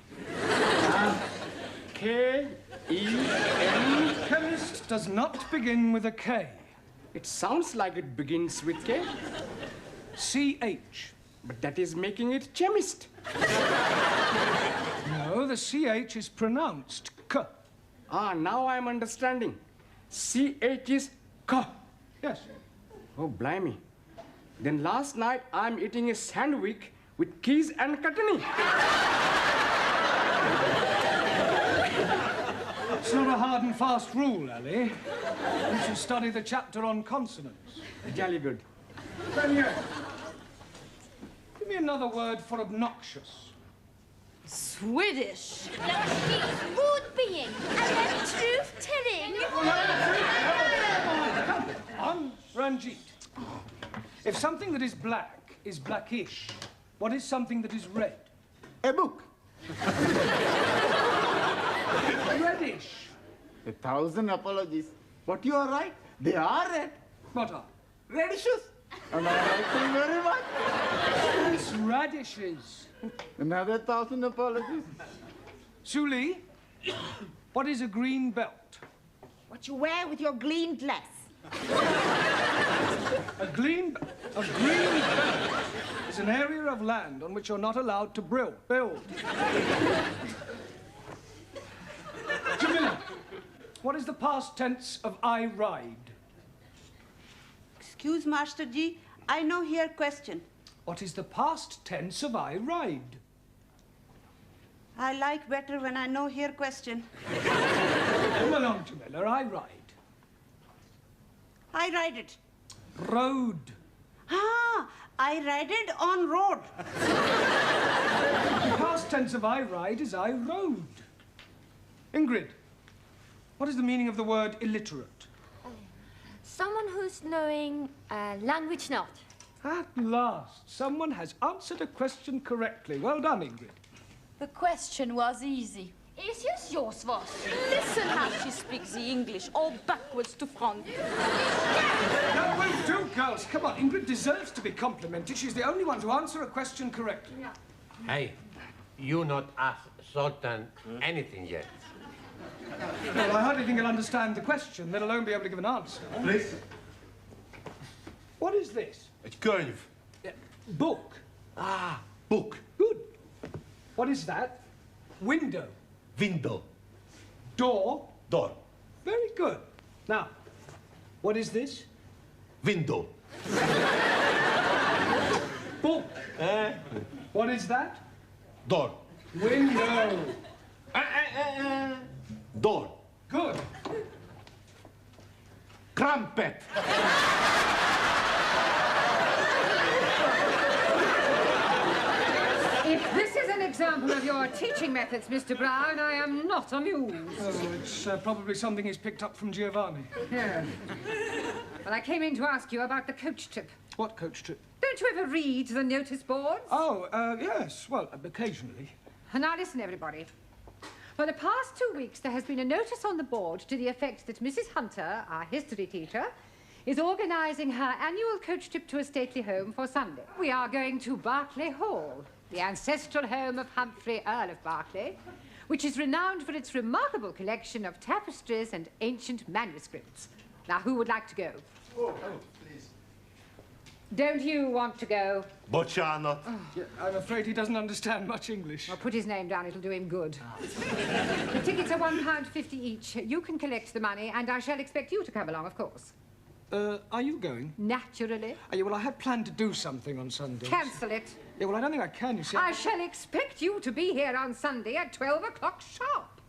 Speaker 11: K-E-M.
Speaker 3: Chemist does not begin with a K.
Speaker 11: It sounds like it begins with K.
Speaker 3: C-H.
Speaker 11: But that is making it chemist.
Speaker 3: No, the CH is pronounced K.
Speaker 11: Now I'm understanding. C-H is K.
Speaker 3: Yes.
Speaker 11: Oh, blimey. Then last night I'm eating a sandwich with keys and chutney.
Speaker 3: It's not a hard and fast rule, Ali. You should study the chapter on consonants.
Speaker 6: Jolly good.
Speaker 3: Daniel, give me another word for obnoxious.
Speaker 15: Swedish.
Speaker 16: Rude being and then truth-telling.
Speaker 3: On, Ranjit. If something that is black is blackish, what is something that is red?
Speaker 6: A book.
Speaker 3: Reddish.
Speaker 6: 1,000 apologies. But you are right. They are red.
Speaker 3: What are?
Speaker 6: Radishes. And I like them very much.
Speaker 3: It's radishes.
Speaker 6: Another 1,000 apologies.
Speaker 3: Suli, what is a green belt?
Speaker 10: What you wear with your green dress.
Speaker 3: A green belt is an area of land on which you're not allowed to build. Jamila, what is the past tense of I ride?
Speaker 7: Excuse, Master Ji, I know here question.
Speaker 3: What is the past tense of I ride?
Speaker 7: I like better when I know here question.
Speaker 3: Come along, Jamila, I ride.
Speaker 7: I ride it.
Speaker 3: Road.
Speaker 7: Ah, I ride it on road.
Speaker 3: The past tense of I ride is I rode. Ingrid, what is the meaning of the word illiterate?
Speaker 16: Someone who's knowing language not.
Speaker 3: At last, someone has answered a question correctly. Well done, Ingrid.
Speaker 15: The question was easy.
Speaker 16: Easy as yours was.
Speaker 15: Listen how she speaks the English, all backwards to front.
Speaker 3: Now, wait, do, girls. Come on, Ingrid deserves to be complimented. She's the only one to answer a question correctly.
Speaker 16: Yeah.
Speaker 9: Hey, you not ask Sultan anything yet.
Speaker 3: Well, I hardly think he'll understand the question, let alone be able to give an answer.
Speaker 4: Please.
Speaker 3: What is this?
Speaker 4: Egy könyv.
Speaker 3: Book.
Speaker 4: Ah, book.
Speaker 3: Good. What is that? Window.
Speaker 4: Window.
Speaker 3: Door.
Speaker 4: Door.
Speaker 3: Very good. Now, what is this?
Speaker 4: Window.
Speaker 3: Book. What is that?
Speaker 4: Door.
Speaker 3: Window.
Speaker 4: Door.
Speaker 3: Good.
Speaker 4: Crumpet.
Speaker 1: If this is an example of your teaching methods, Mr. Brown, I am not amused.
Speaker 3: Oh, it's probably something he's picked up from Giovanni.
Speaker 1: Yeah. Well, I came in to ask you about the coach trip.
Speaker 3: What coach trip?
Speaker 1: Don't you ever read the notice boards?
Speaker 3: Oh, yes. Well, occasionally.
Speaker 1: Now listen, everybody. For the past 2 weeks, there has been a notice on the board to the effect that Mrs. Hunter, our history teacher, is organising her annual coach trip to a stately home for Sunday. We are going to Berkeley Hall, the ancestral home of Humphrey, Earl of Berkeley, which is renowned for its remarkable collection of tapestries and ancient manuscripts. Now, who would like to go?
Speaker 4: Oh, please.
Speaker 1: Don't you want to go?
Speaker 4: Bocsánat.
Speaker 3: Yeah, I'm afraid he doesn't understand much English.
Speaker 1: Well, put his name down, it'll do him good. The tickets are £1.50 each. You can collect the money, and I shall expect you to come along, of course.
Speaker 3: Are you going?
Speaker 1: Naturally.
Speaker 3: Yeah, well, I had planned to do something on Sunday.
Speaker 1: Cancel it.
Speaker 3: Yeah, well, I don't think I can, you see.
Speaker 1: I shall expect you to be here on Sunday at 12 o'clock sharp.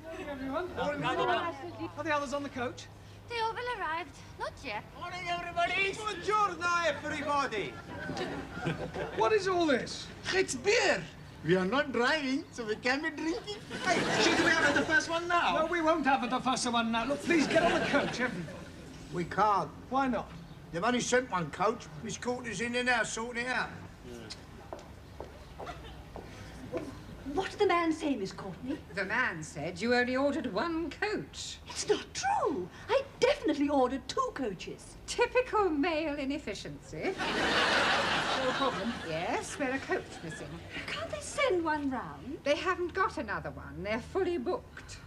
Speaker 3: Morning, everyone. Are the others on the coach?
Speaker 16: They all will arrive. Not yet.
Speaker 14: Morning, everybody. Buongiorno, everybody.
Speaker 3: What is all this?
Speaker 6: It's beer. We are not driving, so we can be drinking.
Speaker 14: Hey, should we have the first one now?
Speaker 3: No, we won't have the first one now. Look, please get on the coach, everybody.
Speaker 2: We can't.
Speaker 3: Why not?
Speaker 2: They've only sent one coach. Miss Courtney's in there now, sorting it out.
Speaker 18: What did the man say, Miss Courtney?
Speaker 1: The man said you only ordered one coach.
Speaker 18: It's not true. I definitely ordered 2 coaches.
Speaker 1: Typical male inefficiency.
Speaker 18: No problem.
Speaker 1: Yes, we're a coach missing.
Speaker 18: Can't they send one round?
Speaker 1: They haven't got another one. They're fully booked.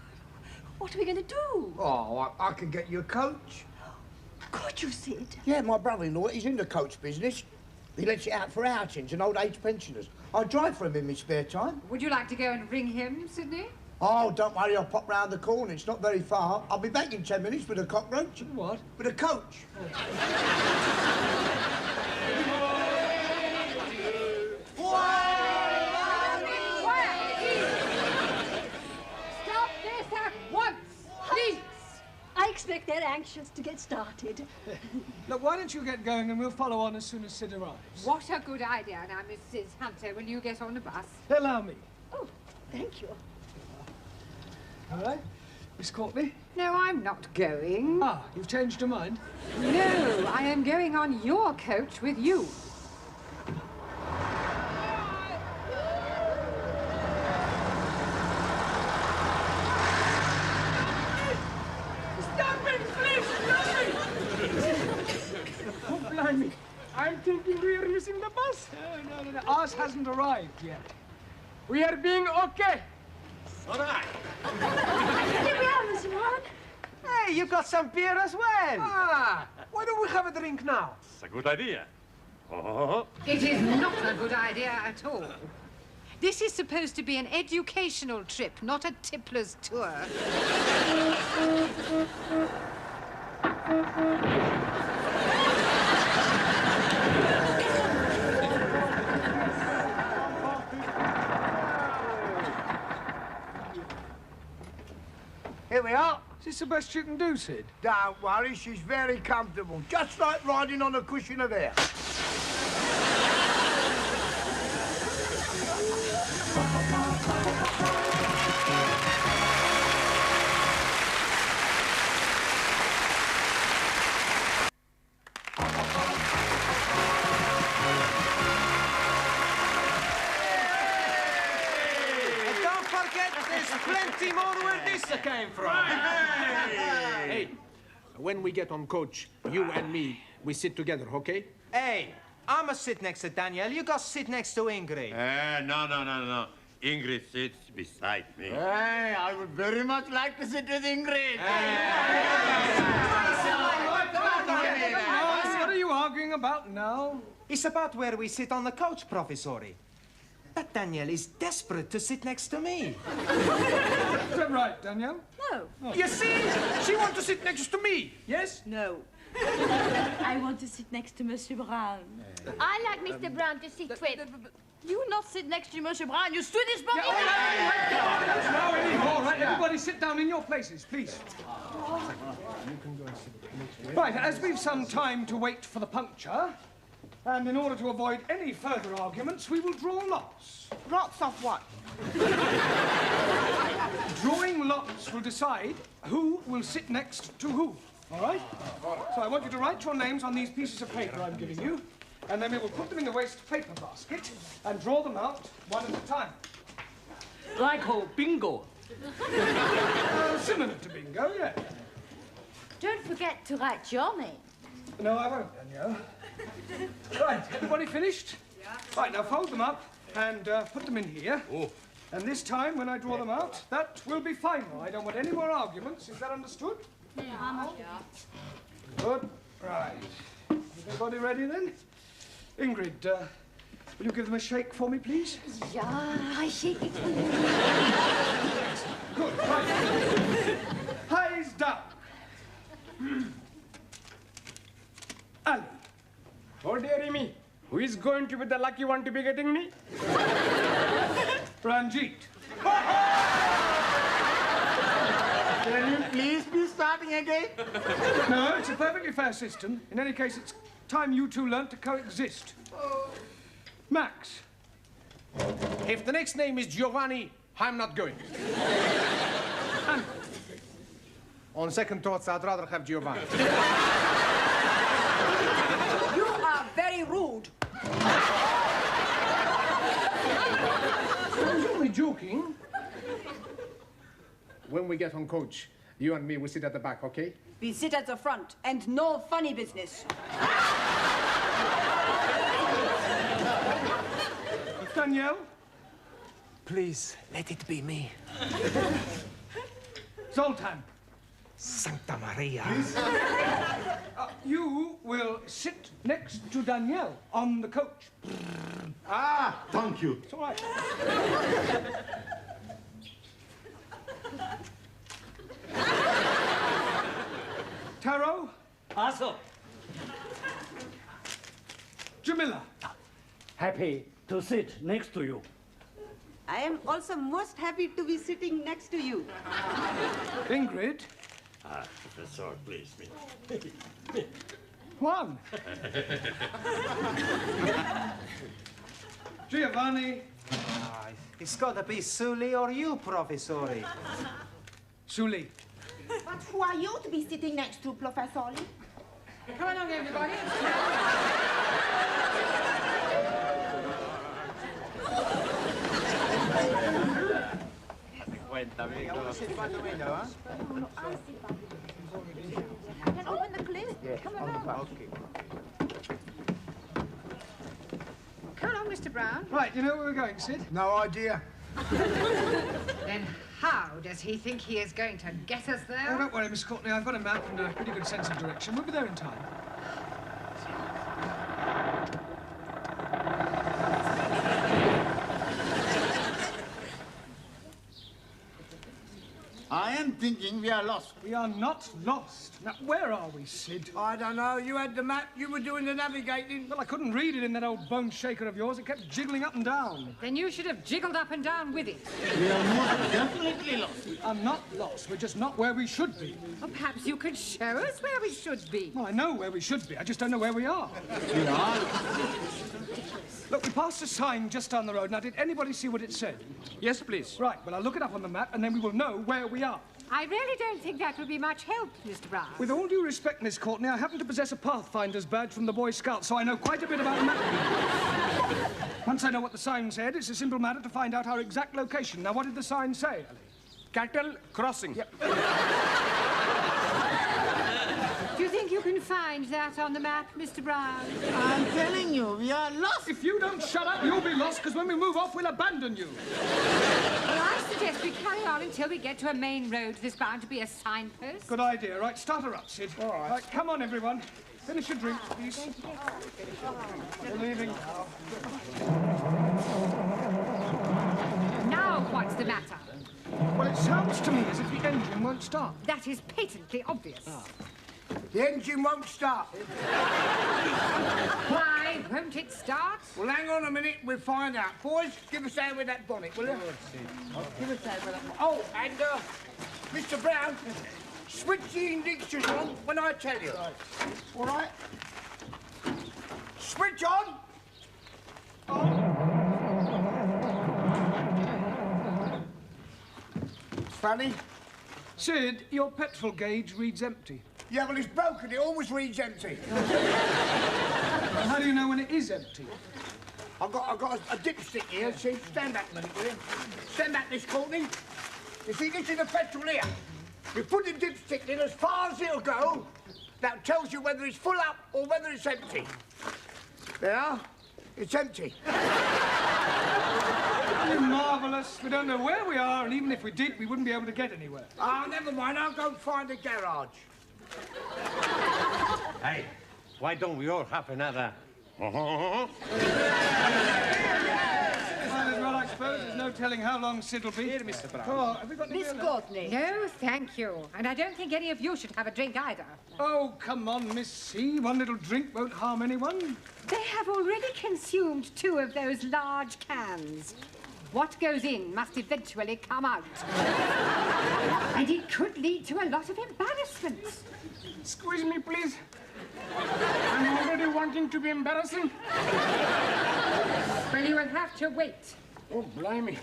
Speaker 18: What are we going to do?
Speaker 2: Oh, I can get you a coach.
Speaker 18: Could you, Sid?
Speaker 2: Yeah, my brother-in-law, he's in the coach business. He lets it out for outings and old-age pensioners. I drive for him in my spare time.
Speaker 1: Would you like to go and ring him, Sydney?
Speaker 2: Oh, don't worry, I'll pop round the corner. It's not very far. I'll be back in 10 minutes with a cockroach.
Speaker 3: What?
Speaker 2: With a coach.
Speaker 1: Stop this
Speaker 18: get anxious to get started.
Speaker 3: Look, why don't you get going and we'll follow on as soon as Sid arrives.
Speaker 1: What a good idea. Now, Mrs. Hunter, will you get on the bus?
Speaker 3: Allow me.
Speaker 18: Oh, thank you.
Speaker 3: All right. Miss Courtney?
Speaker 1: No, I'm not going.
Speaker 3: Ah, you've changed your mind?
Speaker 1: No, I am going on your coach with you.
Speaker 11: Stop it, please! Stop it! Oh, blimey. I'm thinking we are missing the bus.
Speaker 3: No. Ours hasn't arrived yet.
Speaker 11: We are being okay.
Speaker 9: All right.
Speaker 18: Here we are, Mr. Ron.
Speaker 14: Hey, you got some beer as well.
Speaker 13: Ah, why don't we have a drink now?
Speaker 9: It's a good idea. Oh.
Speaker 1: It is not a good idea at all. This is supposed to be an educational trip, not a tippler's tour.
Speaker 2: Here we are.
Speaker 3: Is this the best you can do, Sid?
Speaker 2: Don't worry, she's very comfortable. Just like riding on a cushion of air.
Speaker 14: And don't forget, there's plenty more where this came from.
Speaker 13: Hey, when we get on coach, you and me, we sit together, okay?
Speaker 14: Hey, I'ma sit next to Danielle. You go sit next to Ingrid.
Speaker 9: No. Ingrid sits beside me.
Speaker 6: Hey, I would very much like to sit with Ingrid.
Speaker 3: What are you arguing about now?
Speaker 14: It's about where we sit on the couch, Professori. But Danielle is desperate to sit next to me.
Speaker 3: Is that right, Danielle?
Speaker 18: No.
Speaker 13: You see? She wants to sit next to me, yes?
Speaker 15: No. I want to sit next to Monsieur Brown.
Speaker 16: I like Mr. Brown to sit with.
Speaker 15: You not sit next to Monsieur Brown. You stood this morning.
Speaker 3: Now anymore, right? Everybody sit down in your places, please. Right, as we've some time to wait for the puncture, and in order to avoid any further arguments, we will draw lots.
Speaker 10: Lots of what?
Speaker 3: Drawing lots will decide who will sit next to who, all right? So I want you to write your names on these pieces of paper I'm giving you, and then we will put them in the waste paper basket and draw them out one at a time.
Speaker 8: Like bingo.
Speaker 3: Similar to bingo, yeah.
Speaker 15: Don't forget to write your name.
Speaker 3: No, I won't, Danielle. Right, everybody finished? Yeah. Right, now fold them up and put them in here.
Speaker 9: Oh.
Speaker 3: And this time, when I draw them out, that will be final. I don't want any more arguments. Is that understood?
Speaker 15: Yeah.
Speaker 3: Good. Right. Is everybody ready then? Ingrid, will you give them a shake for me, please?
Speaker 18: Yeah, I shake it for you.
Speaker 3: Good. Right. Eyes down. Ali.
Speaker 11: Oh, dearie me. Who is going to be the lucky one to be getting me?
Speaker 3: Ranjit.
Speaker 6: Can you please be starting again?
Speaker 3: No, it's a perfectly fair system. In any case, it's time you two learnt to coexist. Max.
Speaker 13: If the next name is Giovanni, I'm not going. On second thoughts, I'd rather have Giovanni.
Speaker 18: You are very rude.
Speaker 3: I was only joking.
Speaker 13: When we get on coach, you and me will sit at the back, okay?
Speaker 18: We sit at the front, and no funny business.
Speaker 3: Danielle?
Speaker 13: Please, let it be me.
Speaker 3: Zoltan.
Speaker 13: Santa Maria.
Speaker 3: You will sit next to Danielle on the coach.
Speaker 6: Ah, thank you.
Speaker 3: It's all right. Taro?
Speaker 8: Also,
Speaker 3: Jamila?
Speaker 8: happy to sit next to you.
Speaker 20: I am also most happy to be sitting next to you.
Speaker 3: Ingrid?
Speaker 9: Professor, please, me.
Speaker 3: One. Giovanni.
Speaker 14: It's got to be Sully or you, Professori.
Speaker 3: Sully.
Speaker 10: But who are you to be sitting next to, Professor?
Speaker 1: Come along, everybody.
Speaker 14: Sit by the window, huh?
Speaker 10: Can open the cliff?
Speaker 14: Yes.
Speaker 10: Come along.
Speaker 14: Okay.
Speaker 1: Come along, Mr. Brown.
Speaker 3: Right, you know where we're going, Sid?
Speaker 2: No idea.
Speaker 1: Then how does he think he is going to get us there?
Speaker 3: Oh, don't worry, Miss Courtney. I've got a map and a pretty good sense of direction. We'll be there in time.
Speaker 6: I am thinking we are lost.
Speaker 3: We are not lost. Now, where are we, Sid?
Speaker 2: I don't know. You had the map. You were doing the navigating.
Speaker 3: Well, I couldn't read it in that old bone shaker of yours. It kept jiggling up and down.
Speaker 1: Then you should have jiggled up and down with it.
Speaker 6: We are most definitely lost.
Speaker 3: We are not lost. We're just not where we should be.
Speaker 1: Or perhaps you could show us where we should be.
Speaker 3: Well, I know where we should be. I just don't know where we are.
Speaker 6: We are.
Speaker 3: Look, we passed a sign just down the road. Now, did anybody see what it said?
Speaker 13: Yes, please.
Speaker 3: Right, well, I'll look it up on the map, and then we will know where we are.
Speaker 1: I really don't think that would be much help, Mr. Brown.
Speaker 3: With all due respect, Miss Courtney, I happen to possess a Pathfinder's badge from the Boy Scouts, so I know quite a bit about mapping. Once I know what the sign said, it's a simple matter to find out our exact location. Now, what did the sign say, Ali?
Speaker 13: Cattle crossing.
Speaker 3: Yep.
Speaker 1: Do you think you can find that on the map, Mr. Brown?
Speaker 6: I'm telling you, we are lost.
Speaker 3: If you don't shut up, you'll be lost, because when we move off, we'll abandon you.
Speaker 1: Well, I suggest we carry on until we get to a main road. There's bound to be a signpost.
Speaker 3: Good idea. Right, start her up, Sid. All right. Right, come on, everyone. Finish your drinks, please. We're leaving now.
Speaker 1: Now what's the matter?
Speaker 3: Well, it sounds to me as if the engine won't start.
Speaker 1: That is patently obvious.
Speaker 2: The engine won't start.
Speaker 1: Why won't it start?
Speaker 2: Well, hang on a minute. We'll find out. Boys, give us a hand with that bonnet, will you? Give us a hand with that bonnet. Oh, and, Mr. Brown, switch the ignition on when I tell you. All right? Switch on. Funny.
Speaker 3: Sid, your petrol gauge reads empty.
Speaker 2: Yeah, well, it's broken. It always reads empty.
Speaker 3: How do you know when it is empty?
Speaker 2: I've got a dipstick here. See, stand back a minute, will you? Stand back, Miss Courtney. You see, this is the petrol here. You put the dipstick in as far as it'll go. That tells you whether it's full up or whether it's empty. There, it's empty.
Speaker 3: You're marvellous. We don't know where we are, and even if we did, we wouldn't be able to get anywhere.
Speaker 2: Ah, never mind. I'll go and find a garage.
Speaker 9: Hey, why don't we all have another?
Speaker 3: Might as well, I suppose. There's no telling how long Sid will be. Here, Mr. Brown. Oh, have we got any
Speaker 1: Miss
Speaker 3: beer
Speaker 1: Courtney. No, thank you. And I don't think any of you should have a drink either.
Speaker 3: Oh, come on, Miss C. One little drink won't harm anyone.
Speaker 1: They have already consumed 2 of those large cans. What goes in must eventually come out. And it could lead to a lot of embarrassment.
Speaker 11: Squeeze me, please. I'm already wanting to be embarrassing.
Speaker 1: Well, you will have to wait.
Speaker 11: Oh, blimey.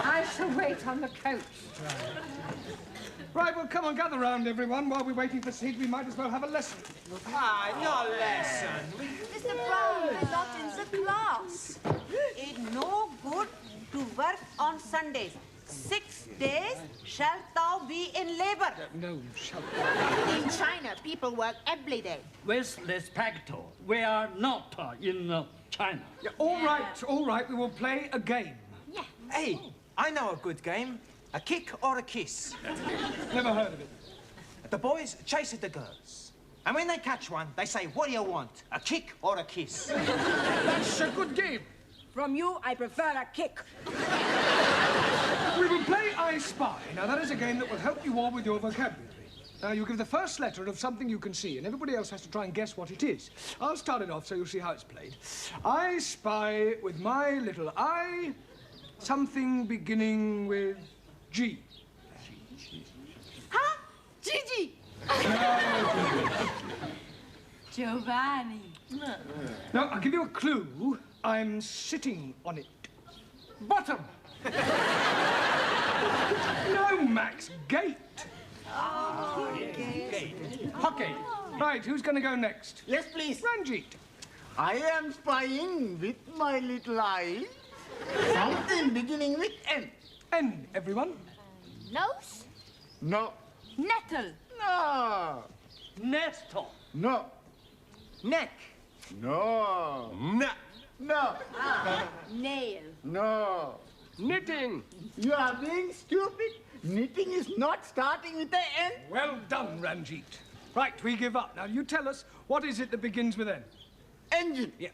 Speaker 1: I shall wait on the coach.
Speaker 3: Right, well, come on, gather round, everyone. While we're waiting for Sid, we might as well have a lesson.
Speaker 14: Ah, no lesson.
Speaker 5: Mr. Brown, we're not in the class.
Speaker 10: It's no good to work on Sundays. 6 days shalt thou be in labor.
Speaker 3: No, shall
Speaker 10: In China, people work every day.
Speaker 8: With respect, we are not in China.
Speaker 3: Yeah, all right, we will play a game.
Speaker 10: Yeah.
Speaker 14: Hey, I know a good game. A kick or a kiss.
Speaker 3: Never heard of it.
Speaker 14: The boys chase the girls. And when they catch one, they say, what do you want? A kick or a kiss?
Speaker 3: That's a good game.
Speaker 18: From you, I prefer a kick.
Speaker 3: We will play I Spy. Now, that is a game that will help you all with your vocabulary. Now, you give the first letter of something you can see, and everybody else has to try and guess what it is. I'll start it off so you'll see how it's played. I spy with my little eye something beginning with G.
Speaker 15: Giovanni.
Speaker 3: Now, I'll give you a clue. I'm sitting on it.
Speaker 2: Bottom.
Speaker 3: No, Max, gate.
Speaker 2: Gate.
Speaker 3: Hockey. Right, who's going to go next?
Speaker 6: Yes, please.
Speaker 3: Ranjit.
Speaker 6: I am spying with my little eye something beginning with N.
Speaker 3: N, everyone.
Speaker 16: Nose?
Speaker 6: No.
Speaker 15: Nettle.
Speaker 6: No.
Speaker 8: Nestor.
Speaker 6: No.
Speaker 14: Neck.
Speaker 6: No. No.
Speaker 15: Nail.
Speaker 6: No.
Speaker 19: Knitting.
Speaker 6: You are being stupid. Knitting is not starting with the N.
Speaker 3: Well done, Ranjit. Right, we give up. Now, you tell us, what is it that begins with N?
Speaker 6: Engine.
Speaker 3: Yeah.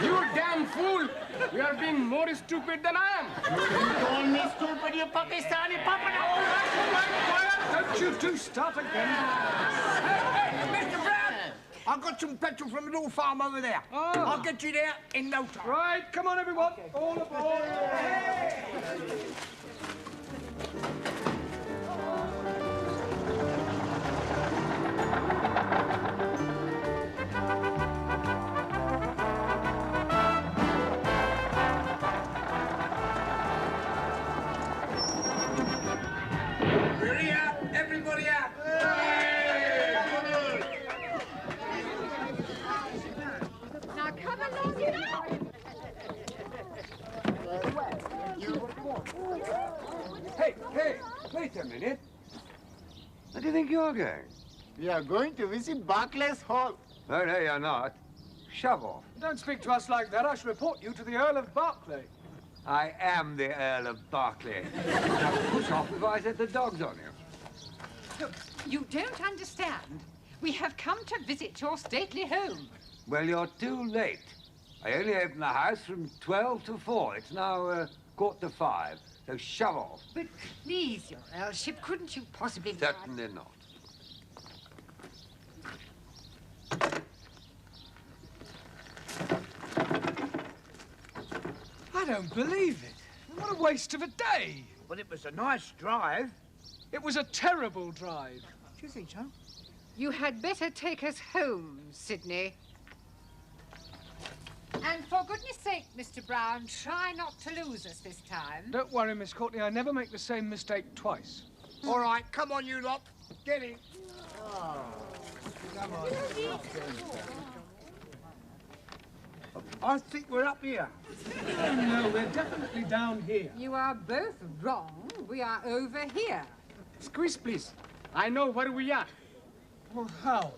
Speaker 19: You damn fool! You are being more stupid than I am.
Speaker 6: You call me stupid, you Pakistani puppet.
Speaker 3: All right, don't you two start again.
Speaker 2: Hey, Mr. Brown! I've got some petrol from the little farm over there.
Speaker 3: Oh.
Speaker 2: I'll get you there in no time.
Speaker 3: Right, come on, everyone. All aboard.
Speaker 2: We're here. Everybody out.
Speaker 1: Now come along, you know.
Speaker 20: Hey, wait a minute. Where do you think you're going?
Speaker 6: We are going to visit Barclays Hall.
Speaker 20: Oh, no, you're not. Shove off.
Speaker 3: Don't speak to us like that. I shall report you to the Earl of Berkeley.
Speaker 20: I am the Earl of Berkeley. Now push off before I set the dogs on you.
Speaker 1: Look, you don't understand. We have come to visit your stately home.
Speaker 20: Well, you're too late. I only open the house from 12 to 4. It's now 4:45, so shove off.
Speaker 1: But please, your Earlship, couldn't you possibly...
Speaker 20: Certainly not.
Speaker 3: I don't believe it. What a waste of a day.
Speaker 2: But it was a nice drive.
Speaker 3: It was a terrible drive.
Speaker 2: Do you think so?
Speaker 1: You had better take us home, Sydney. And for goodness sake, Mr. Brown, try not to lose us this time.
Speaker 3: Don't worry, Miss Courtney. I never make the same mistake twice.
Speaker 2: All right, come on, you lot. Get in.
Speaker 6: Come on.
Speaker 2: I think we're up here.
Speaker 3: No, we're definitely down here.
Speaker 1: You are both wrong. We are over here.
Speaker 11: Squeeze, please. I know where we are.
Speaker 3: Well, how?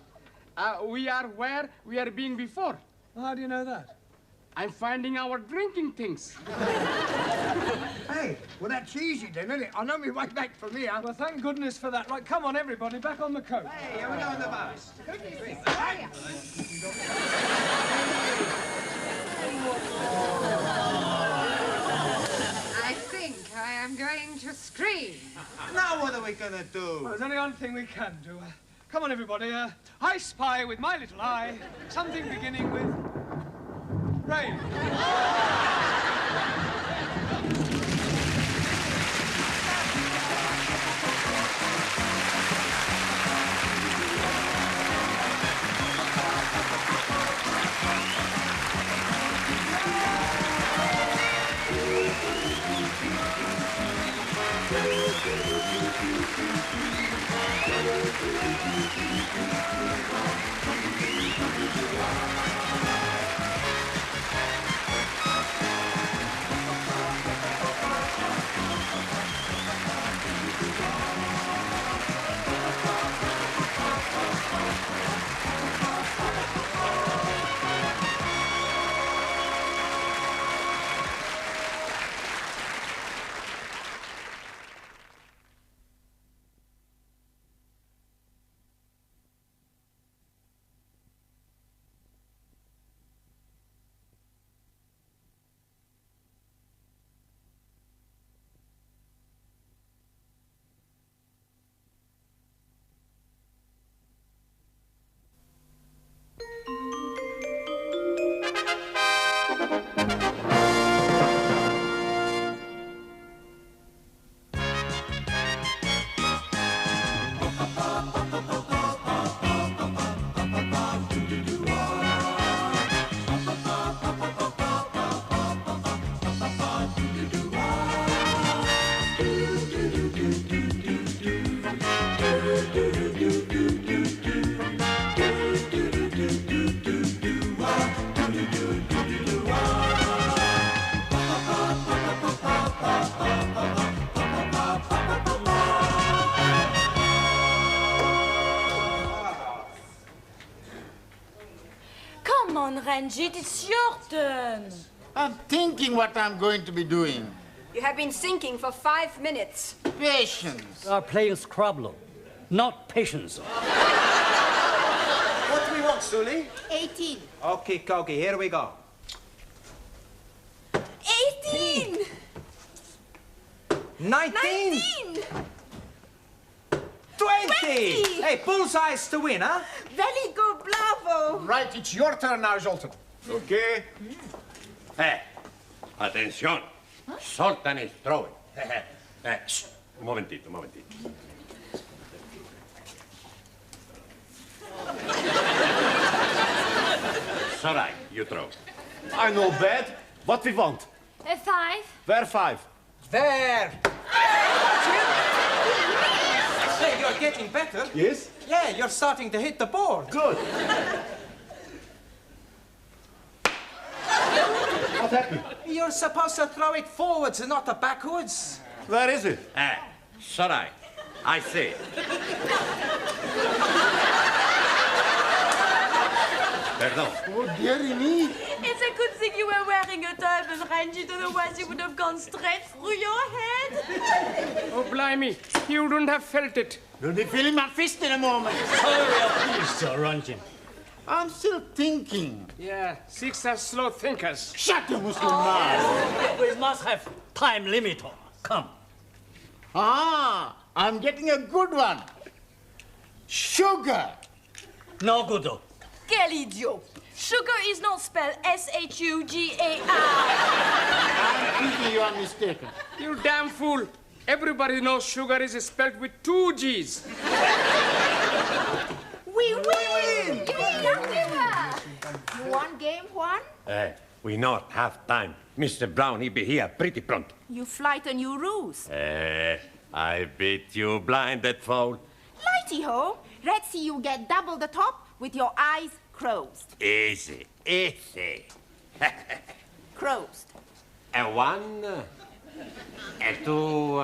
Speaker 11: We are where we are being before.
Speaker 3: How do you know that?
Speaker 11: I'm finding our drinking things.
Speaker 2: Hey, well, that's easy then, isn't it? I know my way back from here.
Speaker 3: Well, thank goodness for that. Right, come on, everybody, back on the coast.
Speaker 14: Hey, here we go on the bus.
Speaker 1: I think I am going to scream.
Speaker 14: Now what are we gonna do?
Speaker 3: Well, there's only one thing we can do. Come on, everybody. I spy with my little eye something beginning with rain.
Speaker 15: Ranjit, it's your turn.
Speaker 6: I'm thinking what I'm going to be doing.
Speaker 5: You have been thinking for 5 minutes.
Speaker 6: Patience.
Speaker 8: We are playing Scrabble, not patience.
Speaker 14: What do we want, Sully?
Speaker 5: 18.
Speaker 14: Okay, Kogi, here we go.
Speaker 15: 18!
Speaker 14: 19! 20! Hey, bullseyes to win, huh?
Speaker 15: Very good, bravo!
Speaker 13: Right, it's your turn now, Zoltan.
Speaker 9: Okay. Attention. Sultan is throwing. Shh. Un momentito, un momentito. Sarai, you throw.
Speaker 4: I know bad. What we want?
Speaker 16: A 5.
Speaker 4: Where 5?
Speaker 14: There! Hey, you're getting better.
Speaker 4: Yes?
Speaker 14: Yeah, you're starting to hit the board.
Speaker 4: Good. What happened?
Speaker 14: You're supposed to throw it forwards and not backwards.
Speaker 4: Where is it?
Speaker 9: Sarai, I see. Pardon.
Speaker 6: Oh, dearie me.
Speaker 15: It's a good thing you were wearing a turban, Ranjit, otherwise you would have gone straight through your head.
Speaker 11: Oh, blimey. You wouldn't have felt it.
Speaker 6: You'll be feeling my fist in a moment.
Speaker 8: Hurry up, please, Sir Ranjit.
Speaker 6: I'm still thinking.
Speaker 11: Yeah, 6 are slow thinkers.
Speaker 6: Shut your Muslim mouth.
Speaker 8: We must have time limit. Come.
Speaker 6: Ah, I'm getting a good one. Sugar.
Speaker 8: No good.
Speaker 15: Quel idiot! Sugar is not spelled S-H-U-G-A-R.
Speaker 6: I'm thinking you are mistaken.
Speaker 11: You damn fool. Everybody knows sugar is spelled with 2 G's.
Speaker 15: We win! You want game 1?
Speaker 9: We not have time. Mr. Brown, he be here pretty pronto.
Speaker 15: You frighten your rules.
Speaker 9: I beat you blinded fool.
Speaker 7: Righty-ho. Let's see you get double the top with your eyes closed.
Speaker 9: Easy, easy.
Speaker 7: Closed.
Speaker 9: A 1, a 2.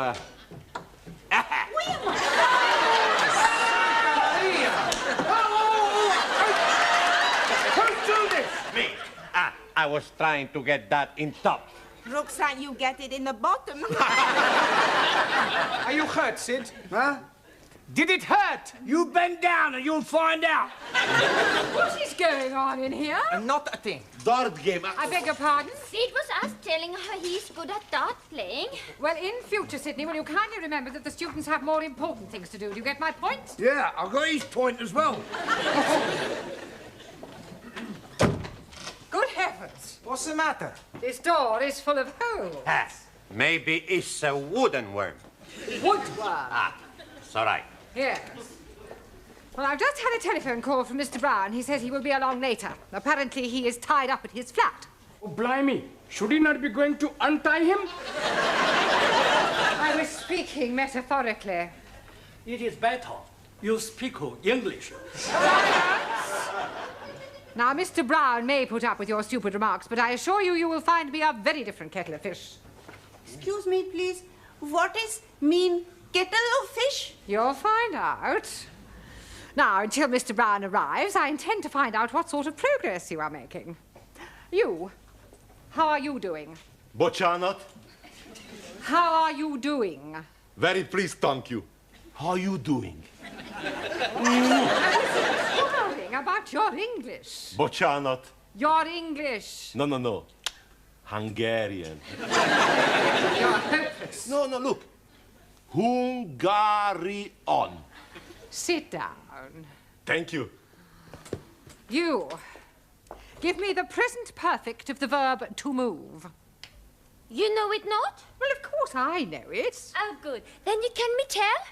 Speaker 11: Who's doing this?
Speaker 9: Me. I was trying to get that in top.
Speaker 7: Roxanne, you get it in the bottom.
Speaker 14: Are you hurt, Sid?
Speaker 2: Huh?
Speaker 11: Did it hurt?
Speaker 2: You bend down and you'll find out.
Speaker 1: What is going on in here?
Speaker 14: Not a thing.
Speaker 4: Dart game.
Speaker 1: I beg your pardon?
Speaker 16: It was us telling her he's good at dart playing.
Speaker 1: Well, in future, Sydney, will you kindly remember that the students have more important things to do? Do you get my point?
Speaker 2: Yeah, I've got his point as well.
Speaker 1: Good heavens!
Speaker 14: What's the matter?
Speaker 1: This door is full of holes.
Speaker 9: Maybe it's a wooden worm.
Speaker 1: Woodworm.
Speaker 9: It's all right.
Speaker 1: Yes. Well, I've just had a telephone call from Mr. Brown. He says he will be along later. Apparently, he is tied up at his flat.
Speaker 11: Oh, blimey. Should he not be going to untie him?
Speaker 1: I was speaking metaphorically.
Speaker 8: It is better you speak English.
Speaker 1: Now, Mr. Brown may put up with your stupid remarks, but I assure you, you will find me a very different kettle of fish.
Speaker 7: Excuse me, please. What is mean kettle of fish?
Speaker 1: You'll find out. Now, until Mr. Brown arrives, I intend to find out what sort of progress you are making. You, how are you doing?
Speaker 4: Bocsánat.
Speaker 1: How are you doing?
Speaker 4: Very pleased, thank you. How are you doing?
Speaker 1: Worrying about your English.
Speaker 4: Bocsánat.
Speaker 1: Your English.
Speaker 4: No. Hungarian.
Speaker 1: You're hopeless.
Speaker 4: No, look. Hungarian.
Speaker 1: Sit down.
Speaker 4: Thank you.
Speaker 1: You, give me the present perfect of the verb to move.
Speaker 16: You know it not?
Speaker 1: Well, of course I know it.
Speaker 16: Oh, good. Then you can me tell?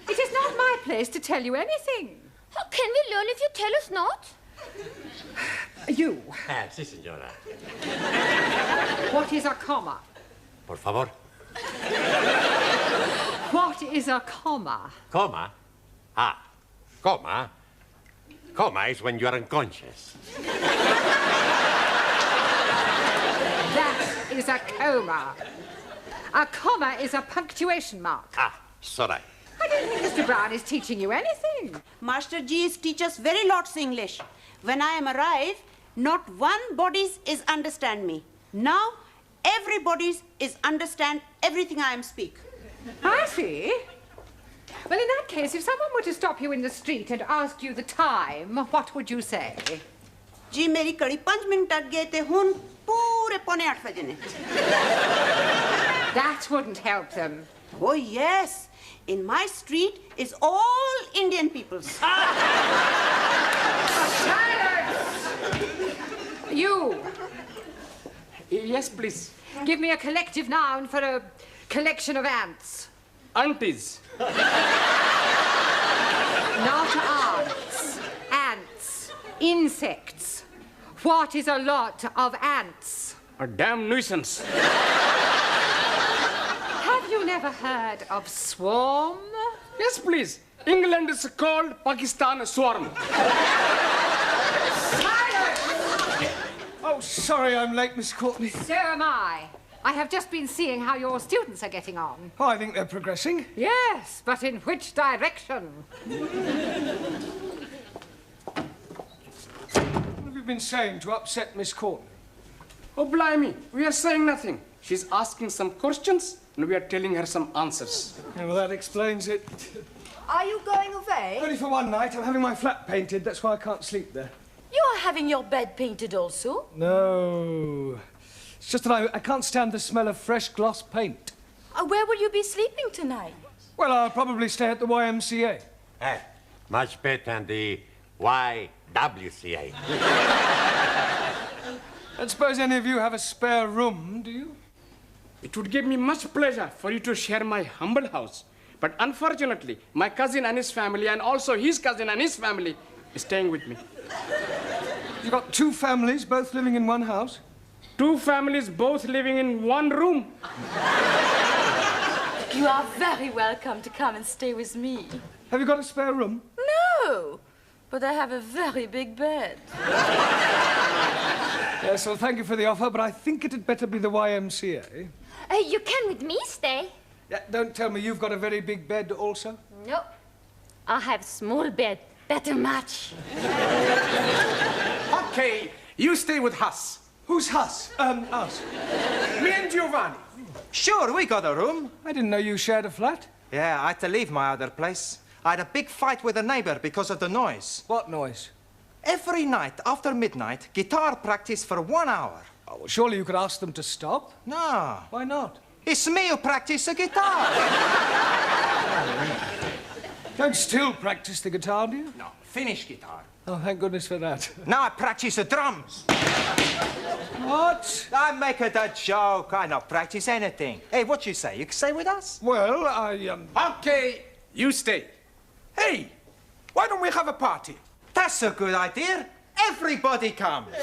Speaker 1: It is not my place to tell you anything.
Speaker 16: How can we learn if you tell us not?
Speaker 1: You.
Speaker 9: Si, signora.
Speaker 1: What is a comma?
Speaker 9: Por favor.
Speaker 1: What is a comma?
Speaker 9: Comma? Comma? Comma is when you're unconscious.
Speaker 1: That is a coma. A comma is a punctuation mark.
Speaker 9: Sorry.
Speaker 1: I don't think Mr. Brown is teaching you anything.
Speaker 7: Master G teaches very lots English. When I am arrive, not one body's is understand me. Now, everybody's is understand everything I am speak.
Speaker 1: I see. Well, in that case, if someone were to stop you in the street and ask you the time, what would you say?
Speaker 7: जी मेरी कड़ी 5 minute अट गए थे हुन पूरे 7:45 बजे ने.
Speaker 1: That wouldn't help them.
Speaker 7: Oh yes, in my street is all Indian peoples.
Speaker 1: Silence! You.
Speaker 11: Yes, please.
Speaker 1: Give me a collective noun for a collection of ants.
Speaker 11: Aunties.
Speaker 1: Not ants. Ants. Insects. What is a lot of ants?
Speaker 11: A damn nuisance.
Speaker 1: Have you never heard of swarm?
Speaker 11: Yes, please. England is called Pakistan swarm.
Speaker 1: Silence!
Speaker 3: Oh, sorry I'm late, Miss Courtney.
Speaker 1: So am I. I have just been seeing how your students are getting on.
Speaker 3: Oh, I think they're progressing.
Speaker 1: Yes, but in which direction?
Speaker 3: What have you been saying to upset Miss Courtney?
Speaker 11: Oh, blimey, we are saying nothing. She's asking some questions, and we are telling her some answers.
Speaker 3: Yeah, well, that explains it.
Speaker 15: Are you going away?
Speaker 3: Only for one night. I'm having my flat painted. That's why I can't sleep there.
Speaker 15: You are having your bed painted also?
Speaker 3: No. It's just that I can't stand the smell of fresh gloss paint.
Speaker 15: Where will you be sleeping tonight?
Speaker 3: Well, I'll probably stay at the YMCA.
Speaker 9: Much better than the YWCA.
Speaker 3: I don't suppose any of you have a spare room, do you?
Speaker 11: It would give me much pleasure for you to share my humble house. But unfortunately, my cousin and his family, and also his cousin and his family, is staying with me.
Speaker 3: You've got 2 families, both living in one house?
Speaker 11: 2 families, both living in one room.
Speaker 15: You are very welcome to come and stay with me.
Speaker 3: Have you got a spare room?
Speaker 15: No, but I have a very big bed.
Speaker 3: Yes, well, thank you for the offer, but I think it'd better be the YMCA.
Speaker 16: You can with me stay.
Speaker 3: Yeah, don't tell me you've got a very big bed also?
Speaker 16: No. I have small bed. Better match.
Speaker 13: Okay, you stay with us.
Speaker 3: Who's us? Us.
Speaker 13: Me and Giovanni.
Speaker 14: Sure, we got a room.
Speaker 3: I didn't know you shared a flat.
Speaker 14: Yeah, I had to leave my other place. I had a big fight with a neighbor because of the noise.
Speaker 3: What noise?
Speaker 14: Every night after midnight, guitar practice for 1 hour.
Speaker 3: Oh, well, surely you could ask them to stop.
Speaker 14: No.
Speaker 3: Why not?
Speaker 14: It's me who practice the guitar.
Speaker 3: Don't still practice the guitar, do you?
Speaker 14: No, finish guitar.
Speaker 3: Oh, thank goodness for that.
Speaker 14: Now I practice the drums.
Speaker 3: What?
Speaker 14: I make it a joke. I don't practice anything. Hey, what you say? You can stay with us?
Speaker 3: Well,
Speaker 13: Okay, you stay. Hey, why don't we have a party?
Speaker 14: That's a good idea. Everybody comes.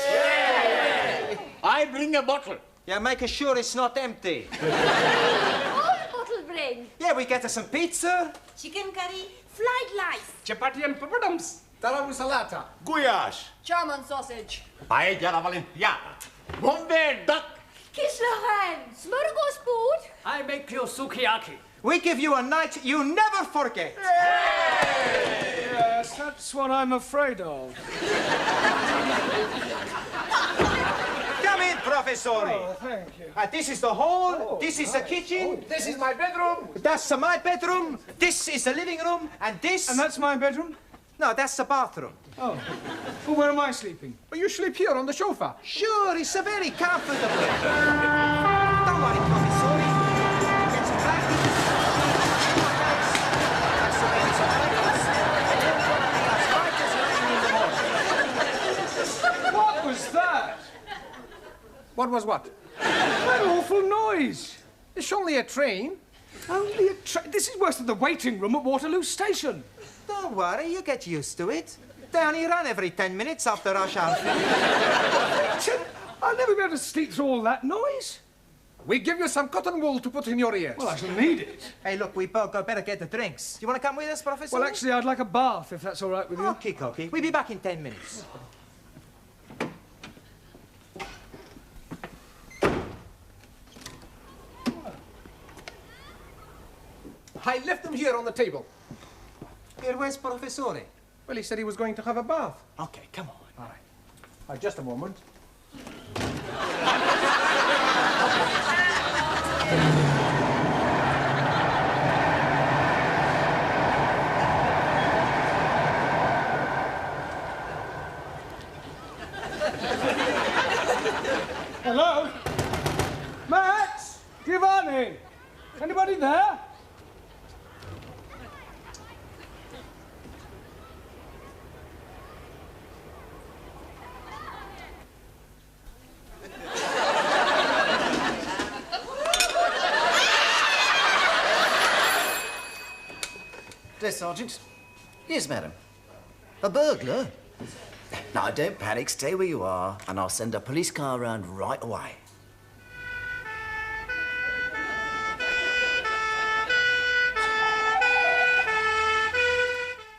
Speaker 2: I bring a bottle.
Speaker 14: Yeah, make sure it's not empty.
Speaker 16: All bottle bring.
Speaker 14: Yeah, we get us some pizza.
Speaker 7: Chicken curry, fried rice.
Speaker 11: Chapati and papadums.
Speaker 13: Talam salata.
Speaker 9: Gulyás.
Speaker 5: German sausage.
Speaker 9: Paella alla valenziana.
Speaker 2: Bombay duck.
Speaker 16: Kislochen. Smorgasbord.
Speaker 8: I make you sukiyaki.
Speaker 14: We give you a night you never forget.
Speaker 3: yes, that's what I'm afraid of.
Speaker 14: Come in, Professor.
Speaker 3: Oh, thank you.
Speaker 14: This is the hall. This is the kitchen.
Speaker 13: This is my bedroom.
Speaker 14: That's my bedroom. This is the living room. And this...
Speaker 3: And that's my bedroom?
Speaker 14: No, that's the bathroom.
Speaker 3: Oh. Well, where am I sleeping?
Speaker 13: Well, you sleep here on the sofa.
Speaker 14: Sure, it's a very comfortable. Don't worry, Professor. Get some blankets. That's the way it's as bright as rain in the morning.
Speaker 3: What was that?
Speaker 13: What was what?
Speaker 3: That awful noise.
Speaker 13: It's only a train.
Speaker 3: Only a train. This is worse than the waiting room at Waterloo Station.
Speaker 14: Don't worry, you get used to it. They only run every 10 minutes after rush hour.
Speaker 3: I'll never be able to sleep through all that noise.
Speaker 13: We give you some cotton wool to put in your ears.
Speaker 3: Well, I shall need it.
Speaker 14: Hey, look, we both better get the drinks. You want to come with us, Professor?
Speaker 3: Well, actually, I'd like a bath, if that's all right with you.
Speaker 14: Okay, okay. We'll be back in 10 minutes.
Speaker 13: I left them here on the table.
Speaker 14: Here, where's Professore?
Speaker 13: Well, he said he was going to have a bath.
Speaker 14: Okay, come on.
Speaker 13: All right. Just a moment. Hello? Max? Giovanni? Anybody there?
Speaker 21: Dear Sergeant. Yes, madam. A burglar? Now, don't panic. Stay where you are, and I'll send a police car around right away.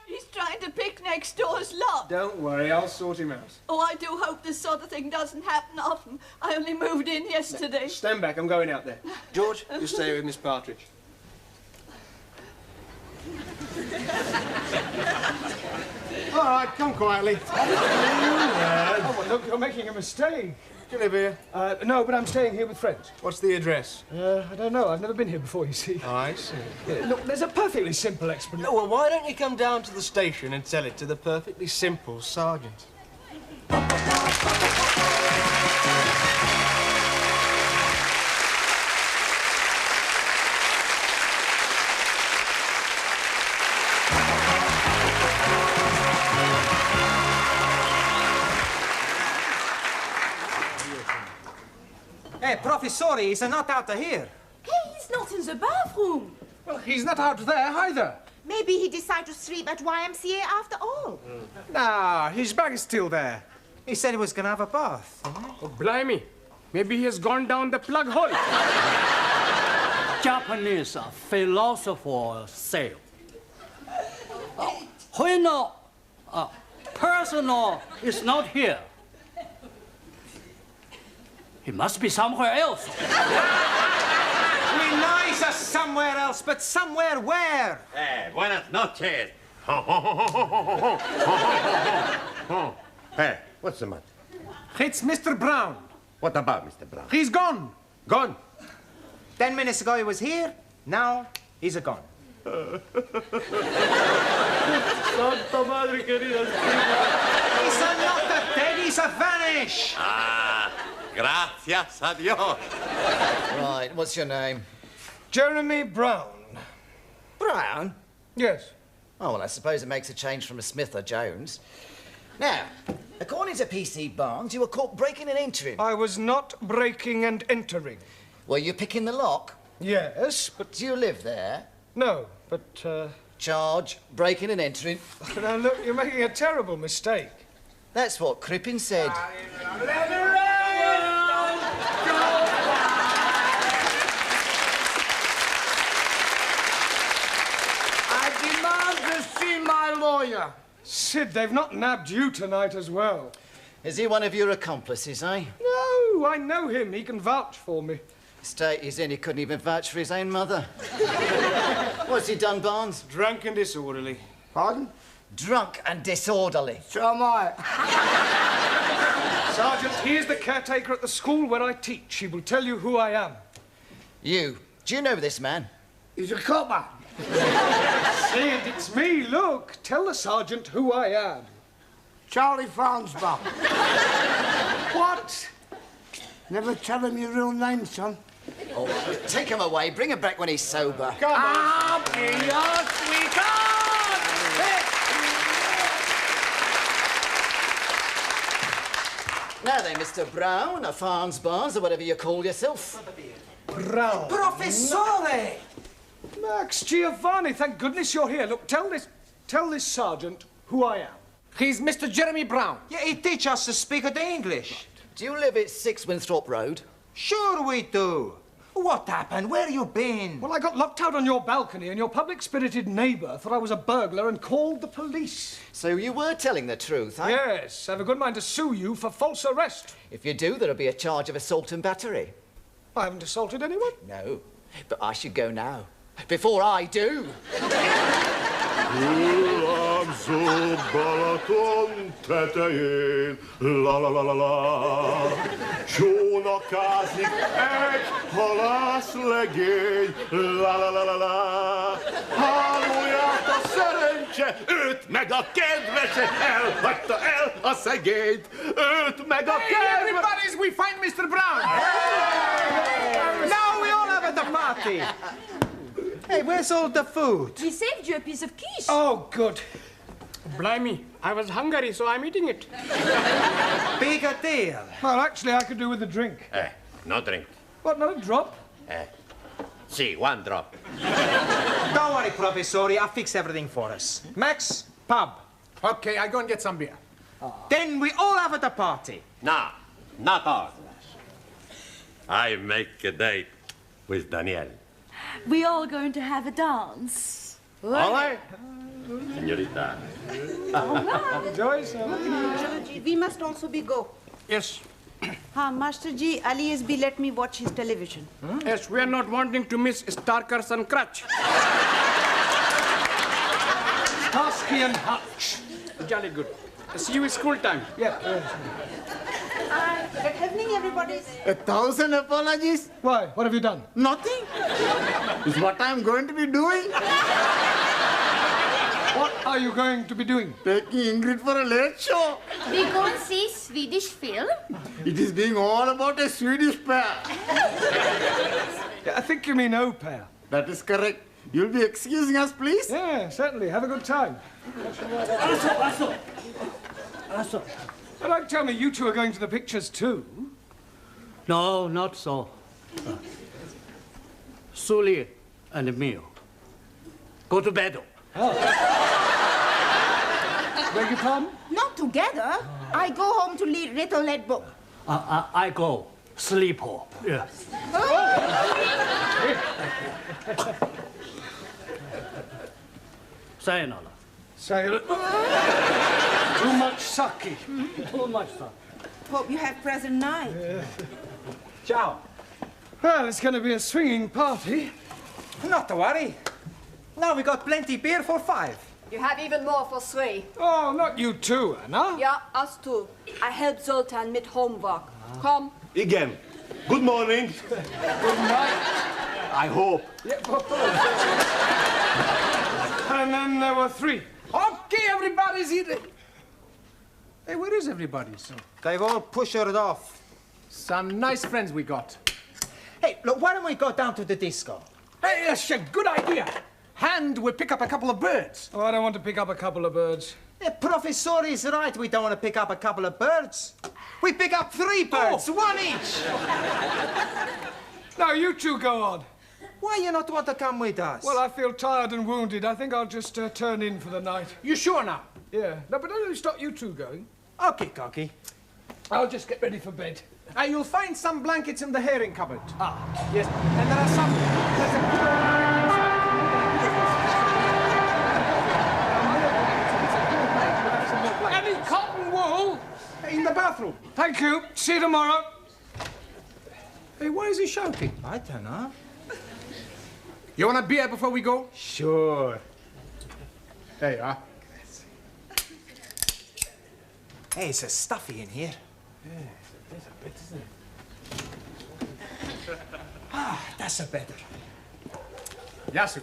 Speaker 15: He's trying to pick next door's lock.
Speaker 13: Don't worry, I'll sort him out.
Speaker 15: Oh, I do hope this sort of thing doesn't happen often. I only moved in yesterday.
Speaker 13: Stand back, I'm going out there. George, you stay with Miss Partridge.
Speaker 3: All right, come quietly.
Speaker 13: Oh, well, look, you're making a mistake.
Speaker 3: Do you live here?
Speaker 13: No, but I'm staying here with friends.
Speaker 3: What's the address?
Speaker 13: I don't know. I've never been here before, you see.
Speaker 3: Oh, I see.
Speaker 13: Look, there's a perfectly simple explanation.
Speaker 3: Well, why don't you come down to the station and tell it to the perfectly simple sergeant?
Speaker 14: Hey, Professore, he's not out of here.
Speaker 15: Hey, he's not in the bathroom.
Speaker 13: Well, he's not out there either.
Speaker 10: Maybe he decided to sleep at YMCA after all.
Speaker 13: Nah, his bag is still there.
Speaker 14: He said he was gonna have a bath.
Speaker 11: Oh, blimey. Maybe he has gone down the plug hole.
Speaker 8: Japanese philosopher say, when a person is not here, he must be somewhere else.
Speaker 14: We know he's somewhere else, but somewhere where?
Speaker 9: Buenas noches. Hey, what's the matter?
Speaker 13: It's Mr. Brown.
Speaker 9: What about Mr. Brown?
Speaker 13: He's gone.
Speaker 9: Gone?
Speaker 14: 10 minutes ago he was here, now he's gone.
Speaker 9: Santa Madre querida.
Speaker 14: He's not dead, he's vanished.
Speaker 9: Ah, gracias a Dios.
Speaker 21: Right, what's your name?
Speaker 13: Jeremy Brown.
Speaker 21: Brown?
Speaker 13: Yes.
Speaker 21: Oh, well, I suppose it makes a change from a Smith or Jones. Now, according to PC Barnes, you were caught breaking and entering.
Speaker 13: I was not breaking and entering.
Speaker 21: Were you picking the lock?
Speaker 13: Yes, but...
Speaker 21: Do you live there?
Speaker 13: No, but,
Speaker 21: Charge, breaking and entering.
Speaker 13: Now, look, you're making a terrible mistake.
Speaker 21: That's what Crippen said.
Speaker 2: I demand to see my lawyer.
Speaker 13: Sid, they've not nabbed you tonight as well.
Speaker 21: Is he one of your accomplices, eh?
Speaker 13: No, I know him. He can vouch for me.
Speaker 21: State he's in, he couldn't even vouch for his own mother. What's he done, Barnes?
Speaker 13: Drunk and disorderly.
Speaker 2: Pardon?
Speaker 21: Drunk and disorderly.
Speaker 2: So am I.
Speaker 13: Sergeant, he is the caretaker at the school where I teach. He will tell you who I am.
Speaker 21: You. Do you know this man?
Speaker 2: He's a copper.
Speaker 13: Sid, it's me. Look, tell the sergeant who I am.
Speaker 2: Charlie Farnsbaugh.
Speaker 13: What?
Speaker 2: Never tell him your real name, son.
Speaker 21: Oh, take him away. Bring him back when he's sober.
Speaker 2: Come on. I'll be your sweetheart.
Speaker 21: Now then, Mr. Brown, or Farnsbars, or whatever you call yourself.
Speaker 13: Brown.
Speaker 14: Professore!
Speaker 13: Max, Giovanni, thank goodness you're here. Look, tell this sergeant who I am.
Speaker 3: He's Mr. Jeremy Brown.
Speaker 14: Yeah, he teach us to speak the English.
Speaker 21: Do you live at 6 Winthrop Road?
Speaker 14: Sure we do. What happened? Where you been?
Speaker 13: Well, I got locked out on your balcony and your public-spirited neighbour thought I was a burglar and called the police.
Speaker 21: So you were telling the truth, eh?
Speaker 13: Yes, I have a good mind to sue you for false arrest.
Speaker 21: If you do, there'll be a charge of assault and battery.
Speaker 13: I haven't assaulted anyone.
Speaker 21: No, but I should go now. Before I do.
Speaker 9: You
Speaker 4: virágzó Balaton tetején, la la la la la. Csónakázik egy halászlegény, la la la la la. Hálóját a szerencse, őt meg a kedvese, elhagyta el a szegényt, őt meg a kedvese.
Speaker 13: Everybody, we find Mr. Brown.
Speaker 14: Now we all have at the party. Hey, where's all the food?
Speaker 15: We saved you a piece of quiche.
Speaker 3: Oh, good.
Speaker 11: Blimey, I was hungry, so I'm eating it.
Speaker 14: Big a deal.
Speaker 3: Well, actually, I could do with a drink.
Speaker 9: No drink.
Speaker 3: What, not a drop?
Speaker 9: See, one drop.
Speaker 14: Don't worry, Professori, I'll fix everything for us. Max, pub.
Speaker 13: Okay, I go and get some beer.
Speaker 14: Then we all have at the party.
Speaker 9: No, not all. I make a date with Danielle.
Speaker 15: We all going to have a dance.
Speaker 9: All right, señorita.
Speaker 3: Joyce,
Speaker 10: We must also be go.
Speaker 11: Yes.
Speaker 10: Master Ji, Ali SB let me watch his television.
Speaker 11: Yes, we are not wanting to miss Starkers and Crutch.
Speaker 3: Starsky and Hutch.
Speaker 11: Jolly good. See you at school time.
Speaker 3: Yeah.
Speaker 10: Good evening, everybody.
Speaker 6: 1,000 apologies?
Speaker 3: Why? What have you done?
Speaker 6: Nothing. Is what I'm going to be doing.
Speaker 3: What are you going to be doing?
Speaker 6: Taking Ingrid for a late show.
Speaker 16: We go and see Swedish film.
Speaker 6: It is being all about a Swedish pair.
Speaker 3: I think you mean au pair.
Speaker 6: That is correct. You'll be excusing us, please?
Speaker 3: Yeah, certainly. Have a good time. But don't tell me you two are going to the pictures too.
Speaker 8: No, not so. Sully and Emil. Go to bed.
Speaker 3: Beg your pardon?
Speaker 18: Not together. I go home to read little that book.
Speaker 8: I go sleep home. Yes. Sayonara.
Speaker 3: Sayonara. Too much sake.
Speaker 8: Too much sake.
Speaker 10: Hope you have present night.
Speaker 14: Ciao.
Speaker 3: Well, it's going to be a swinging party.
Speaker 14: Not to worry. Now we got plenty beer for 5.
Speaker 5: You have even more for 3.
Speaker 3: Oh, not you two, Anna.
Speaker 5: Yeah, us too. I helped Zoltan with homework. Come.
Speaker 4: Igen. Good morning.
Speaker 3: Good night.
Speaker 4: I hope.
Speaker 3: And then there were 3. Okay, everybody's eating. Hey, where is everybody?
Speaker 14: They've all pushed off.
Speaker 13: Some nice friends we got.
Speaker 14: Hey, look, why don't we go down to the disco?
Speaker 13: Hey, that's a good idea. And we'll pick up a couple of birds.
Speaker 3: Oh, I don't want to pick up a couple of birds.
Speaker 14: The professor is right. We don't want to pick up a couple of birds. We pick up 3 birds, 1 each.
Speaker 3: No, you two go on.
Speaker 14: Why you not want to come with us?
Speaker 3: Well, I feel tired and wounded. I think I'll just turn in for the night.
Speaker 13: You sure now?
Speaker 3: Yeah. No, but don't stop you two going.
Speaker 14: Okay, Cocky.
Speaker 3: I'll just get ready for bed.
Speaker 13: You'll find some blankets in the herring cupboard.
Speaker 3: Ah.
Speaker 13: Yes. And there are some... Any cotton wool in the bathroom.
Speaker 3: Thank you. See you tomorrow.
Speaker 13: Hey, why is he shouting?
Speaker 14: I don't know.
Speaker 13: You want a beer before we go?
Speaker 14: Sure.
Speaker 13: There you are.
Speaker 14: Hey, it's a stuffy in here.
Speaker 13: Yeah, there's a bit, isn't it?
Speaker 14: That's a better.
Speaker 13: Yasu.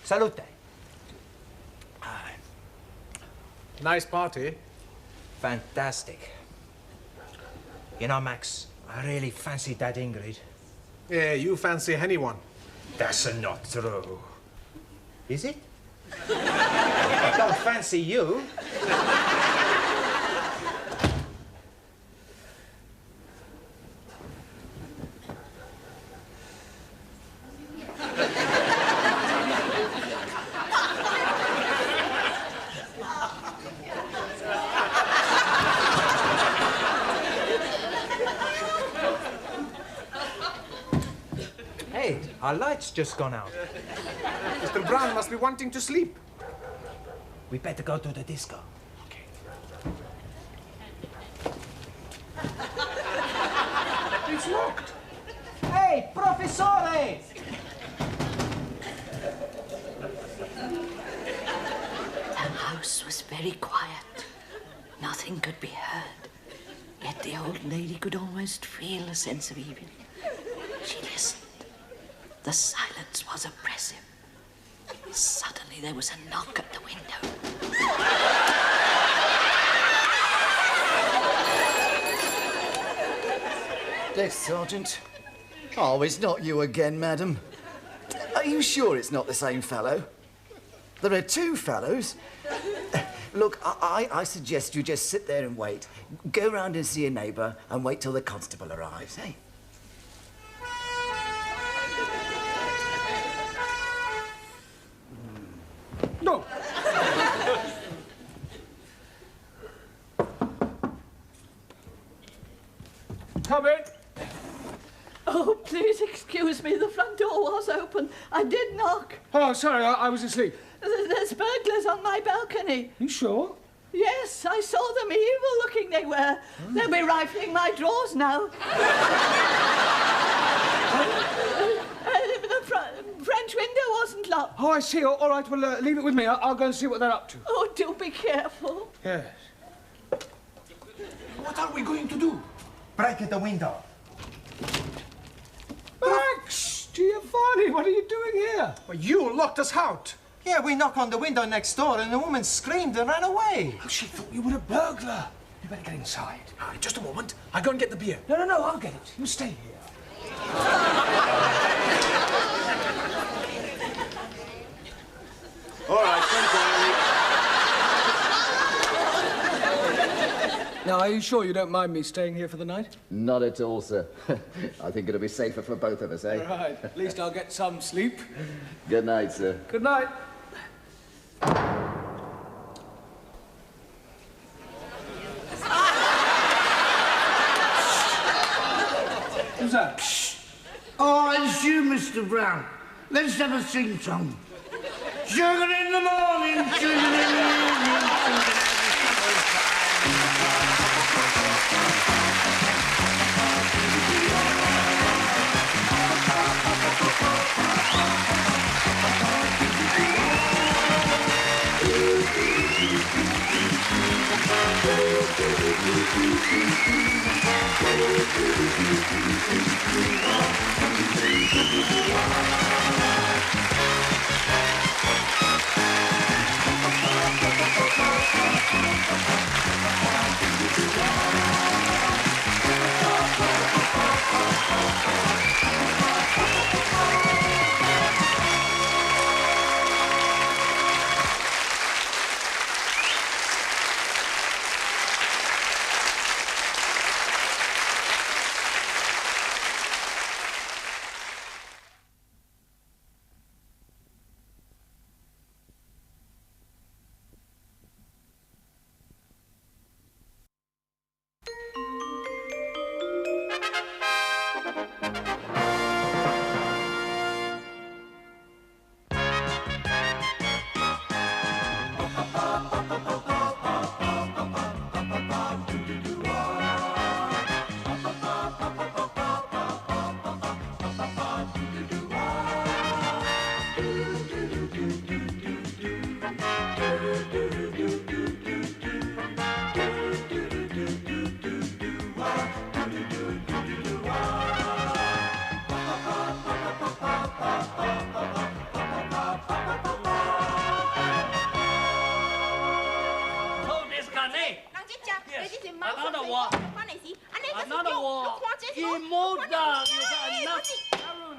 Speaker 14: Salute.
Speaker 13: Nice party.
Speaker 14: Fantastic. You know, Max, I really fancy that Ingrid.
Speaker 13: Yeah, you fancy anyone.
Speaker 14: That's not true. Is it? I don't fancy you. Hey, our light's just gone out.
Speaker 13: Mr. Brown must be wanting to sleep.
Speaker 14: We better go to the disco.
Speaker 13: Okay. It's locked.
Speaker 14: Hey, Professore!
Speaker 12: house was very quiet. Nothing could be heard. Yet the old lady could almost feel a sense of evil. She listened. The silence was oppressive. Suddenly there was a knock at the window.
Speaker 21: Desk Sergeant. Oh, it's not you again, madam. Are you sure it's not the same fellow? There are two fellows. Look, I suggest you just sit there and wait. Go round and see your neighbour and wait till the constable arrives, eh?
Speaker 3: No. Come in.
Speaker 12: Oh, please excuse me. The front door was open. I did knock.
Speaker 3: Oh, sorry, I was asleep.
Speaker 12: There's burglars on my balcony.
Speaker 3: You sure?
Speaker 12: Yes, I saw them. Evil-looking they were. They'll be rifling my drawers now. The French window wasn't locked.
Speaker 3: Oh, I see. All right, well, leave it with me. I'll go and see what they're up to.
Speaker 12: Oh, do be careful.
Speaker 3: Yes.
Speaker 13: What are we going to do? Break the window.
Speaker 3: Max! Giovanni, what are you doing here?
Speaker 13: Well, you locked us out.
Speaker 14: Yeah, we knocked on the window next door and the woman screamed and ran away.
Speaker 3: Oh, she thought you were a burglar. You better get inside.
Speaker 13: Just a moment. I'll go and get the beer.
Speaker 3: No, I'll get it. You stay here.
Speaker 4: All right, come quietly.
Speaker 3: Now, are you sure you don't mind me staying here for the night?
Speaker 21: Not at all, sir. I think it'll be safer for both of us, eh?
Speaker 3: All right. At least I'll get some sleep.
Speaker 21: Good night, sir.
Speaker 3: Good night. Who's that?
Speaker 2: Oh, it's you, Mr. Brown. Let's have a sing-song. Sugar in the morning, sugar in the evening, sugar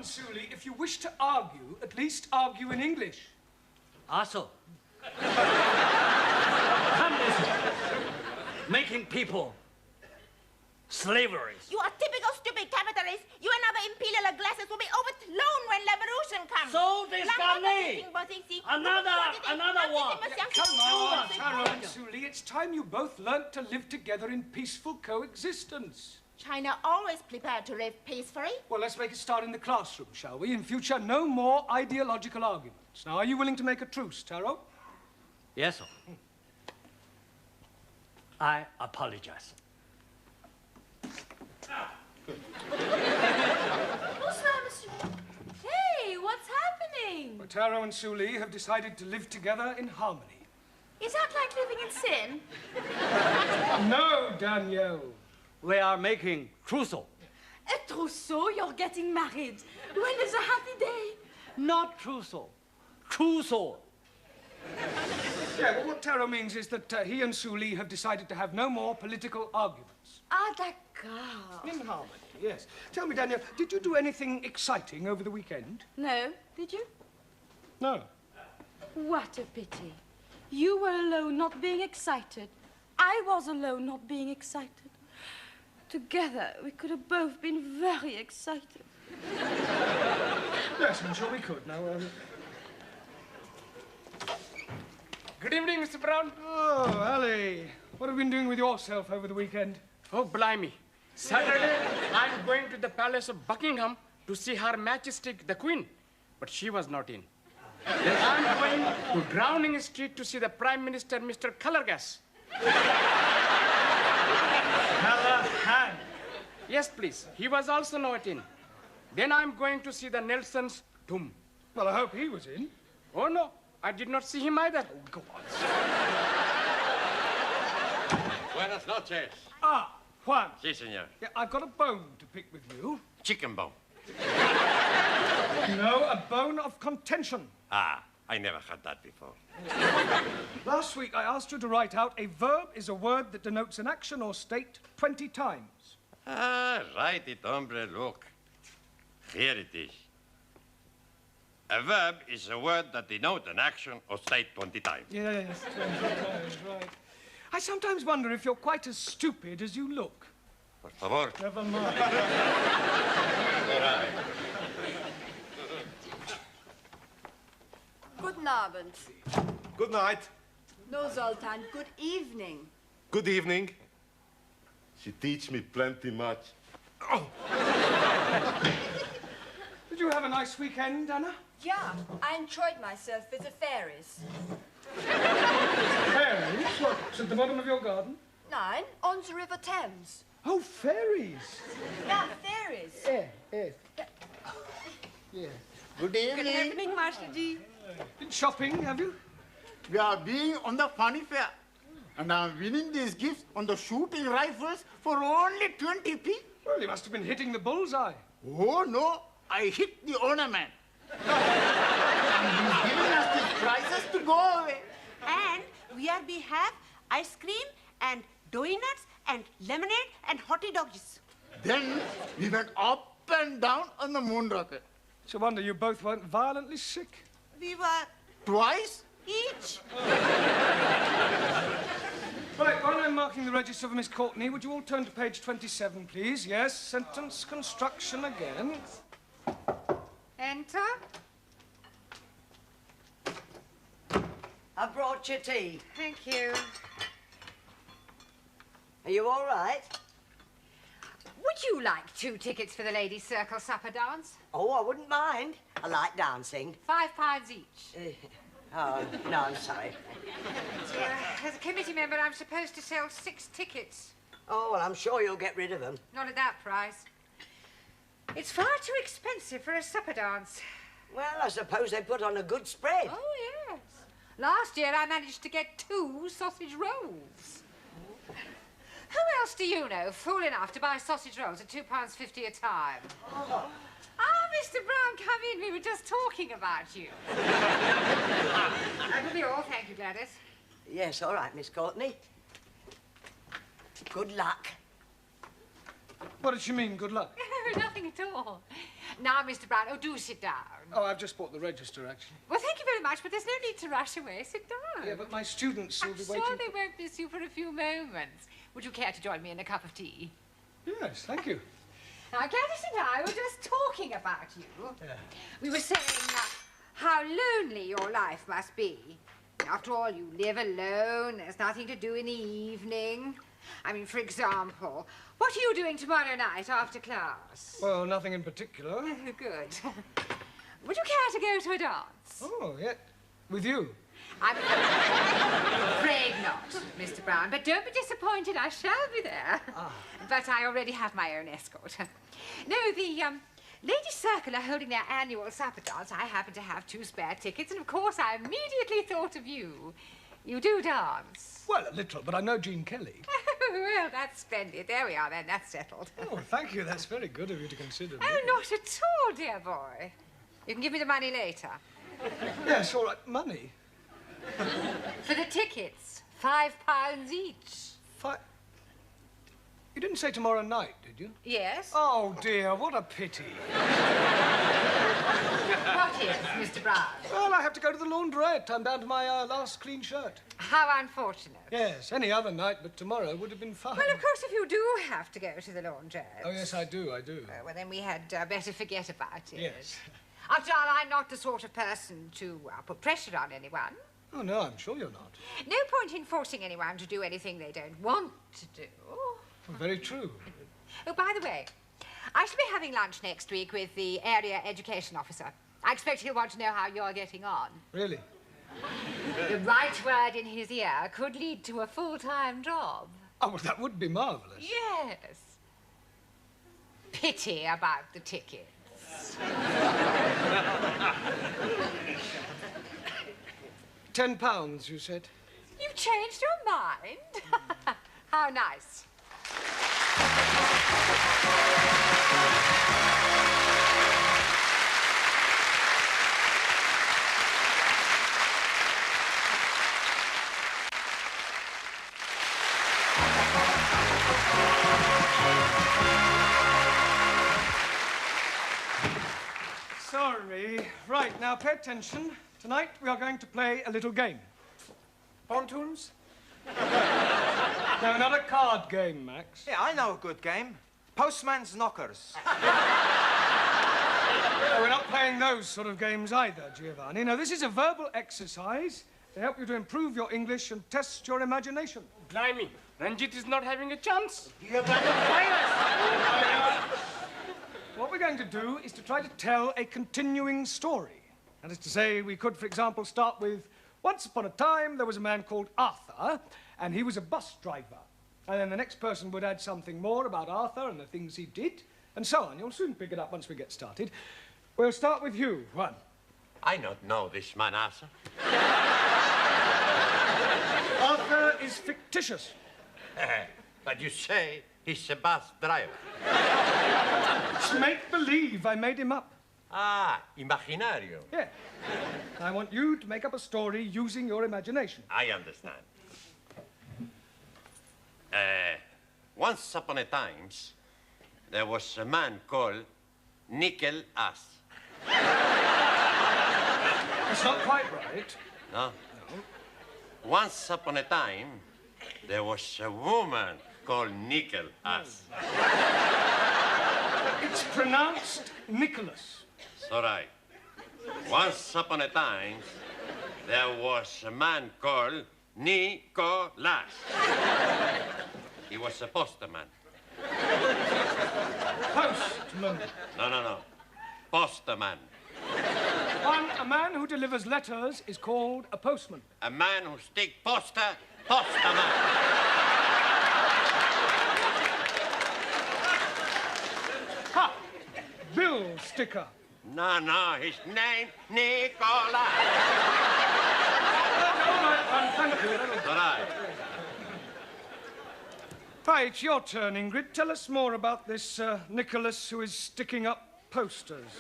Speaker 3: Suli, if you wish to argue, at least argue in English.
Speaker 8: Also, come listen. Making people slavery.
Speaker 5: You are typical stupid capitalist. You and other imperial glasses will be overthrown when revolution comes.
Speaker 8: So discarnate. Another one.
Speaker 3: Come on, Taro and Suli, it's time you both learnt to live together in peaceful coexistence.
Speaker 5: China always prepared to live peacefully.
Speaker 3: Well, let's make a start in the classroom, shall we? In future, no more ideological arguments. Now, are you willing to make a truce, Taro?
Speaker 8: Yes, sir. I apologize.
Speaker 15: Bonsoir, monsieur. Hey, what's happening?
Speaker 3: Well, Taro and Suli have decided to live together in harmony.
Speaker 15: Is that like living in sin?
Speaker 3: No, Danielle.
Speaker 8: We are making trousseau.
Speaker 15: A trousseau? You're getting married. When is a happy day?
Speaker 8: Not trousseau. Trousseau.
Speaker 3: Yeah, well, what Taro means is that he and Sue Lee have decided to have no more political arguments.
Speaker 15: Ah, d'accord.
Speaker 3: In harmony, yes. Tell me, Danielle, did you do anything exciting over the weekend?
Speaker 15: No, did you?
Speaker 3: No.
Speaker 15: What a pity. You were alone, not being excited. I was alone, not being excited. Together, we could have both been very excited.
Speaker 3: Yes, I'm sure we could. Now,
Speaker 11: Good evening, Mr. Brown.
Speaker 3: Oh, Ali, what have you been doing with yourself over the weekend?
Speaker 11: Oh, blimey. Saturday, I'm going to the Palace of Buckingham to see Her Majesty the Queen, but she was not in. Then I'm going to Browning Street to see the Prime Minister, Mr. Colorgas.
Speaker 3: Callahan.
Speaker 11: Yes, please. He was also not in. Then I'm going to see the Nelson's tomb.
Speaker 3: Well, I hope he was in.
Speaker 11: Oh, no. I did not see him either.
Speaker 3: Oh, go on.
Speaker 9: Buenas noches.
Speaker 3: Ah, Juan.
Speaker 9: Si, senor.
Speaker 3: Yeah, I've got a bone to pick with you.
Speaker 9: Chicken bone.
Speaker 3: No, a bone of contention.
Speaker 9: Ah, I never had that before.
Speaker 3: Last week, I asked you to write out a verb is a word that denotes an action or state 20 times.
Speaker 9: Ah, write it, hombre, look. Here it is. A verb is a word that denotes an action or state 20 times.
Speaker 3: Yes, 20 times, right. I sometimes wonder if you're quite as stupid as you look.
Speaker 9: Por favor.
Speaker 3: Never mind.
Speaker 9: All right.
Speaker 5: Guten Abend.
Speaker 4: Good night.
Speaker 5: No, Zoltan, good evening.
Speaker 4: Good evening. She teach me plenty much. Oh.
Speaker 3: Did you have a nice weekend, Anna?
Speaker 5: Yeah, I enjoyed myself with the fairies.
Speaker 3: Fairies? What's at the bottom of your garden?
Speaker 5: Nein, on the River Thames.
Speaker 3: Oh, fairies.
Speaker 5: Yeah, fairies.
Speaker 3: Yes.
Speaker 6: Good evening.
Speaker 5: Good evening, Master G.
Speaker 3: Been shopping, have you?
Speaker 6: We are being on the funny fair. And I'm winning these gifts on the shooting rifles for only 20p.
Speaker 3: Well, you must have been hitting the bullseye.
Speaker 6: Oh, no. I hit the owner man. And he's giving us these prizes to go away.
Speaker 10: And we have ice cream and donuts and lemonade and hottie doggies.
Speaker 6: Then we went up and down on the moon rocket.
Speaker 3: It's a wonder you both weren't violently sick.
Speaker 10: We were
Speaker 6: Twice?
Speaker 10: each.
Speaker 3: Right, while I'm marking the register for Miss Courtney, would you all turn to page 27, please? Yes, sentence construction again.
Speaker 1: Enter.
Speaker 17: I brought you tea.
Speaker 1: Thank you.
Speaker 17: Are you all right?
Speaker 1: Would you like 2 tickets for the Ladies' Circle supper dance?
Speaker 17: Oh, I wouldn't mind. I like dancing.
Speaker 1: £5 each.
Speaker 17: Oh, no, I'm sorry.
Speaker 1: As a committee member, I'm supposed to sell 6 tickets.
Speaker 17: Oh, well, I'm sure you'll get rid of them.
Speaker 1: Not at that price. It's far too expensive for a supper dance.
Speaker 17: Well, I suppose they put on a good spread.
Speaker 1: Oh, yes. Last year, I managed to get 2 sausage rolls. Who else do you know fool enough to buy sausage rolls at £2.50 a time?
Speaker 17: Oh.
Speaker 1: Ah, Mr. Brown, come in. We were just talking about you. That will be all. Thank you, Gladys.
Speaker 17: Yes, all right, Miss Courtney. Good luck.
Speaker 3: What did she mean, good luck?
Speaker 1: Nothing at all. Now, Mr. Brown, do sit down.
Speaker 3: Oh, I've just bought the register, actually.
Speaker 1: Well, thank you very much, but there's no need to rush away. Sit down.
Speaker 3: Yeah, but my students will be waiting.
Speaker 1: I'm sure they won't miss you for a few moments. Would you care to join me in a cup of tea?
Speaker 3: Yes, thank you.
Speaker 1: Now, Gladys and I were just talking about you.
Speaker 3: Yeah.
Speaker 1: We were saying how lonely your life must be. After all, you live alone. There's nothing to do in the evening. I mean, for example, what are you doing tomorrow night after class?
Speaker 3: Well, nothing in particular.
Speaker 1: Good. Would you care to go to a dance?
Speaker 3: Oh, yeah. With you?
Speaker 1: I'm afraid not, Mr. Brown, but don't be disappointed. I shall be there. But I already have my own escort. No, the Ladies' Circle are holding their annual supper dance. I happen to have 2 spare tickets, and of course I immediately thought of you. You do dance?
Speaker 3: Well, a little, but I know Gene Kelly.
Speaker 1: Well, that's splendid. There we are, then. That's settled.
Speaker 3: Oh, thank you. That's very good of you to consider me.
Speaker 1: Oh, not at all, dear boy. You can give me the money later.
Speaker 3: Yes, all right. Money?
Speaker 1: For the tickets. £5 each.
Speaker 3: You didn't say tomorrow night, did you?
Speaker 1: Yes.
Speaker 3: Oh, dear, what a pity.
Speaker 1: What is, Mr. Brown?
Speaker 3: Well, I have to go to the laundrette. I'm down to my last clean shirt.
Speaker 1: How unfortunate.
Speaker 3: Yes, any other night but tomorrow would have been fine.
Speaker 1: Well, of course, if you do have to go to the laundrette...
Speaker 3: Oh, yes, I do.
Speaker 1: Well, then we had better forget about it.
Speaker 3: Yes.
Speaker 1: After all, I'm not the sort of person to put pressure on anyone.
Speaker 3: Oh, no, I'm sure you're not.
Speaker 1: No point in forcing anyone to do anything they don't want to do.
Speaker 3: Well, very true.
Speaker 1: Oh, by the way, I shall be having lunch next week with the area education officer. I expect he'll want to know how you're getting on.
Speaker 3: Really?
Speaker 1: The right word in his ear could lead to a full-time job.
Speaker 3: Oh, well, that would be marvellous.
Speaker 1: Yes. Pity about the tickets.
Speaker 3: £10, you said?
Speaker 1: You've changed your mind? How nice.
Speaker 3: Sorry. Right, now pay attention. Tonight we are going to play a little game. Pontoons? No, not a card game, Max.
Speaker 14: Yeah, I know a good game. Postman's Knockers.
Speaker 3: No, we're not playing those sort of games either, Giovanni. No, this is a verbal exercise to help you to improve your English and test your imagination.
Speaker 11: Blimey, Ranjit is not having a chance.
Speaker 3: What we're going to do is to try to tell a continuing story. That is to say, we could, for example, start with, once upon a time, there was a man called Arthur, and he was a bus driver. And then the next person would add something more about Arthur and the things he did, and so on. You'll soon pick it up once we get started. We'll start with you, Juan.
Speaker 9: I don't know this man, Arthur.
Speaker 3: Arthur is fictitious.
Speaker 9: But you say he's a bus driver.
Speaker 3: It's make-believe. I made him up.
Speaker 9: Ah, imaginario.
Speaker 3: Yeah. I want you to make up a story using your imagination.
Speaker 9: I understand. Once upon a time, there was a man called Nickel Ass.
Speaker 3: That's not quite right.
Speaker 9: No? Once upon a time, there was a woman called Nickel Ass.
Speaker 3: It's pronounced Nicholas.
Speaker 9: It's all right. Once upon a time, there was a man called Nicholas. He was a postman.
Speaker 3: Postman.
Speaker 9: No. Postman.
Speaker 3: A man who delivers letters is called a postman.
Speaker 9: A man who stick poster, postman.
Speaker 3: Ha! Bill sticker.
Speaker 9: No, his name, Nicholas.
Speaker 3: All right, thank you.
Speaker 9: All right.
Speaker 3: Right, your turn, Ingrid. Tell us more about this Nicholas who is sticking up posters.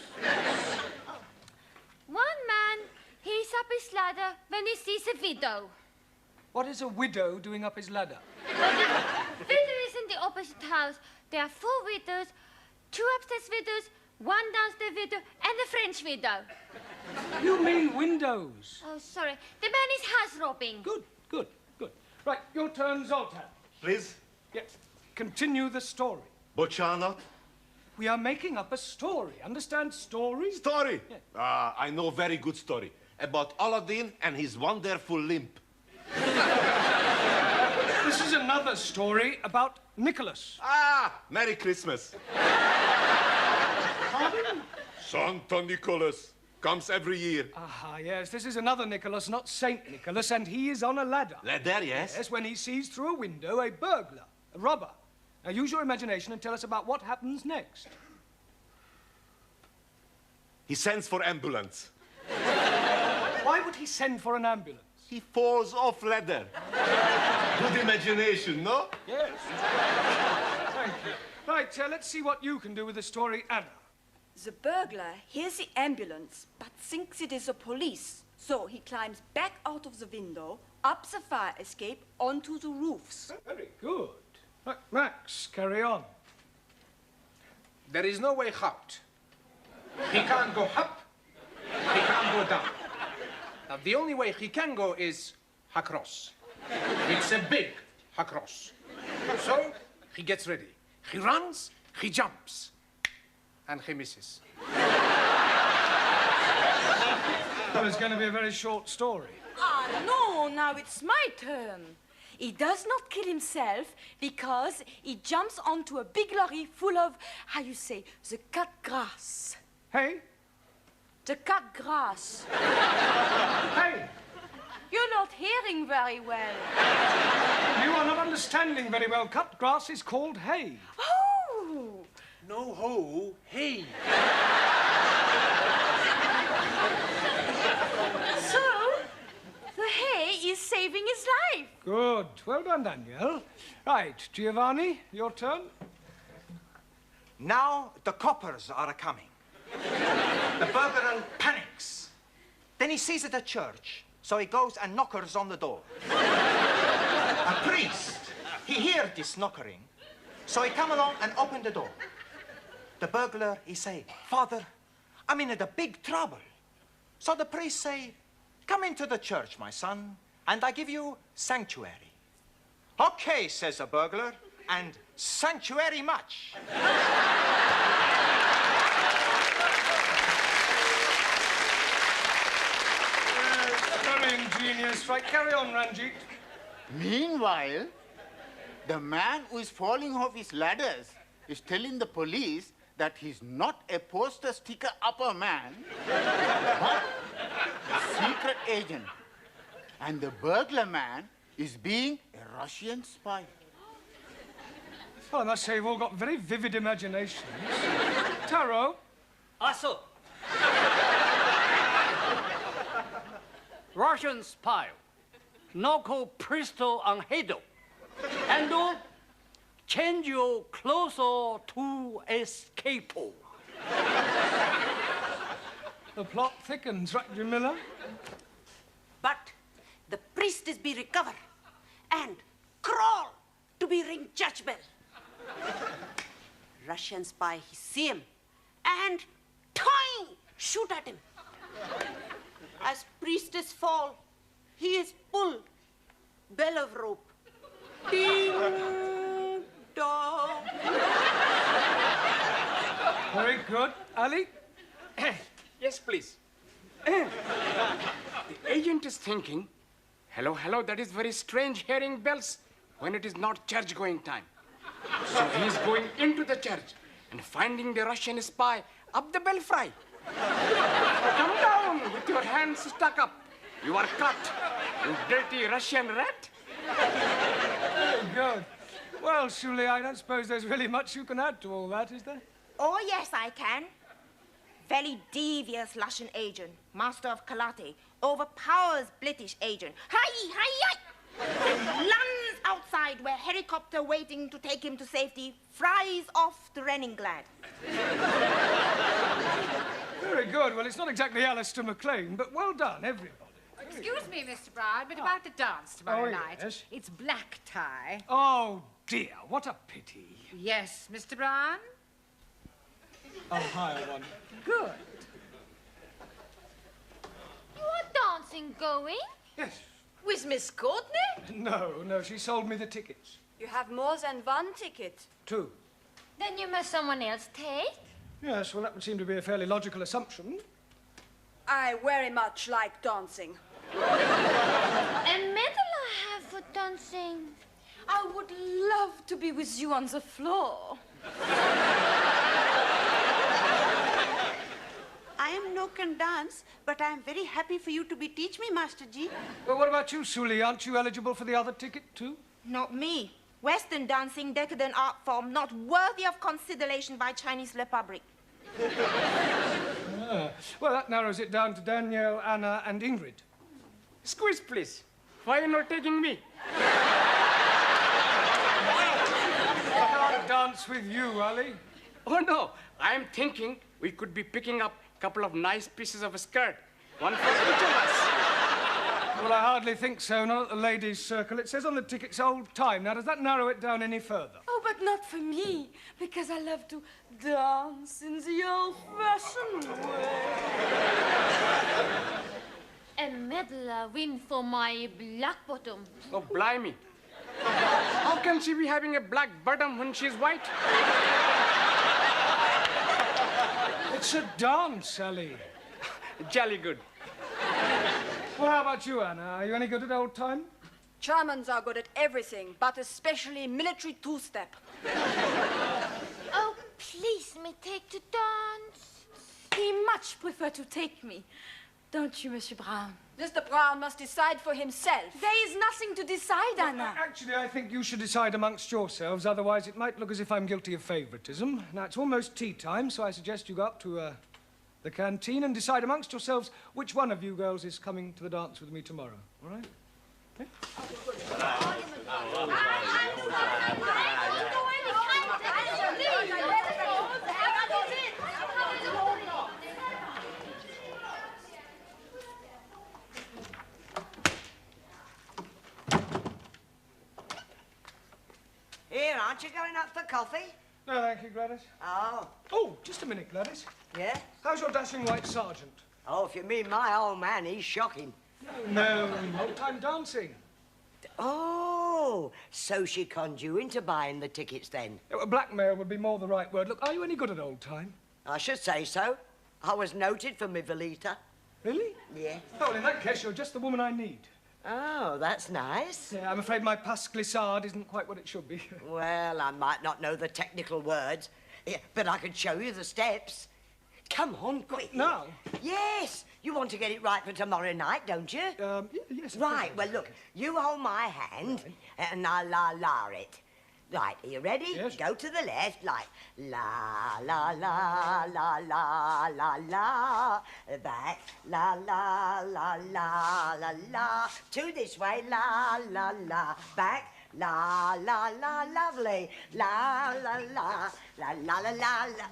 Speaker 16: One man, he's up his ladder when he sees a widow.
Speaker 3: What is a widow doing up his ladder?
Speaker 16: Widow is in the opposite house. There are 4 widows, 2 upstairs widows, 1 downstairs widow, and a French widow.
Speaker 3: You mean windows?
Speaker 16: Oh, sorry. The man is house robbing.
Speaker 3: Good. Right, your turn, Zoltan.
Speaker 4: Please?
Speaker 3: Yes. Continue the story.
Speaker 4: Boccianot?
Speaker 3: We are making up a story. Understand story?
Speaker 4: Story?
Speaker 3: Yeah.
Speaker 4: I know very good story. About Aladdin and his wonderful limp.
Speaker 3: This is another story about Nicholas.
Speaker 4: Ah! Merry Christmas.
Speaker 3: Pardon?
Speaker 4: Santa Nicholas comes every year.
Speaker 3: Ah, yes. This is another Nicholas, not Saint Nicholas, and he is on a ladder.
Speaker 4: Ladder, yes?
Speaker 3: Yes, when he sees through a window a burglar, a robber. Now, use your imagination and tell us about what happens next.
Speaker 4: He sends for ambulance.
Speaker 3: Why would he send for an ambulance?
Speaker 4: he falls off ladder. Good imagination, no?
Speaker 3: Yes. Thank you. Right, let's see what you can do with the story, Anna.
Speaker 19: The burglar hears the ambulance, but thinks it is the police. So he climbs back out of the window, up the fire escape, onto the roofs.
Speaker 3: Very good. Right, Max, carry on.
Speaker 13: There is no way out. He can't go up, he can't go down. Now, the only way he can go is across. It's a big across. So, he gets ready. He runs, he jumps, and he misses.
Speaker 3: Well, it's going to be a very short story.
Speaker 15: Ah, no, now it's my turn. He does not kill himself because he jumps onto a big lorry full of, how you say, the cut grass.
Speaker 3: Hey?
Speaker 15: The cut grass.
Speaker 3: Hey!
Speaker 15: You're not hearing very well.
Speaker 3: You are not understanding very well. Cut grass is called hay.
Speaker 15: Oh!
Speaker 13: No ho, hey.
Speaker 15: So, the hay is saving his life.
Speaker 3: Good. Well done, Danielle. Right, Giovanni, your turn.
Speaker 14: Now the coppers are coming. The burglar panics. Then he sees it at church, so he goes and knockers on the door. A priest, he hears this knockering, so he come along and open the door. The burglar, he say, Father, I'm in a big trouble. So the priest say, come into the church, my son, and I give you sanctuary. Okay, says the burglar, and sanctuary much.
Speaker 3: Very ingenious. Right, carry on, Ranjit.
Speaker 6: Meanwhile, the man who is falling off his ladders is telling the police that he's not a poster sticker upper man, but a secret agent. And the burglar man is being a Russian spy.
Speaker 3: Well, I must say, you've all got very vivid imaginations. Taro?
Speaker 8: Also, Russian spy, Noko Pristo on Hedo, and change your closer to escape.
Speaker 3: The plot thickens, right, Jamila?
Speaker 10: But the priest is be recover and crawl to be ring church bell. Russian spy, he see him and toing, shoot at him. As priestess fall, he is pull, bell of rope. Ding dong.
Speaker 3: Very good. Ali?
Speaker 11: Yes, please. The agent is thinking, hello, hello, that is very strange hearing bells when it is not church-going time. So he is going into the church and finding the Russian spy up the belfry. Come down with your hands stuck up. You are cut, you dirty Russian rat.
Speaker 3: Very good. Well, Shuli, I don't suppose there's really much you can add to all that, is there?
Speaker 22: Oh, yes, I can. Very devious Russian agent, master of karate, overpowers British agent. Hi, hi, hi! Lands outside where helicopter waiting to take him to safety, flies off to Leningrad.
Speaker 3: Very good. Well, it's not exactly Alistair MacLean, but well done, everybody.
Speaker 1: Excuse me, Mr. Brown, but about the dance tomorrow night.
Speaker 3: Yes?
Speaker 1: It's black tie.
Speaker 3: Oh, dear, what a pity.
Speaker 1: Yes, Mr. Brown?
Speaker 3: I'll hire one.
Speaker 1: Good.
Speaker 16: You are dancing going?
Speaker 3: Yes.
Speaker 15: With Miss Courtney?
Speaker 3: No, she sold me the tickets.
Speaker 15: You have more than one ticket.
Speaker 3: 2.
Speaker 16: Then you must someone else take.
Speaker 3: Yes, well, that would seem to be a fairly logical assumption.
Speaker 19: I very much like dancing.
Speaker 16: A medal I have for dancing.
Speaker 15: I would love to be with you on the floor.
Speaker 10: I am no can dance, but I am very happy for you to be teach me, Master Ji.
Speaker 3: Well, what about you, Suli? Aren't you eligible for the other ticket, too?
Speaker 22: Not me. Western dancing, decadent art form, not worthy of consideration by Chinese Republic.
Speaker 3: Well, that narrows it down to Danielle, Anna, and Ingrid.
Speaker 11: Squeeze, please. Why are you not taking me?
Speaker 3: I can't dance with you, Ali.
Speaker 11: Oh, no. I'm thinking we could be picking up a couple of nice pieces of a skirt. One for each of us.
Speaker 3: Well, I hardly think so, not at the ladies' circle. It says on the tickets old time. Now, does that narrow it down any further?
Speaker 15: Oh, but not for me, because I love to dance in the old-fashioned way.
Speaker 16: A medal win for my black bottom.
Speaker 11: Oh, blimey. How can she be having a black bottom when she's white?
Speaker 3: It's a dance, Ali.
Speaker 11: Jolly good.
Speaker 3: Well, how about you, Anna? Are you any good at old time?
Speaker 19: Germans are good at everything, but especially military two-step.
Speaker 16: Oh, please, me take to dance.
Speaker 15: He much prefer to take me. Don't you, Monsieur Brown?
Speaker 19: Mr. Brown must decide for himself.
Speaker 15: There is nothing to decide, Anna.
Speaker 3: Actually, I think you should decide amongst yourselves. Otherwise, it might look as if I'm guilty of favoritism. Now, it's almost tea time, so I suggest you go up to the canteen and decide amongst yourselves which one of you girls is coming to the dance with me tomorrow. All right? Okay?
Speaker 17: Here, aren't you going up for coffee?
Speaker 3: No, thank you, Gladys.
Speaker 17: Oh.
Speaker 3: Oh, just a minute, Gladys.
Speaker 17: Yeah?
Speaker 3: How's your dashing white sergeant?
Speaker 17: Oh, if you mean my old man, he's shocking.
Speaker 3: No, old-time dancing.
Speaker 17: Oh, so she conned you into buying the tickets then?
Speaker 3: Blackmail would be more the right word. Look, are you any good at old time?
Speaker 17: I should say so. I was noted for my Velita.
Speaker 3: Really?
Speaker 17: Yeah.
Speaker 3: Oh, well, in that case, you're just the woman I need.
Speaker 17: Oh, that's nice.
Speaker 3: Yeah, I'm afraid my pas glissade isn't quite what it should be.
Speaker 17: Well, I might not know the technical words, but I can show you the steps. Come on, quick.
Speaker 3: Now?
Speaker 17: Yes. You want to get it right for tomorrow night, don't you?
Speaker 3: Yes.
Speaker 17: Right. Well, look, you hold my hand, and I'll la it. Right, are you ready?
Speaker 3: Yes.
Speaker 17: Go to the left, like la la la la la la la. Back, la la la la la la. Two this way, la la la. Back, la la la, lovely. La la la la la la la la.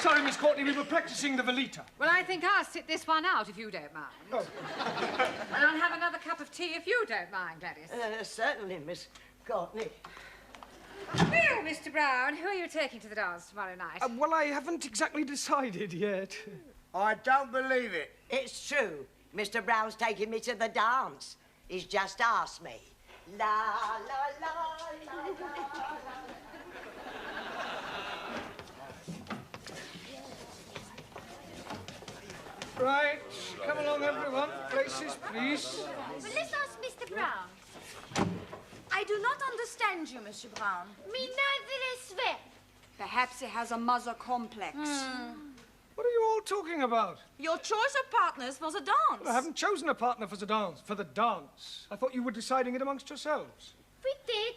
Speaker 3: Sorry, Miss Courtney, we were practicing the Velita.
Speaker 1: Well, I think I'll sit this one out if you don't mind.
Speaker 3: Oh.
Speaker 1: And I'll have another cup of tea if you don't mind, Gladys.
Speaker 17: Certainly, Miss Courtney.
Speaker 1: Well, Mr. Brown, who are you taking to the dance tomorrow night?
Speaker 3: Well, I haven't exactly decided yet.
Speaker 2: I don't believe it.
Speaker 17: It's true. Mr. Brown's taking me to the dance. He's just asked me. La, la, la, la, la, la.
Speaker 3: Right, come along, everyone. Places, please.
Speaker 16: Well, let's ask Mr. Brown.
Speaker 15: I do not understand you, Monsieur Brown.
Speaker 16: Me neither is well.
Speaker 19: Perhaps he has a mother complex.
Speaker 3: What are you all talking about?
Speaker 15: Your choice of partners for the dance.
Speaker 3: Well, I haven't chosen a partner for the dance. I thought you were deciding it amongst yourselves.
Speaker 16: We did.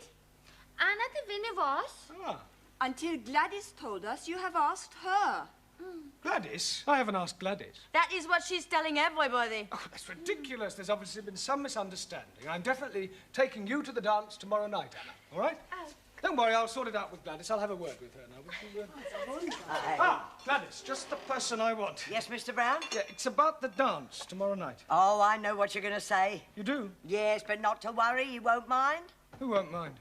Speaker 16: Anna the winner was.
Speaker 3: Ah.
Speaker 19: Until Gladys told us you have asked her.
Speaker 3: Gladys? I haven't asked Gladys.
Speaker 15: That is what she's telling everybody.
Speaker 3: Oh, that's ridiculous. There's obviously been some misunderstanding. I'm definitely taking you to the dance tomorrow night, Anna. All right?
Speaker 16: Oh.
Speaker 3: Don't worry, I'll sort it out with Gladys. I'll have a word with her now. Gladys, just the person I want.
Speaker 17: Yes, Mr. Brown?
Speaker 3: Yeah, it's about the dance tomorrow night.
Speaker 17: Oh, I know what you're going to say.
Speaker 3: You do?
Speaker 17: Yes, but not to worry, you won't mind.
Speaker 3: Who won't mind?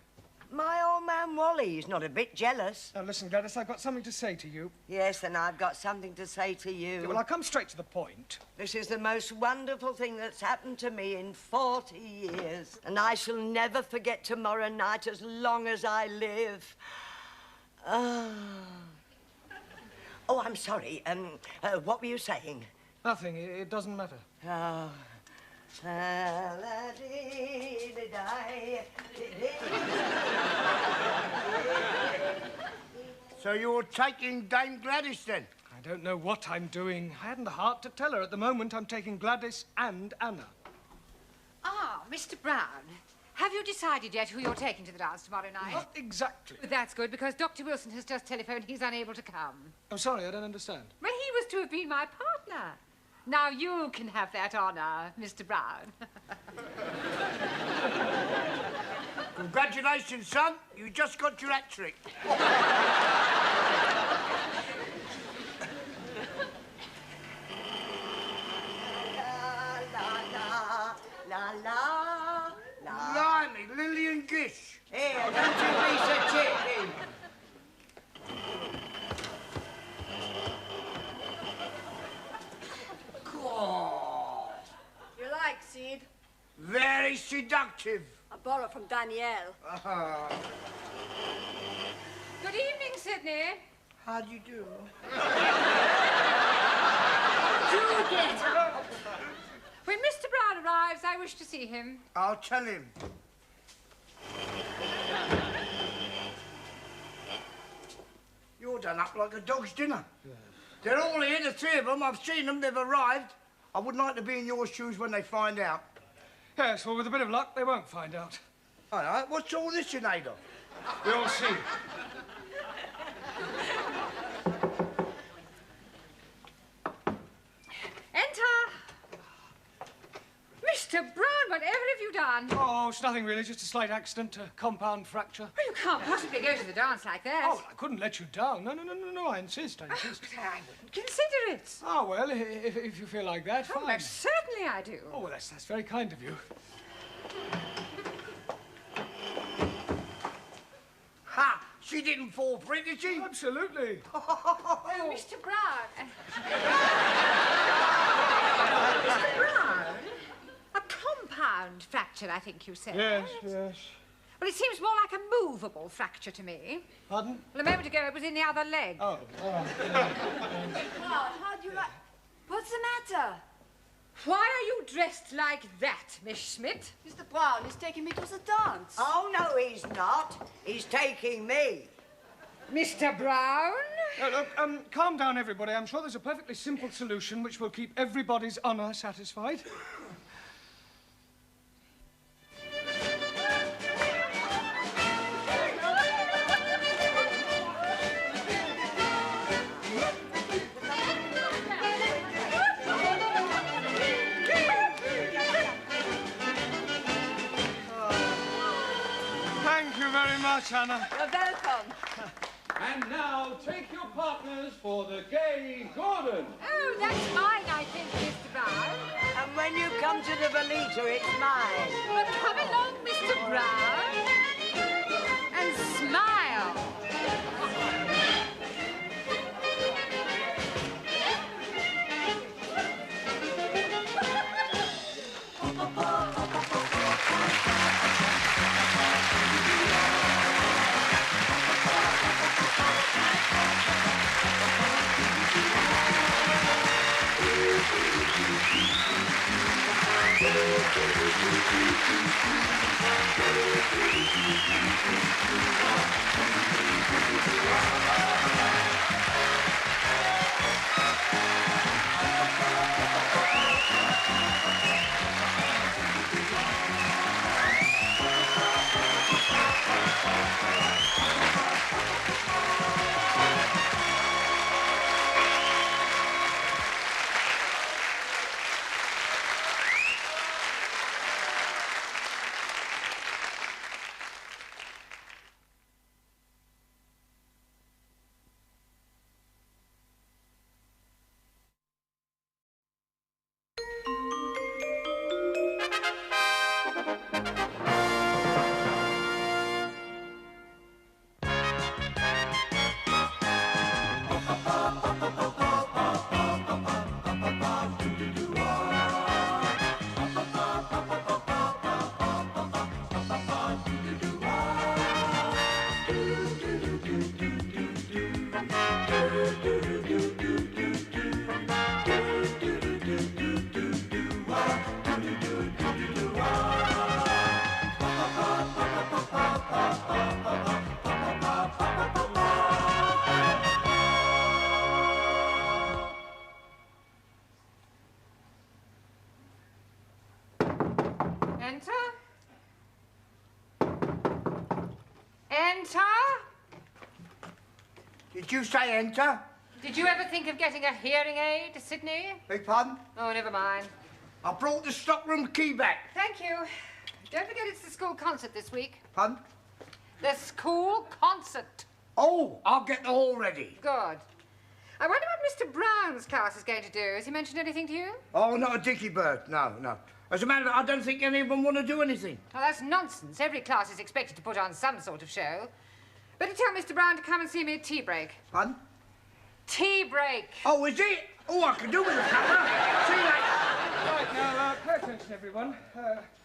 Speaker 17: My old man Wally, he's not a bit jealous.
Speaker 3: Now, listen, Gladys, I've got something to say to you.
Speaker 17: Yes, and I've got something to say to you.
Speaker 3: Yeah, well, I'll come straight to the point.
Speaker 17: This is the most wonderful thing that's happened to me in 40 years. And I shall never forget tomorrow night as long as I live. Oh, I'm sorry. What were you saying?
Speaker 3: Nothing. It doesn't matter.
Speaker 17: Oh.
Speaker 2: So you're taking Dame Gladys then?
Speaker 3: I don't know what I'm doing. I hadn't the heart to tell her. At the moment, I'm taking Gladys and Anna.
Speaker 1: Ah, Mr. Brown, Have you decided yet who you're taking to the dance tomorrow night?
Speaker 3: Not exactly.
Speaker 1: That's good, because Dr. Wilson has just telephoned he's unable to come.
Speaker 3: I'm sorry, I don't understand.
Speaker 1: Well, he was to have been my partner. Now you can have that honour, Mr. Brown.
Speaker 2: Congratulations, son. You just got your hat trick.
Speaker 17: La la la.
Speaker 2: Blimey, Lillian Gish.
Speaker 17: Here, don't you be so cheeky.
Speaker 2: God.
Speaker 19: You like, Sid?
Speaker 2: Very seductive.
Speaker 19: I borrowed from Danielle.
Speaker 1: Good evening, Sydney.
Speaker 2: How do you do?
Speaker 1: Do get up. When Mr. Brown arrives, I wish to see him.
Speaker 2: I'll tell him. You're done up like a dog's dinner. Yeah. They're all here, the three of them. I've seen them, they've arrived. I wouldn't like to be in your shoes when they find out.
Speaker 3: Yes, well, with a bit of luck, they won't find out.
Speaker 2: All right, what's all this in aid of?
Speaker 3: We'll see.
Speaker 1: Enter. Mr. Brown, whatever have you done?
Speaker 3: Oh, it's nothing really, just a slight accident, a compound fracture.
Speaker 1: Well, you can't possibly go to the dance like that.
Speaker 3: Oh, I couldn't let you down. No, I insist.
Speaker 1: But I wouldn't consider it.
Speaker 3: Oh, well, if you feel like that, fine.
Speaker 1: Oh, most certainly I do.
Speaker 3: Oh, well, that's very kind of you.
Speaker 2: Ha! She didn't fall for it, did she?
Speaker 3: Absolutely.
Speaker 1: Oh, Mr. Brown. Mr. Brown? A compound fracture, I think you said.
Speaker 3: Yes.
Speaker 1: Well, it seems more like a movable fracture to me.
Speaker 3: Pardon?
Speaker 1: Well, a moment ago it was in the other leg.
Speaker 3: Oh, all right.
Speaker 19: Wow, how do you like... What's the matter?
Speaker 1: Why are you dressed like that, Miss Schmidt?
Speaker 19: Mr. Brown is taking me to the dance.
Speaker 17: Oh, no, he's not. He's taking me.
Speaker 1: Mr. Brown?
Speaker 3: Look, calm down, everybody. I'm sure there's a perfectly simple solution which will keep everybody's honour satisfied. Thank you very much, Anna.
Speaker 19: You're welcome.
Speaker 3: And now, take your partners for the gay Gordon.
Speaker 1: Oh, that's mine, I think, Mr. Brown.
Speaker 17: And when you come to the Belita, it's mine.
Speaker 1: Well, come along, Mr. Brown, and smile. Enter?
Speaker 2: Did you say enter?
Speaker 1: Did you ever think of getting a hearing aid, Sydney?
Speaker 2: Beg pardon?
Speaker 1: Oh, never mind.
Speaker 2: I brought the stockroom key back.
Speaker 1: Thank you. Don't forget it's the school concert this week.
Speaker 2: Pardon?
Speaker 1: The school concert.
Speaker 2: Oh, I'll get the hall ready.
Speaker 1: Good. I wonder what Mr. Brown's class is going to do. Has he mentioned anything to you?
Speaker 2: Oh, not a dicky bird. No, no. As a matter of fact, I don't think any of them want to do anything.
Speaker 1: Oh, that's nonsense. Every class is expected to put on some sort of show. Better tell Mr. Brown to come and see me at tea break.
Speaker 2: Pardon?
Speaker 1: Tea break.
Speaker 2: Oh, is it? Oh, I can do with a camera. See you later.
Speaker 3: Right, now, pay attention, everyone.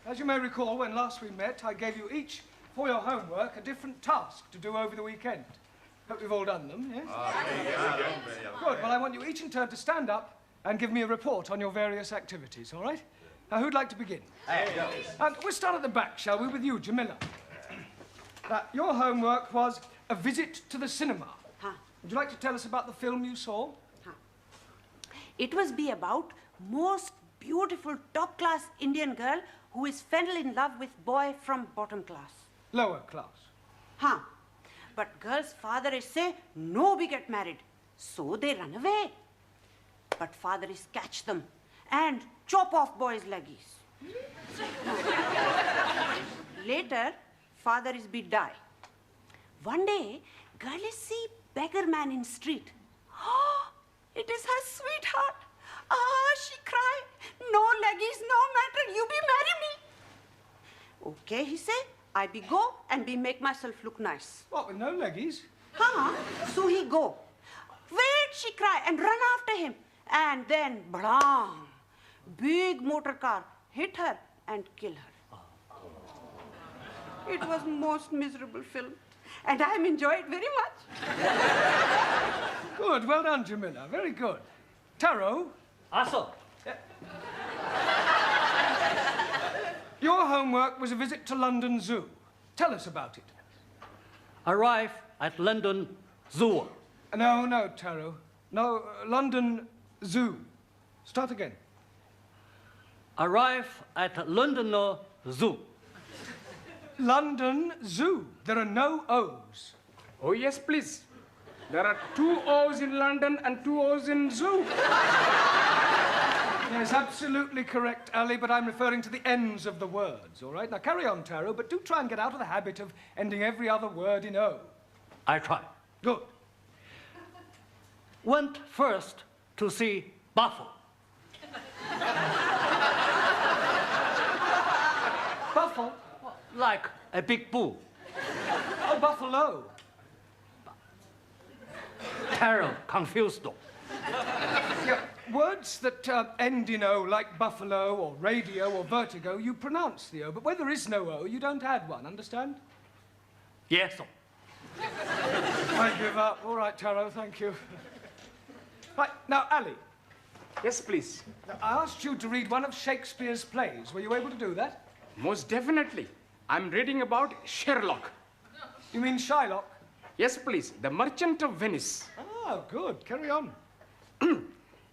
Speaker 3: As you may recall, when last we met, I gave you each, for your homework, a different task to do over the weekend. Hope you've all done them, yes? Good. Well, I want you each in turn to stand up and give me a report on your various activities, all right? Now, who'd like to begin? And we'll start at the back, shall we, with you, Jamila. Your homework was a visit to the cinema. Would you like to tell us about the film you saw?
Speaker 10: It was be about most beautiful top-class Indian girl who is fell in love with boy from bottom class.
Speaker 3: Lower class.
Speaker 10: But girl's father is say, no be get married. So they run away. But father is catch them and chop off boy's leggies. Later, father is be die. One day, girl is see beggar man in street. Oh, it is her sweetheart. She cry. No leggies, no matter, you be marry me. Okay, he say, I be go and be make myself look nice.
Speaker 3: What, with no leggies?
Speaker 10: So he go. Wait, she cry and run after him. And then, blang, big motor car hit her and kill her. It was most miserable film. And I enjoyed it very much.
Speaker 3: Good, well done, Jamila. Very good. Taro?
Speaker 8: Also.
Speaker 3: Your homework was a visit to London Zoo. Tell us about it.
Speaker 8: Arrive at London Zoo.
Speaker 3: No, Taro. No, London Zoo. Start again.
Speaker 8: Arrive at London Zoo.
Speaker 3: London Zoo. There are no O's.
Speaker 11: Oh, yes, please. There are 2 O's in London and 2 O's in zoo.
Speaker 3: Yes, absolutely correct, Ali, but I'm referring to the ends of the words, all right? Now, carry on, Taro, but do try and get out of the habit of ending every other word in O.
Speaker 8: I try.
Speaker 3: Good.
Speaker 8: Went first to see Buffalo.
Speaker 3: Buffalo?
Speaker 8: Like a big bull.
Speaker 3: Oh, buffalo.
Speaker 8: Taro confused.
Speaker 3: Yeah, words that end in O, like buffalo or radio or vertigo, you pronounce the O, but where there is no O, you don't add one, understand?
Speaker 8: Yes, sir.
Speaker 3: I give up. All right, Taro, thank you. Right, now, Ali.
Speaker 11: Yes, please.
Speaker 3: Now, I asked you to read one of Shakespeare's plays. Were you able to do that?
Speaker 11: Most definitely. I'm reading about Sherlock.
Speaker 3: You mean Shylock?
Speaker 11: Yes, please. The Merchant of Venice.
Speaker 3: Oh, good. Carry on.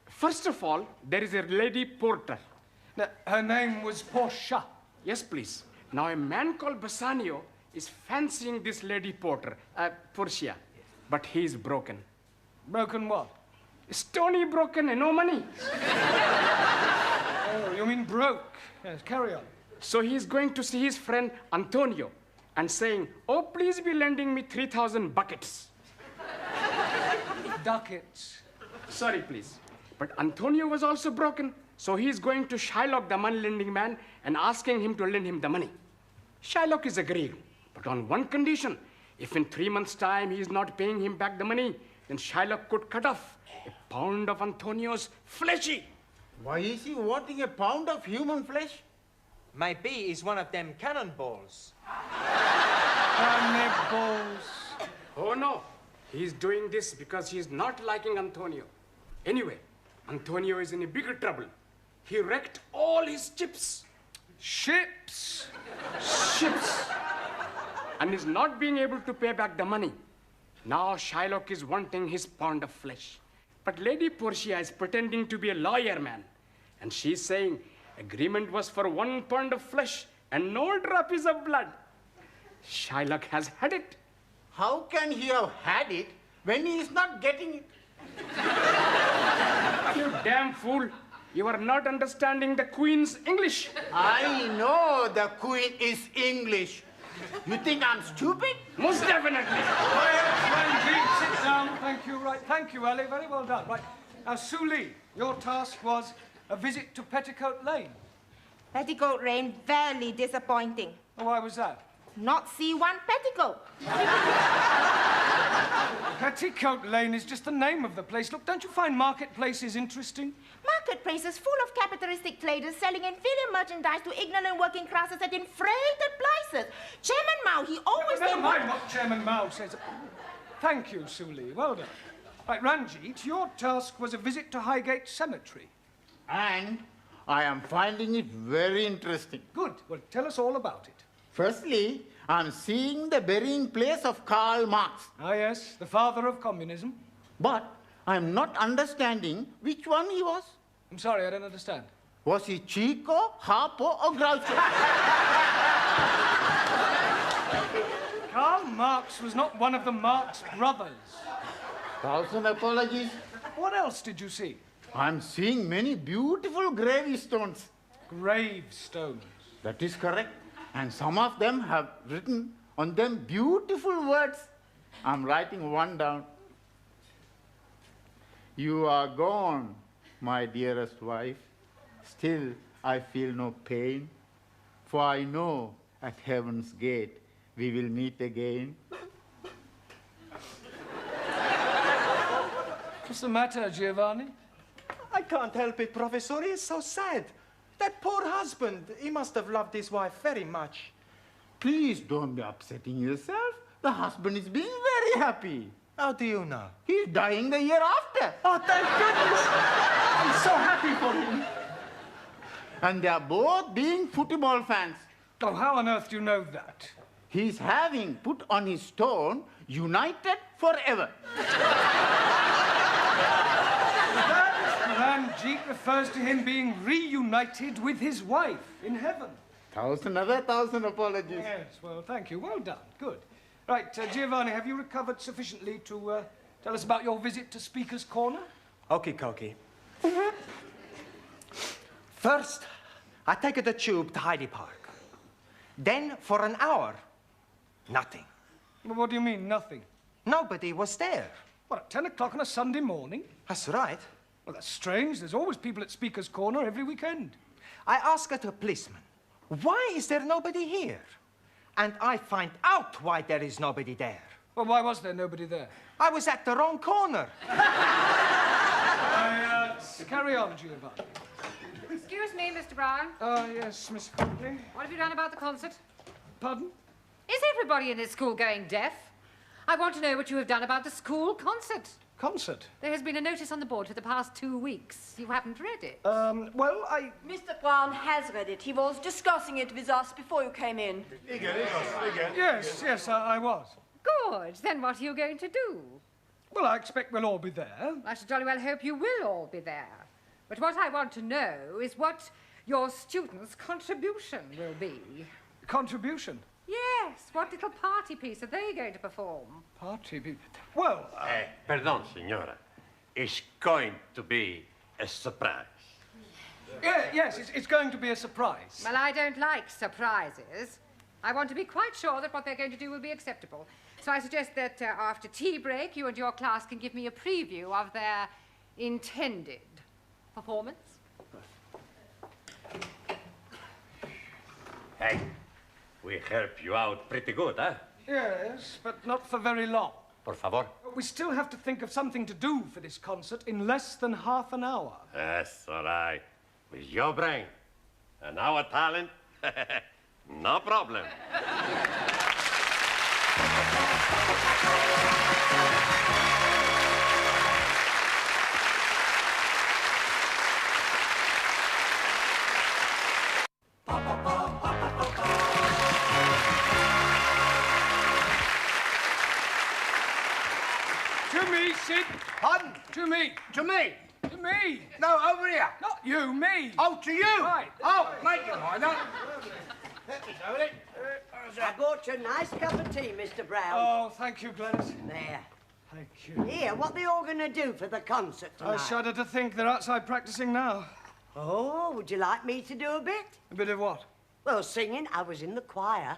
Speaker 11: First of all, there is a lady porter.
Speaker 3: Now, her name was Portia.
Speaker 11: Yes, please. Now, a man called Bassanio is fancying this lady porter, Portia, but he is broken.
Speaker 3: Broken what?
Speaker 11: Stony broken and no money.
Speaker 3: Oh, you mean broke. Yes, carry on.
Speaker 11: So he is going to see his friend Antonio and saying, oh, please be lending me 3,000 buckets.
Speaker 3: Ducats.
Speaker 11: Sorry, please. But Antonio was also broken, so he is going to Shylock, the money-lending man, and asking him to lend him the money. Shylock is agreeing, but on one condition. If in 3 months' time he is not paying him back the money, then Shylock could cut off a pound of Antonio's fleshy.
Speaker 6: Why is he wanting a pound of human flesh?
Speaker 14: Maybe he's one of them cannonballs.
Speaker 3: Cannonballs.
Speaker 11: Oh, no. He's doing this because he's not liking Antonio. Anyway, Antonio is in a bigger trouble. He wrecked all his chips.
Speaker 3: Ships?
Speaker 11: Ships. And is not being able to pay back the money. Now Shylock is wanting his pound of flesh. But Lady Portia is pretending to be a lawyer man. And she's saying agreement was for 1 pound of flesh and no drops of blood. Shylock has had it.
Speaker 6: how can he have had it when he is not getting it?
Speaker 11: You damn fool. You are not understanding the Queen's English.
Speaker 6: I know the Queen is English. You think I'm stupid?
Speaker 11: Most definitely.
Speaker 3: Ranjit, sit down. Thank you. Right. Thank you, Ali. Very well done. Right. Now, Sue Lee, your task was a visit to Petticoat Lane.
Speaker 22: Petticoat Lane, very disappointing.
Speaker 3: Oh, why was that?
Speaker 22: Not see one petticoat.
Speaker 3: Petticoat Lane is just the name of the place. Look, don't you find marketplaces interesting?
Speaker 22: Marketplaces full of capitalistic traders selling inferior merchandise to ignorant working classes at inflated prices. Chairman Mao, he always...
Speaker 3: Never mind what Chairman Mao says. Thank you, Sue Lee. Well done. Right, Ranjit, your task was a visit to Highgate Cemetery.
Speaker 6: And I am finding it very interesting.
Speaker 3: Good. Well, tell us all about it.
Speaker 6: Firstly, I'm seeing the burying place of Karl Marx.
Speaker 3: Ah, yes, the father of communism.
Speaker 6: But I'm not understanding which one he was.
Speaker 3: I'm sorry, I don't understand.
Speaker 6: Was he Chico, Harpo, or Groucho?
Speaker 3: Karl Marx was not one of the Marx brothers.
Speaker 6: 1,000 apologies.
Speaker 3: What else did you see?
Speaker 6: I'm seeing many beautiful gravestones.
Speaker 3: Gravestones?
Speaker 6: That is correct. And some of them have written on them beautiful words. I'm writing one down. You are gone, my dearest wife. Still, I feel no pain. For I know at heaven's gate we will meet again.
Speaker 3: What's the matter, Giovanni?
Speaker 14: I can't help it, Professor. He is so sad. That poor husband, he must have loved his wife very much.
Speaker 6: Please don't be upsetting yourself. The husband is being very happy.
Speaker 14: How do you know?
Speaker 6: He's dying the year after.
Speaker 14: Oh, thank goodness. I'm so happy for him.
Speaker 6: And they are both being football fans.
Speaker 3: Oh, how on earth do you know that?
Speaker 6: He's having put on his stone, united forever.
Speaker 3: Ranjit refers to him being reunited with his wife in heaven.
Speaker 6: 1,000 apologies.
Speaker 3: Yes, well, thank you. Well done. Good. Right, Giovanni, have you recovered sufficiently to tell us about your visit to Speaker's Corner?
Speaker 14: Okie dokie. First, I take the tube to Hyde Park. Then, for an hour, nothing.
Speaker 3: Well, what do you mean, nothing?
Speaker 14: Nobody was there.
Speaker 3: What, at 10 o'clock on a Sunday morning?
Speaker 14: That's right.
Speaker 3: Well, that's strange. There's always people at Speaker's Corner every weekend.
Speaker 14: I ask a policeman, why is there nobody here? And I find out why there is nobody there.
Speaker 3: Well, why was there nobody there?
Speaker 14: I was at the wrong corner.
Speaker 3: Carry on, Giovanni.
Speaker 1: Excuse me, Mr. Brown.
Speaker 3: Yes, Miss Courtney.
Speaker 1: What have you done about the concert?
Speaker 3: Pardon?
Speaker 1: Is everybody in this school going deaf? I want to know what you have done about the school concert.
Speaker 3: Concert?
Speaker 1: There has been a notice on the board for the past 2 weeks. You haven't read it.
Speaker 3: Well,
Speaker 19: Mr. Brown has read it. He was discussing it with us before you came in.
Speaker 3: Yes, I was.
Speaker 1: Good. Then what are you going to do?
Speaker 3: Well, I expect we'll all be there.
Speaker 1: I should jolly well hope you will all be there. But what I want to know is what your students' contribution will be.
Speaker 3: Contribution?
Speaker 1: Yes. What little party piece are they going to perform?
Speaker 3: Party piece? Well...
Speaker 9: Pardon, signora. It's going to be a surprise.
Speaker 3: Yes, it's going to be a surprise.
Speaker 1: Well, I don't like surprises. I want to be quite sure that what they're going to do will be acceptable. So I suggest that after tea break, you and your class can give me a preview of their intended performance.
Speaker 9: Hey, we help you out pretty good, huh?
Speaker 3: Yes, but not for very long.
Speaker 9: Por favor.
Speaker 3: We still have to think of something to do for this concert in less than half an hour.
Speaker 9: That's all right. With your brain and our talent, no problem.
Speaker 3: To me, Sid.
Speaker 2: Pardon?
Speaker 3: To me.
Speaker 2: To me?
Speaker 3: To me.
Speaker 2: No, over here.
Speaker 3: Not you, me.
Speaker 2: Oh, to you?
Speaker 3: Right.
Speaker 2: Oh, make it mind up. Let me go with it. officer.
Speaker 7: I bought you a nice cup of tea, Mr. Brown.
Speaker 3: Oh, thank you, Gladys.
Speaker 7: There.
Speaker 3: Thank you.
Speaker 7: Here, what they all going to do for the concert tonight?
Speaker 3: I shudder to think they're outside practicing now.
Speaker 7: Oh, would you like me to do a bit?
Speaker 3: A bit of what?
Speaker 7: Well, singing. I was in the choir.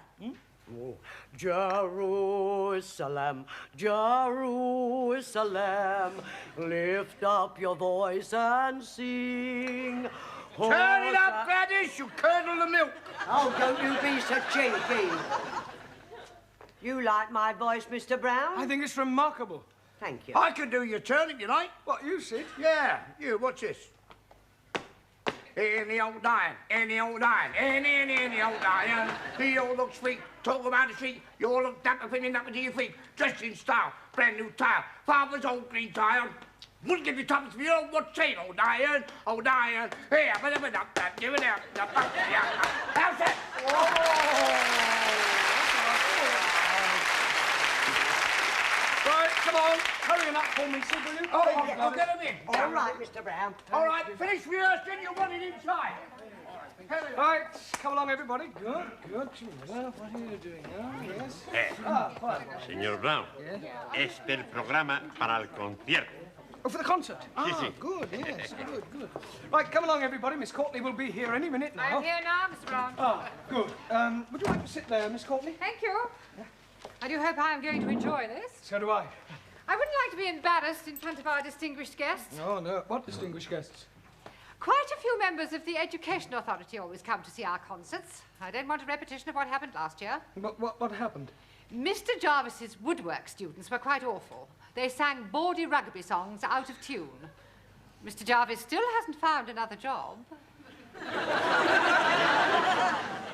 Speaker 7: Oh, Jerusalem, Jerusalem, lift up your voice and sing.
Speaker 2: Turn it up, Gladys, you curdle the milk.
Speaker 7: Oh, don't you be so cheeky. You like my voice, Mr. Brown?
Speaker 3: I think it's remarkable.
Speaker 7: Thank you.
Speaker 2: I can do your turn if you like.
Speaker 3: What, you, Sid?
Speaker 2: Yeah, you, watch this. Any old dying, any old dying, any old dying. He all looks sweet, talk about the street. You all look dapper, pinning up to your feet. Dressed in style, brand new tile. Father's old green tile. Wouldn't give you tuppence for your old what's saying, old dying, old dying. Here, but give it up, how's that?
Speaker 3: Right, come on, hurry him up for me, Sid, will you?
Speaker 2: Oh, I'll get him in.
Speaker 7: All right, Mr. Brown.
Speaker 2: All right, finish rehearsing, you want it inside.
Speaker 3: Right, come along, everybody. Good, good. Well, what are you doing now? Yes. Fine.
Speaker 9: Señor Brown, este es el programa para el concierto.
Speaker 3: Oh, for the concert?
Speaker 9: sí.
Speaker 3: Good, yes, good. Right, come along, everybody. Miss Courtney will be here any minute now.
Speaker 1: I'm here now, Mr. Brown.
Speaker 3: Good. Would you like to sit there, Miss Courtney?
Speaker 1: Thank you. I do hope I am going to enjoy this.
Speaker 3: So do I.
Speaker 1: I wouldn't like to be embarrassed in front of our distinguished guests.
Speaker 3: Oh, no. What distinguished guests?
Speaker 1: Quite a few members of the Education Authority always come to see our concerts. I don't want a repetition of what happened last year.
Speaker 3: What happened?
Speaker 1: Mr. Jarvis's woodwork students were quite awful. They sang bawdy rugby songs out of tune. Mr. Jarvis still hasn't found another job.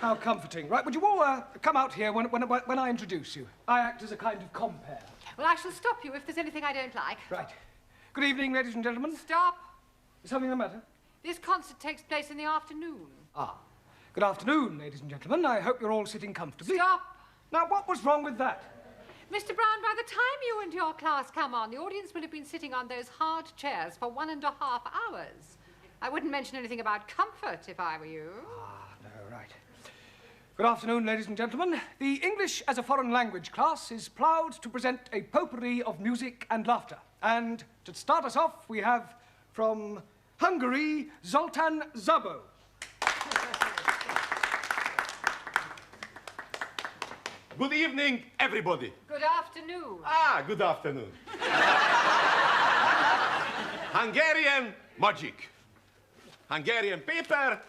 Speaker 3: How comforting. Right, would you all come out here when I introduce you? I act as a kind of compere.
Speaker 1: Well, I shall stop you if there's anything I don't like.
Speaker 3: Right. Good evening, ladies and gentlemen.
Speaker 1: Stop.
Speaker 3: Is something the matter?
Speaker 1: This concert takes place in the afternoon.
Speaker 3: Good afternoon, ladies and gentlemen. I hope you're all sitting comfortably.
Speaker 1: Stop.
Speaker 3: Now, what was wrong with that?
Speaker 1: Mr. Brown, by the time you and your class come on, the audience will have been sitting on those hard chairs for 1.5 hours. I wouldn't mention anything about comfort if I were you.
Speaker 3: No, right. Good afternoon, ladies and gentlemen. The English as a foreign language class is proud to present a potpourri of music and laughter. And to start us off, we have from Hungary, Zoltán Szabó.
Speaker 4: Good evening, everybody.
Speaker 1: Good afternoon.
Speaker 4: Good afternoon. Hungarian magic. Hungarian paper.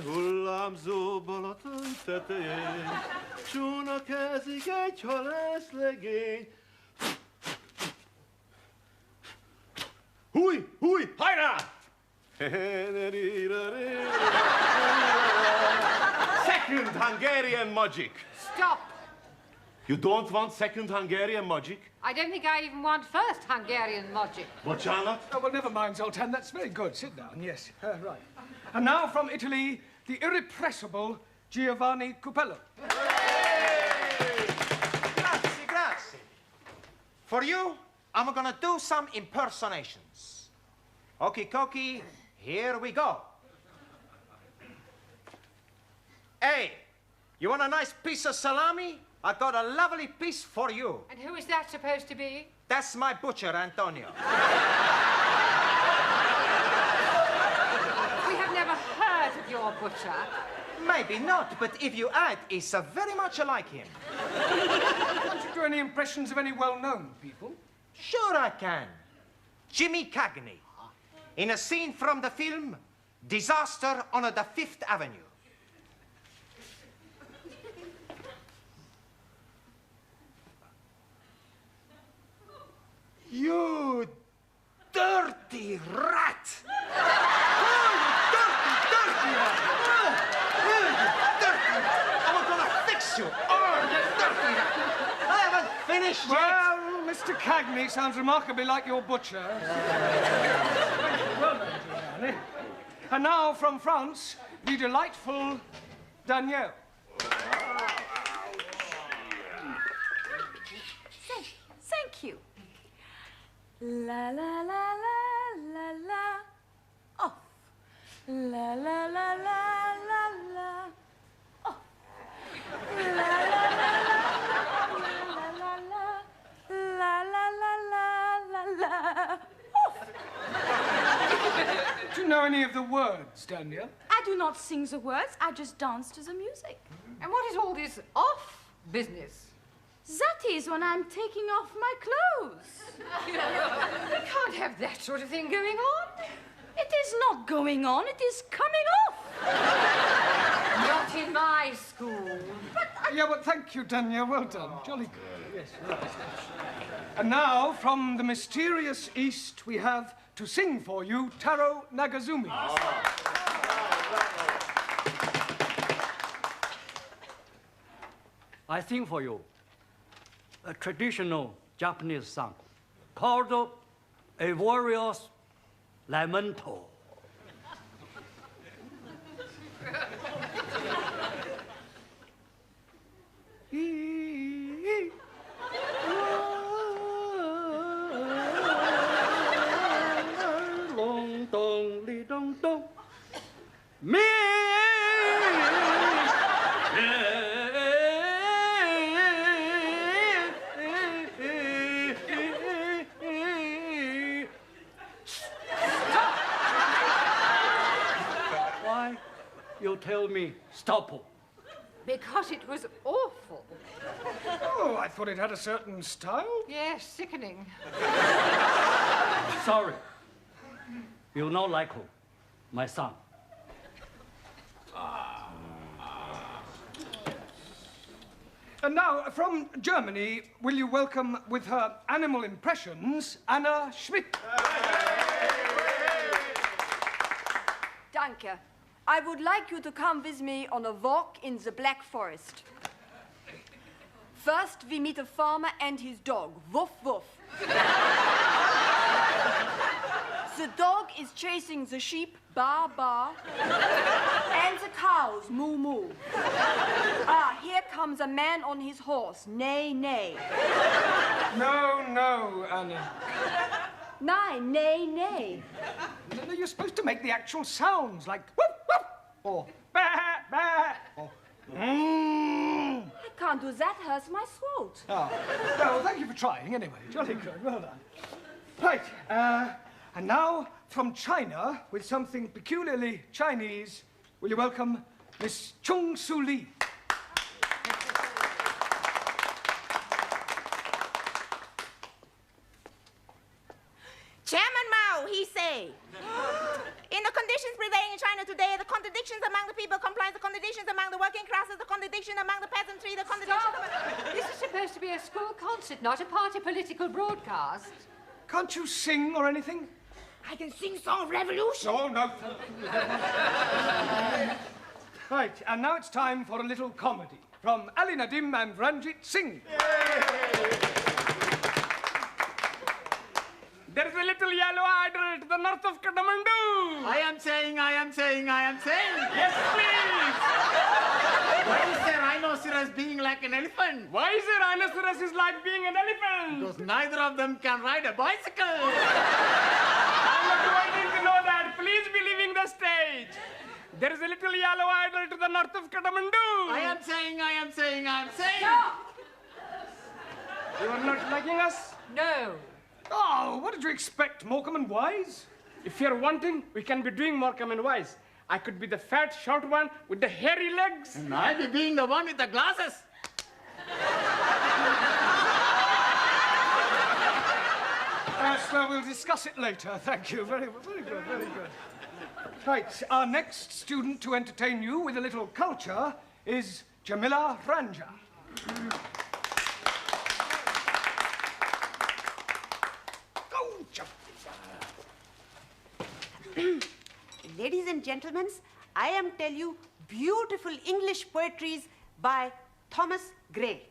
Speaker 4: Hullámzó Balaton tetején, csónakázik egy halászlegény. Húj, hajrá! Second Hungarian magic.
Speaker 1: Stop.
Speaker 4: You don't want second Hungarian magic?
Speaker 1: I don't think I even want first Hungarian magic.
Speaker 4: Bocsánat?
Speaker 3: Oh, well, never mind, Zoltán. That's very good. Sit down, yes. Right. And now from Italy, the irrepressible Giovanni Cupello.
Speaker 14: Grazie. For you, I'm gonna do some impersonations. Okie dokie, here we go. Hey, you want a nice piece of salami? I got a lovely piece for you.
Speaker 1: And who is that supposed to be?
Speaker 14: That's my butcher, Antonio.
Speaker 1: We have never heard of your butcher.
Speaker 14: Maybe not, but if you add, it's very much like him.
Speaker 3: Can't you do any impressions of any well-known people?
Speaker 14: Sure I can. Jimmy Cagney, in a scene from the film Disaster on the Fifth Avenue. You dirty rat! Dirty rat! Dirty! I'm gonna fix you! You dirty rat! I haven't finished yet!
Speaker 3: Well, Mr. Cagney sounds remarkably like your butcher. Well done, Giovanni. And now from France, the delightful Danielle.
Speaker 15: Thank you. La la la la la la. Off. La la la la la la. Off.
Speaker 3: know any of the words, Daniel?
Speaker 15: I do not sing the words, I just dance to the music.
Speaker 1: And what is all this off business?
Speaker 15: That is when I'm taking off my clothes.
Speaker 1: We can't have that sort of thing going on.
Speaker 15: It is not going on, it is coming off.
Speaker 1: Not in my school.
Speaker 3: Yeah, well, thank you, Daniel. Well done. Jolly good. Yes, right. And now, from the mysterious East, we have to sing for you Taro Nagazumi.
Speaker 8: I sing for you a traditional Japanese song called A Warrior's Lamento. Long dong li dong dong. Me. Why you tell me stop?
Speaker 1: Because it was awful.
Speaker 3: Oh, I thought it had a certain style.
Speaker 1: Yes, sickening.
Speaker 8: Sorry. You not like her, my son.
Speaker 3: And now, from Germany, will you welcome with her animal impressions, Anna Schmidt?
Speaker 19: Danke. I would like you to come with me on a walk in the Black Forest. First, we meet a farmer and his dog. Woof, woof. The dog is chasing the sheep, ba, ba, and the cows, moo, moo. Ah, here comes a man on his horse, neigh, neigh.
Speaker 3: No, no, Anna.
Speaker 19: Nein, neigh, neigh.
Speaker 3: No, you're supposed to make the actual sounds, like whoop, whoop, or bah, bah, or
Speaker 19: I can't do that, hurts my throat.
Speaker 3: Oh, well, thank you for trying anyway. Jolly good, well done. Right, and now from China, with something peculiarly Chinese, will you welcome Miss Chung Su Lee?
Speaker 22: Chairman Mao, he say. In the conditions prevailing in China today, the contradictions among the people comprise the contradictions among the working classes, the contradiction among the peasantry, the contradiction
Speaker 1: This is supposed to be a school concert, not a party political broadcast.
Speaker 3: Can't you sing or anything?
Speaker 22: I can sing Song of Revolution.
Speaker 3: Oh, no. Right, and now it's time for a little comedy from Ali Nadim and Ranjit Singh.
Speaker 11: There is a little yellow idol to the north of Kathmandu.
Speaker 6: I am saying.
Speaker 11: Yes, please.
Speaker 6: Why is the rhinoceros being like an elephant?
Speaker 11: Why is a rhinoceros is like being an elephant?
Speaker 6: Because neither of them can ride a bicycle.
Speaker 11: I'm not waiting to know that. Please be leaving the stage. There is a little yellow idol to the north of Kathmandu.
Speaker 6: I am saying.
Speaker 11: Stop! You are not liking us?
Speaker 1: No.
Speaker 3: Oh, what did you expect, Morecambe and Wise?
Speaker 11: If you're wanting, we can be doing Morecambe and Wise. I could be the fat, short one with the hairy legs.
Speaker 6: And I'll be being the one with the glasses.
Speaker 3: Yes, well, we'll discuss it later. Thank you. Very good, very good. Right, our next student to entertain you with a little culture is Jamila Ranja.
Speaker 10: Ladies and gentlemen, I am tell you beautiful English poetries by Thomas Gray.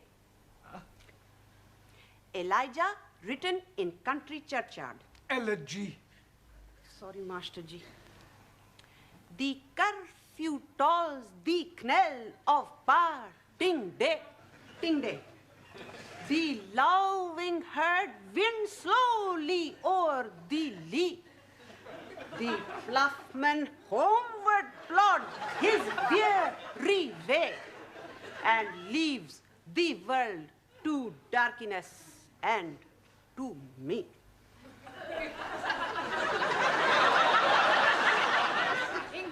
Speaker 10: Elijah, written in country churchyard.
Speaker 3: Elegy.
Speaker 10: Sorry, Master G. The curfew tolls the knell of parting day, ting day. The lowing herd winds slowly o'er the lea. The fluffman homeward plods his weary way and leaves the world to darkness and to me.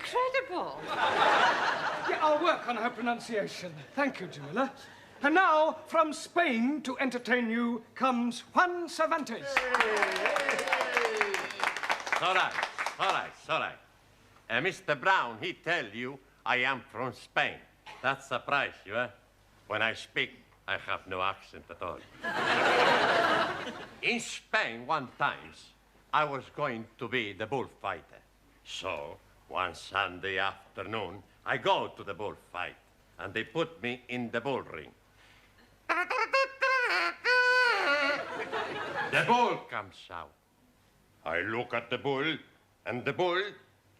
Speaker 1: incredible.
Speaker 3: Yeah, I'll work on her pronunciation. Thank you, Jamila. And now, from Spain to entertain you comes Juan Cervantes.
Speaker 9: All right. Mr. Brown, he tell you I am from Spain. That surprise you, eh? When I speak, I have no accent at all. In Spain, one time, I was going to be the bullfighter. So, one Sunday afternoon, I go to the bullfight, and they put me in the bull ring. The bull comes out. I look at the bull, and the bull,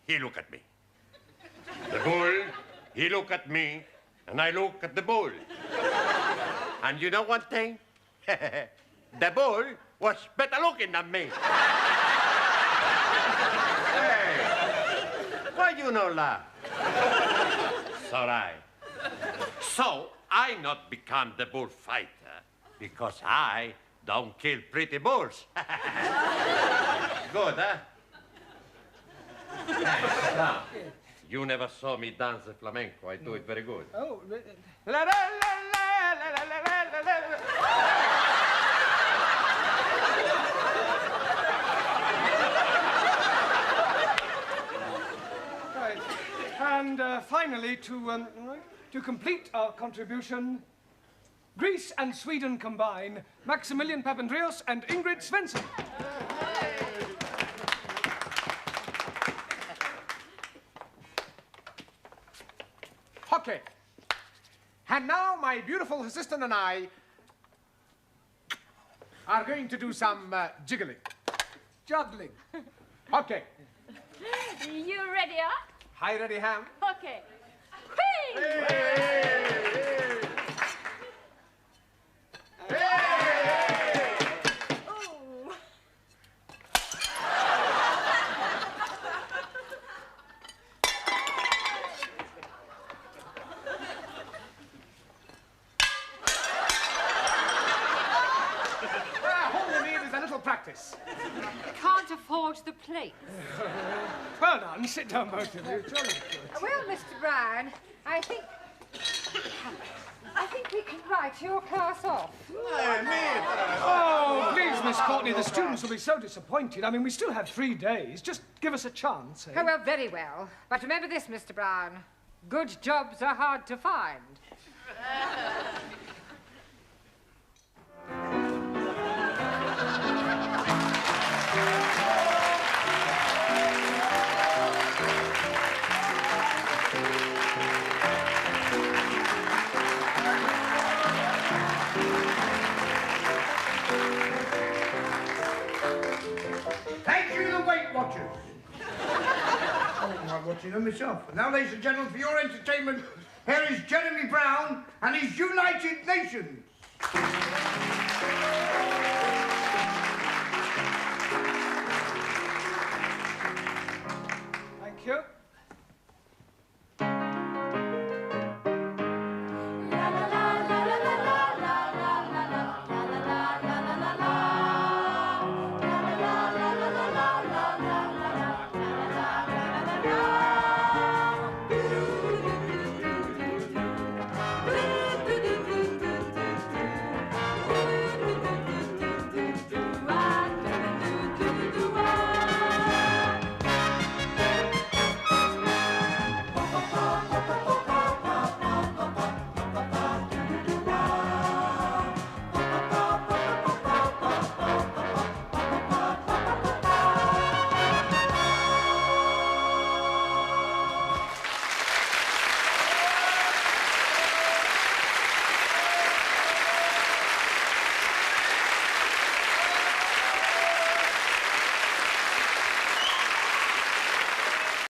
Speaker 9: he look at me. The bull, he look at me, and I look at the bull. And you know one thing? The bull was better looking than me. Hey, why you no laugh? It's all right. So I not become the bullfighter because I don't kill pretty bulls. Good, huh? Yes, now, you never saw me dance the flamenco. I do it very good.
Speaker 3: Oh, right. And finally, to complete our contribution, Greece and Sweden combine, Maximilian Papandreou and Ingrid Svensson.
Speaker 13: Okay. And now my beautiful assistant and I are going to do some jiggling. Juggling. Okay.
Speaker 15: You ready, huh?
Speaker 13: Hi, ready, Ham?
Speaker 15: Okay. Hey!
Speaker 13: Practice.
Speaker 1: Can't afford the place.
Speaker 3: Well done. Sit down, both of you. Jolly good.
Speaker 1: Well, Mr. Brown, I think we can write your class off.
Speaker 3: Oh, please, Miss Courtney, the students will be so disappointed. I mean, we still have 3 days. Just give us a chance, eh?
Speaker 1: Oh, well, very well. But remember this, Mr. Brown. Good jobs are hard to find.
Speaker 2: Thank you, the Weight Watchers. I'm watching them myself. And now, ladies and gentlemen, for your entertainment, here is Jeremy Brown and his United Nations.